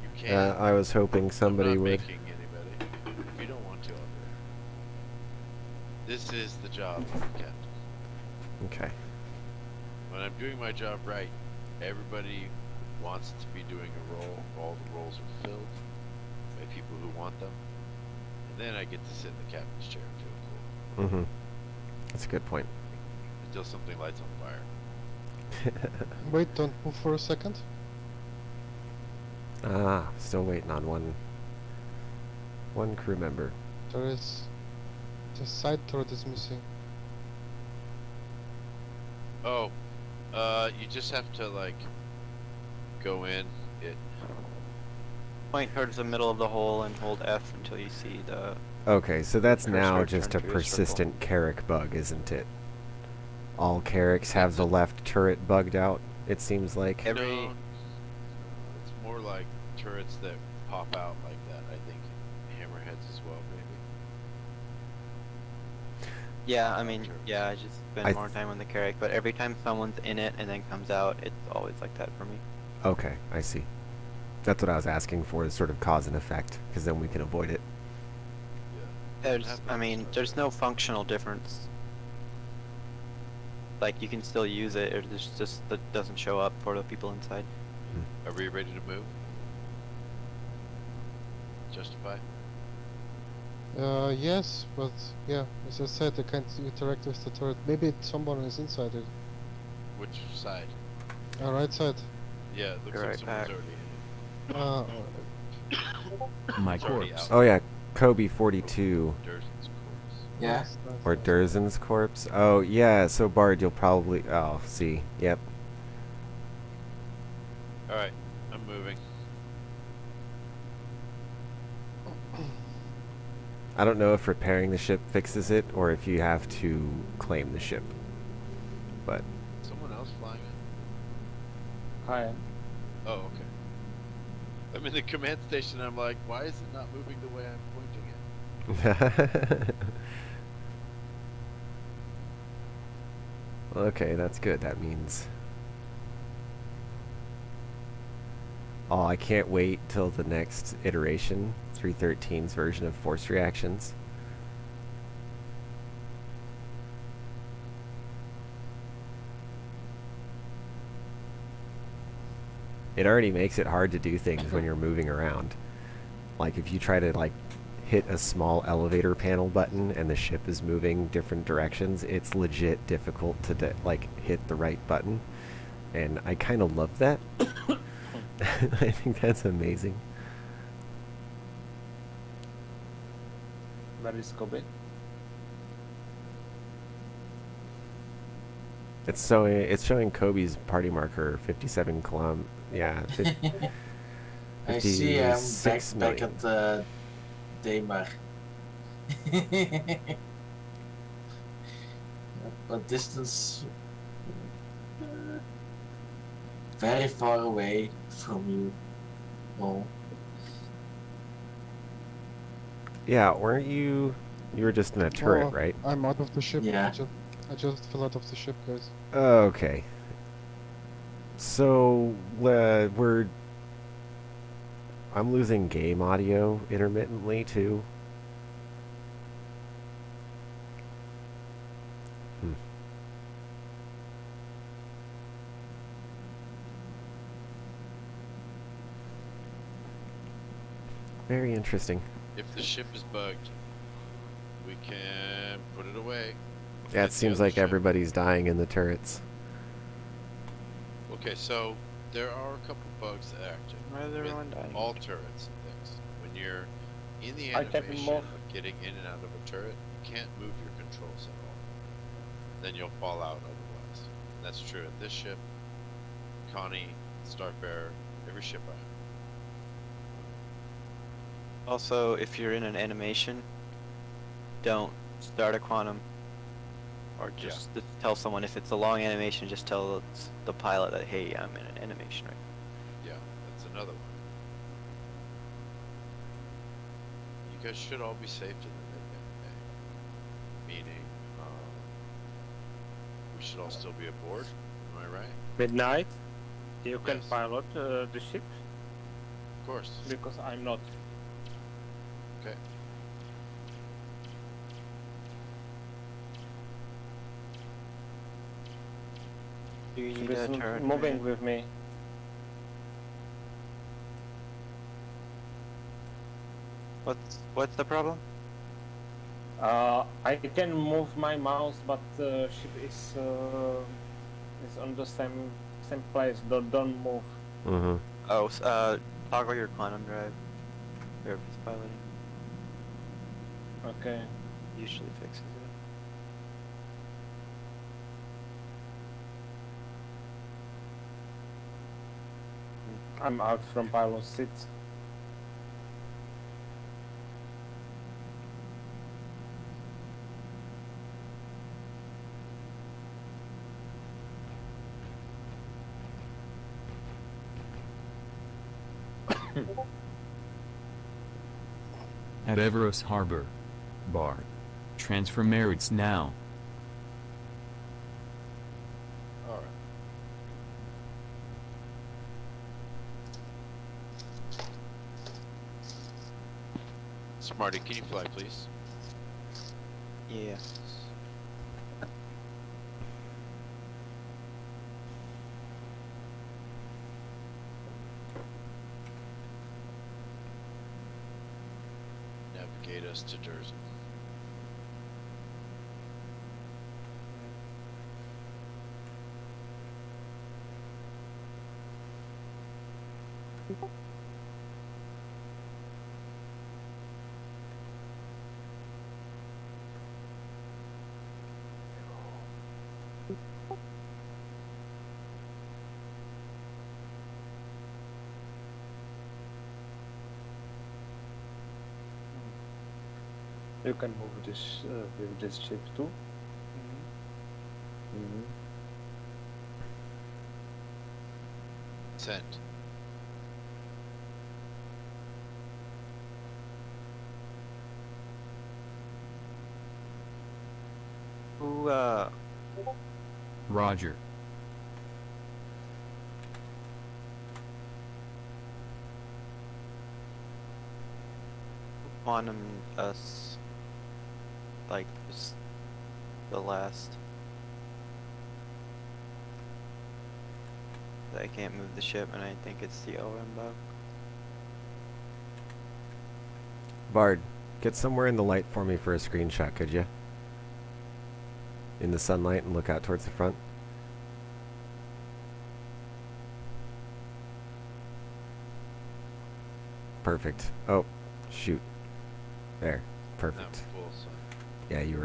You can. I was hoping somebody I'm not would. making anybody. If you don't want to, I'll do it. This is the job of the captain. Okay. When I'm doing my job right, everybody wants to be doing a role. All the roles are filled by people who want them. And then I get to sit in the captain's chair and feel cool. Mm-hmm. That's a good point. Until something lights on fire. Wait, don't move for a second. Still waiting on one crew member. There is... the side turret is missing. Oh, you just have to like go in. Point towards the middle of the hole and hold F until you see the. Okay, so that's cursor now turn just a to circle. persistent Carrick bug, isn't it? All Carricks have the left turret bugged out, it seems like. Every. No, it's more like turrets that pop out like that. I think hammerheads as well, maybe. Yeah, I mean, yeah, I just spend I more time on the Carrick, but every time someone's in it and then comes out, it's always like that for me. Okay, I see. That's what I was asking for, is sort of cause and effect, because then we can avoid it. I mean, there's no functional difference. Like, you can still use it, it's just that doesn't show up for the people inside. Are we ready to move? Justify? Yes, but yeah, as I said, I can't interact with the turret. Maybe someone is inside it. Which side? Right side. Yeah, it looks like Right someone's back. already in it. My It's already corpse. out. Oh yeah, Kobe 42. Durzin's corpse. Yeah. Or Durzin's corpse. Oh yeah, so Bard, you'll probably... Oh, see. Yep. Alright, I'm moving. I don't know if repairing the ship fixes it, or if you have to claim the ship. But... Someone else flying it? I am. Oh, okay. I'm in the command station and I'm like, why is it not moving the way I'm pointing it? Okay, that's good. That means... Oh, I can't wait till the next iteration, 313's version of force reactions. It already makes it hard to do things when you're moving around. Like if you try to like hit a small elevator panel button and the ship is moving different directions, it's legit difficult to like hit the right button. And I kind of love that. I think that's amazing. Where is Kobe? It's showing Kobe's party marker 57 kilom. Yeah. I see him back 56 back million. at Daymar. But distance very far away from you. Oh. Yeah, weren't you? You were just in a turret, Oh, right? I'm out of the ship. Yeah. I just fell out of the ship, guys. Okay. So I'm losing game audio intermittently too. Very interesting. If the ship is bugged, we can put it away. Yeah, Get it the seems other like ship. everybody's dying in the turrets. Okay, so there are a couple bugs that are active Why is everyone with dying? all turrets and things. When you're in the I can't animation move. of getting in and out of a turret, you can't move your controls at all. Then you'll fall out otherwise. That's true at this ship. Connie Starfarer, every ship I have. Also, if you're in an animation, don't start a quantum. Or just tell someone if it's a long animation, just tell the pilot that, hey, I'm in an animation right now. Yeah, that's another one. You guys should all be safe to the midnight day. Meaning, we should all still be aboard. Am I right? Midnight, you can Yes. pilot the ship Of course. because I'm not. Okay. Do you Ship need a is turret? moving with me. What's the problem? I can move my mouse, but the ship is on the same place. Don't move. Mm-hmm. Oh, toggle your quantum drive. Whoever's piloting. Okay. Usually fixes it. I'm out from pilot seat. At Everos Harbor. Bar. Transfer merits now. Alright. Smarty, can you fly, please? Yeah. Navigate us to Durban. You can move this with this ship too. Mm-hmm. Send. Who, Roger. quantum us, like, just the last. I can't move the ship, and I think it's the OM bug. Bard, get somewhere in the light for me for a screenshot, could you? In the sunlight and look out towards the front. Perfect. Oh, shoot. There. Perfect. Now full sun. Yeah, you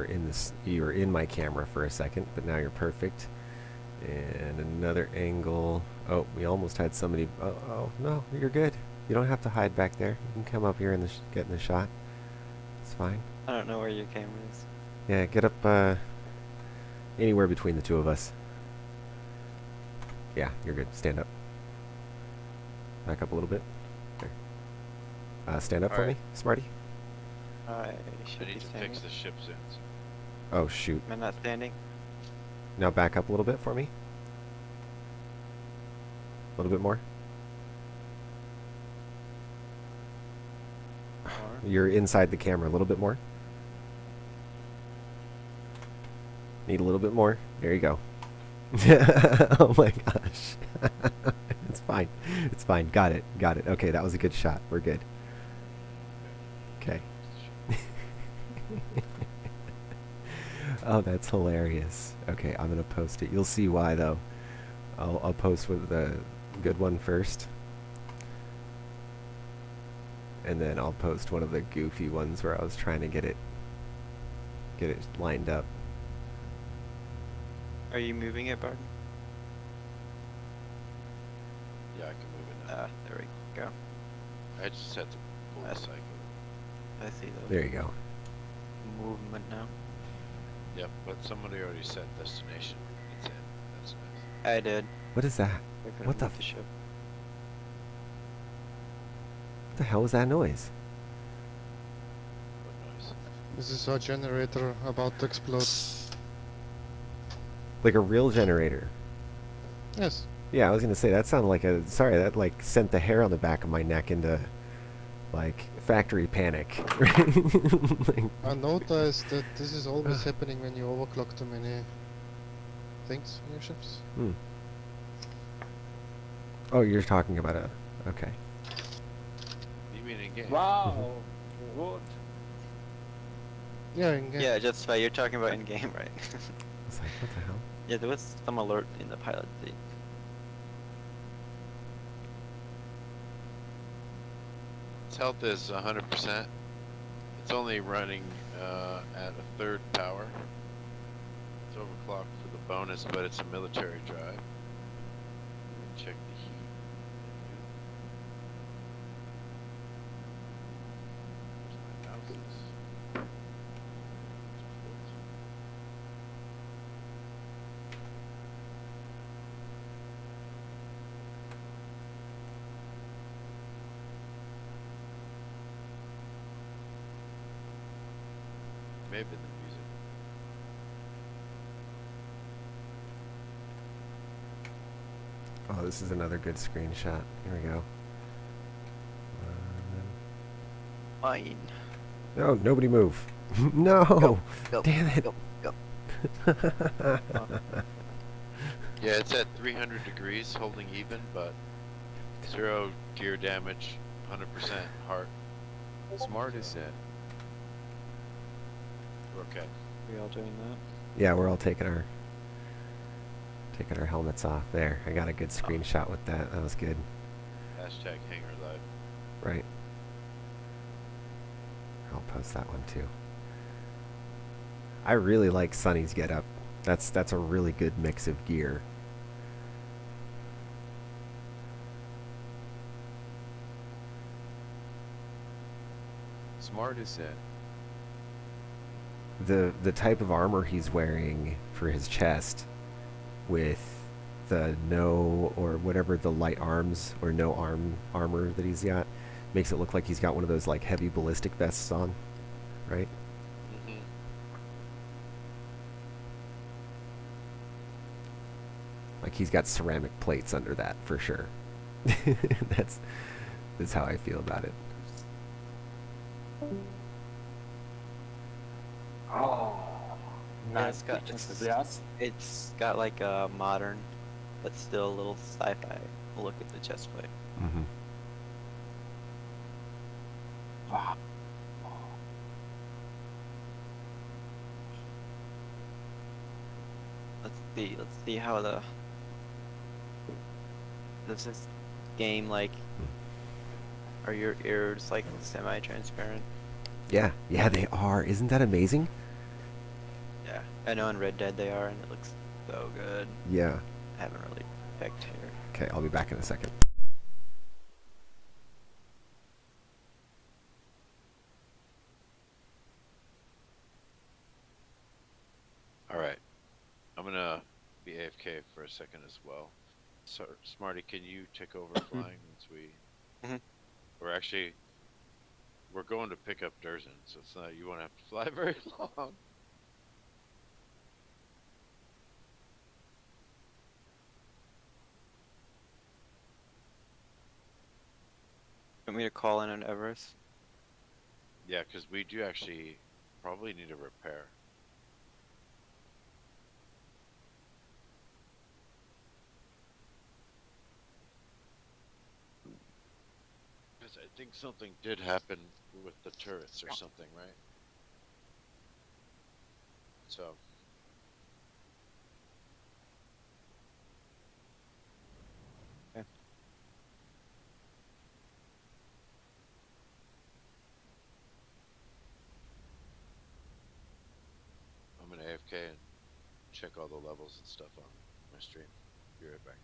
were in my camera for a second, but now you're perfect. And another angle. Oh, we almost had somebody. Oh, no, you're good. You don't have to hide back there. You can come up here and get in the shot. It's fine. I don't know where your camera is. Yeah, get up anywhere between the two of us. Yeah, you're good. Stand up. Back up a little bit. There. Stand up for me, Alright. Smarty. I I should need be to standing. fix the ship's ends. Oh, shoot. Am I not standing? Now back up a little bit for me. A little bit more. Or You're inside the camera. A little bit more. Need a little bit more. There you go. Oh my gosh. It's fine. It's fine. Got it. Got it. Okay, that was a good shot. We're good. Okay. Oh, that's hilarious. Okay, I'm gonna post it. You'll see why though. I'll post with the good one first. And then I'll post one of the goofy ones where I was trying to get it lined up. are you moving it, Barton? There we go. I just had to pull the cycle. I see the There you go. movement now. Yep, but somebody already set destination. It's in. That's nice. I did. What is that? I couldn't What the move the ship. What the hell was that noise? What noise? This is a generator about to explode. Like a real generator. Yes. Yeah, I was gonna say that sounded like a. Sorry, that like sent the hair on the back of my neck into, like, factory panic. Like, I noticed that this is always happening when you overclock too many things on your ships. hmm. Oh, you're talking about a. Okay. You mean in game? Wow. Good. Yeah, in game. Yeah, just you're talking about in game, right? It's like, what the hell? Yeah, there was some alert in the pilot seat. Its health is 100%. It's only running at a third power. It's overclocked for the bonus, but it's a military drive. Check the heat. Where's my mouse? Maybe the music. Oh, this is another good screenshot. Here we go. Fine. No, nobody move. No! Go, Damn it! Go, go. Yeah, it's at 300 degrees, holding even, but 0 gear damage, 100% heart. Smart is said. We're okay. We all doing that? Yeah, we're all taking our helmets off. There, I got a good screenshot with that. That was good. Hashtag hanger live. Right. I'll post that one too. I really like Sunny's getup. That's a really good mix of gear. Smart is said. The type of armor he's wearing for his chest, with the no or whatever the light arms or no armor that he's got, makes it look like he's got one of those like heavy ballistic vests on, right? Mm-hmm. Like he's got ceramic plates under that for sure. That's how I feel about it. Oh. Yeah, Nice. it's got like a modern, but still a little sci-fi look at the chest plate. Mm-hmm. Wow. Let's see how does this game like, are your ears like semi-transparent? Yeah, they are. Isn't that amazing? Yeah, I know in Red Dead they are, and it looks so good. Yeah. I haven't really picked here. Okay, I'll be back in a second. Alright. I'm gonna be AFK for a second as well. So, Smarty, can you take over flying once we... Mhm. We're going to pick up Durzen, so it's not, you won't have to fly very long. Want me to call in an Everest? Yeah, because we do actually probably need a repair. Because I think something did happen with the turrets or something, right? So. Okay. I'm gonna AFK and check all the levels and stuff on my stream. Be right back.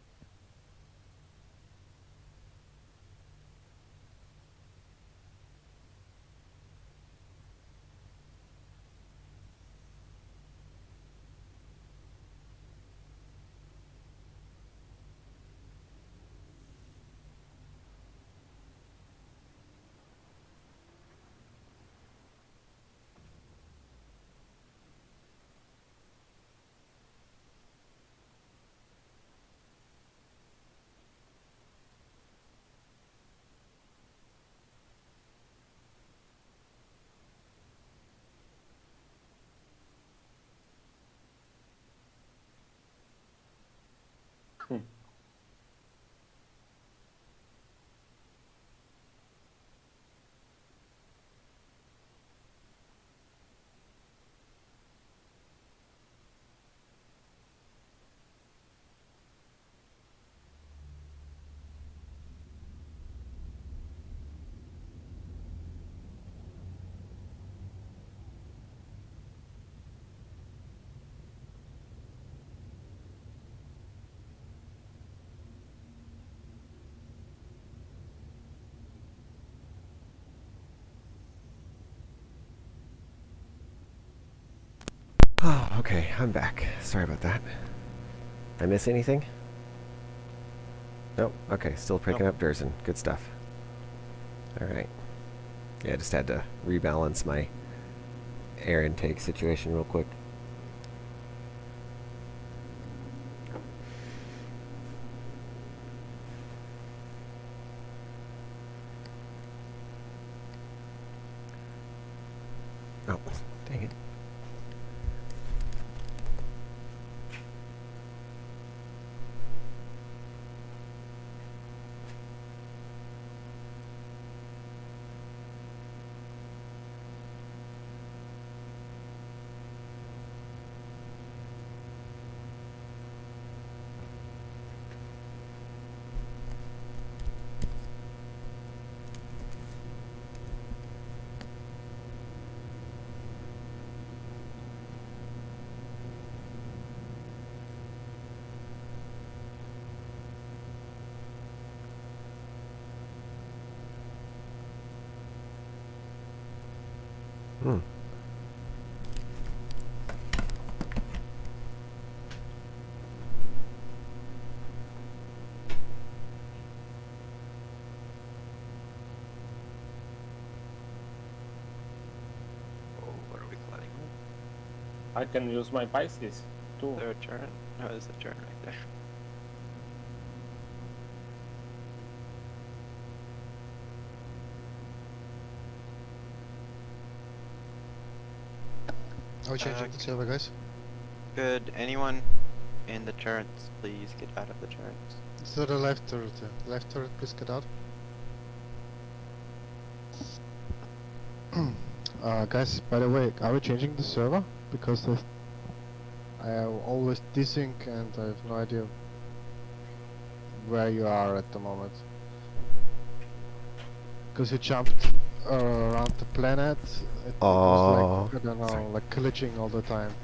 Oh, okay, I'm back. Sorry about that. I miss anything? Nope. Okay, still picking up Durzen. Good stuff. Alright. Yeah, I just had to rebalance my air intake situation real quick. Oh, dang it. Hmm. What are we planning? I can use my Pisces too. Is there a turn? No, there's a turn right there. Are we changing the server, guys? Could anyone in the turrets please get out of the turrets? Is there a left turret? Left turret, please get out. Guys, by the way, are we changing the server? Because I have always desync and I have no idea where you are at the moment. Because you jumped around the planet, it was like, I don't know, like glitching all the time.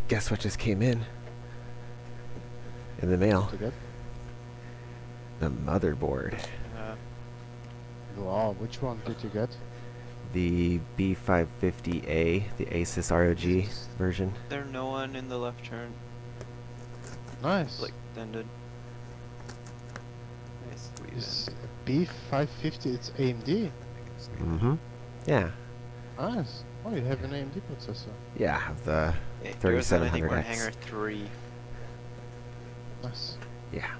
Guess what just came in the mail? To get? The motherboard. Wow, which one did you get? The B550A, the Asus ROG version. There no one in the left turn. Nice. Like extended. Nice. Is B550, it's AMD? Mm-hmm. Yeah. Nice. Oh, you have an AMD processor. Yeah, I have the Yours and I think 3700X. we're in hangar 3. Nice. Yeah.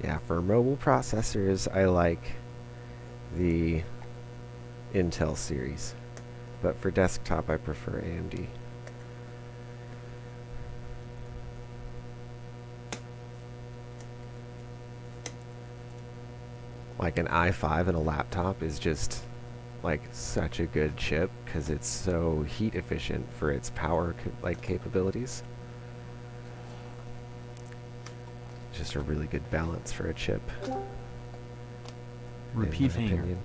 Yeah, for mobile processors, I like the Intel series. But for desktop, I prefer AMD. Like an i5 in a laptop is just like such a good chip because it's so heat efficient for its power capabilities. Just a really good balance for a chip. Repeat in my hangar. opinion.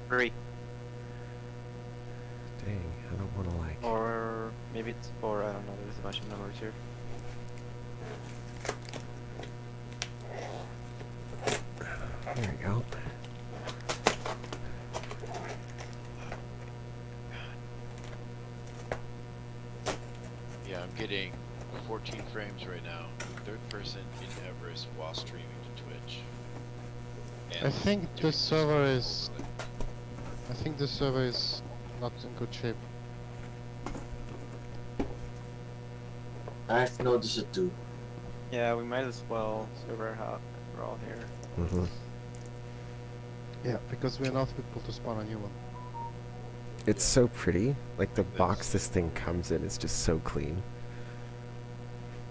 3. Dang, I don't want to like. Or maybe it's 4, I don't know, there's a bunch of numbers here. There we go. Yeah, I'm getting 14 frames right now. Third person in Everest while streaming to Twitch. I think the server is... I think the server is not in good shape. I've noticed it too. Yeah, we might as well server hop. We're all here. Mm-hmm. Yeah, because we're not able to spawn a new one. It's so pretty. Like the box this thing comes in is just so clean.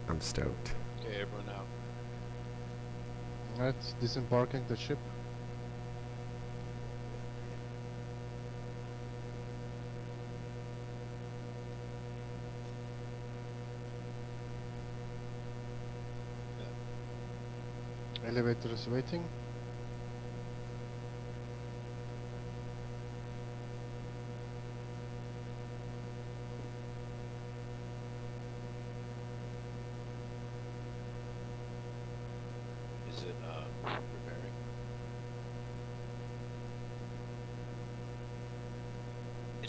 I'm stoked. Okay, everyone out. Right, disembarking the ship. Elevator is waiting. Is it preparing?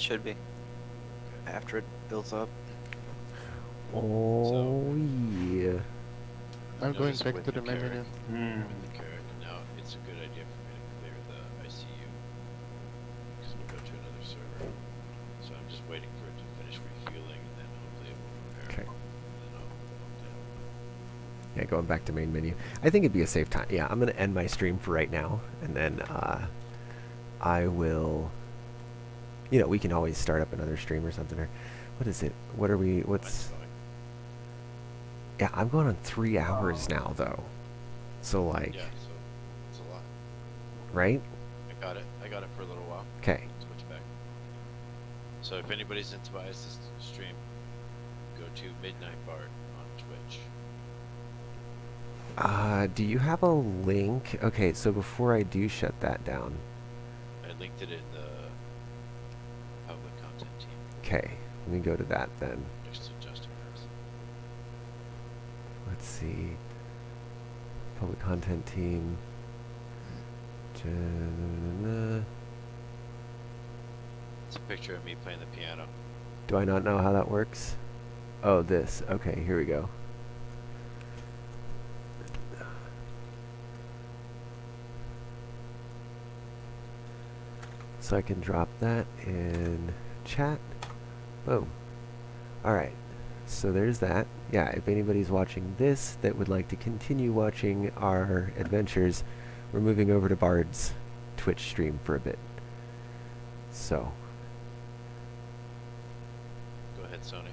should be. After it builds up. Oh yeah. I'm going Notice back with to the main menu. With the carrot, now it's a good idea for me to clear the ICU because we'll go to another server. So I'm just waiting for it to finish refueling, and then hopefully it will repair. Okay. And then I'll Yeah, going back to main menu. I think it'd be a safe time. Yeah, I'm gonna end my stream for right now, and then I will. You know, we can always start up another stream or something. Or what is it? What are we? What's? Yeah, I'm going on 3 hours now though. So like. Yeah, so it's a lot. Right? I got it. I got it for a little while. Okay. Switch back. So if anybody's into Tobias' stream, go to Midnight Bart on Twitch. Do you have a link? Okay, so before I do shut that down. I linked it in the public content team Okay, let me go to that then. next to Justin. Let's see. Public content team. It's a picture of me playing the piano. Do I not know how that works? Oh, this. Okay, here we go. So I can drop that in chat. Boom. Alright. So there's that. Yeah, if anybody's watching this that would like to continue watching our adventures, we're moving over to Bard's Twitch stream for a bit. So. Go ahead, Sony.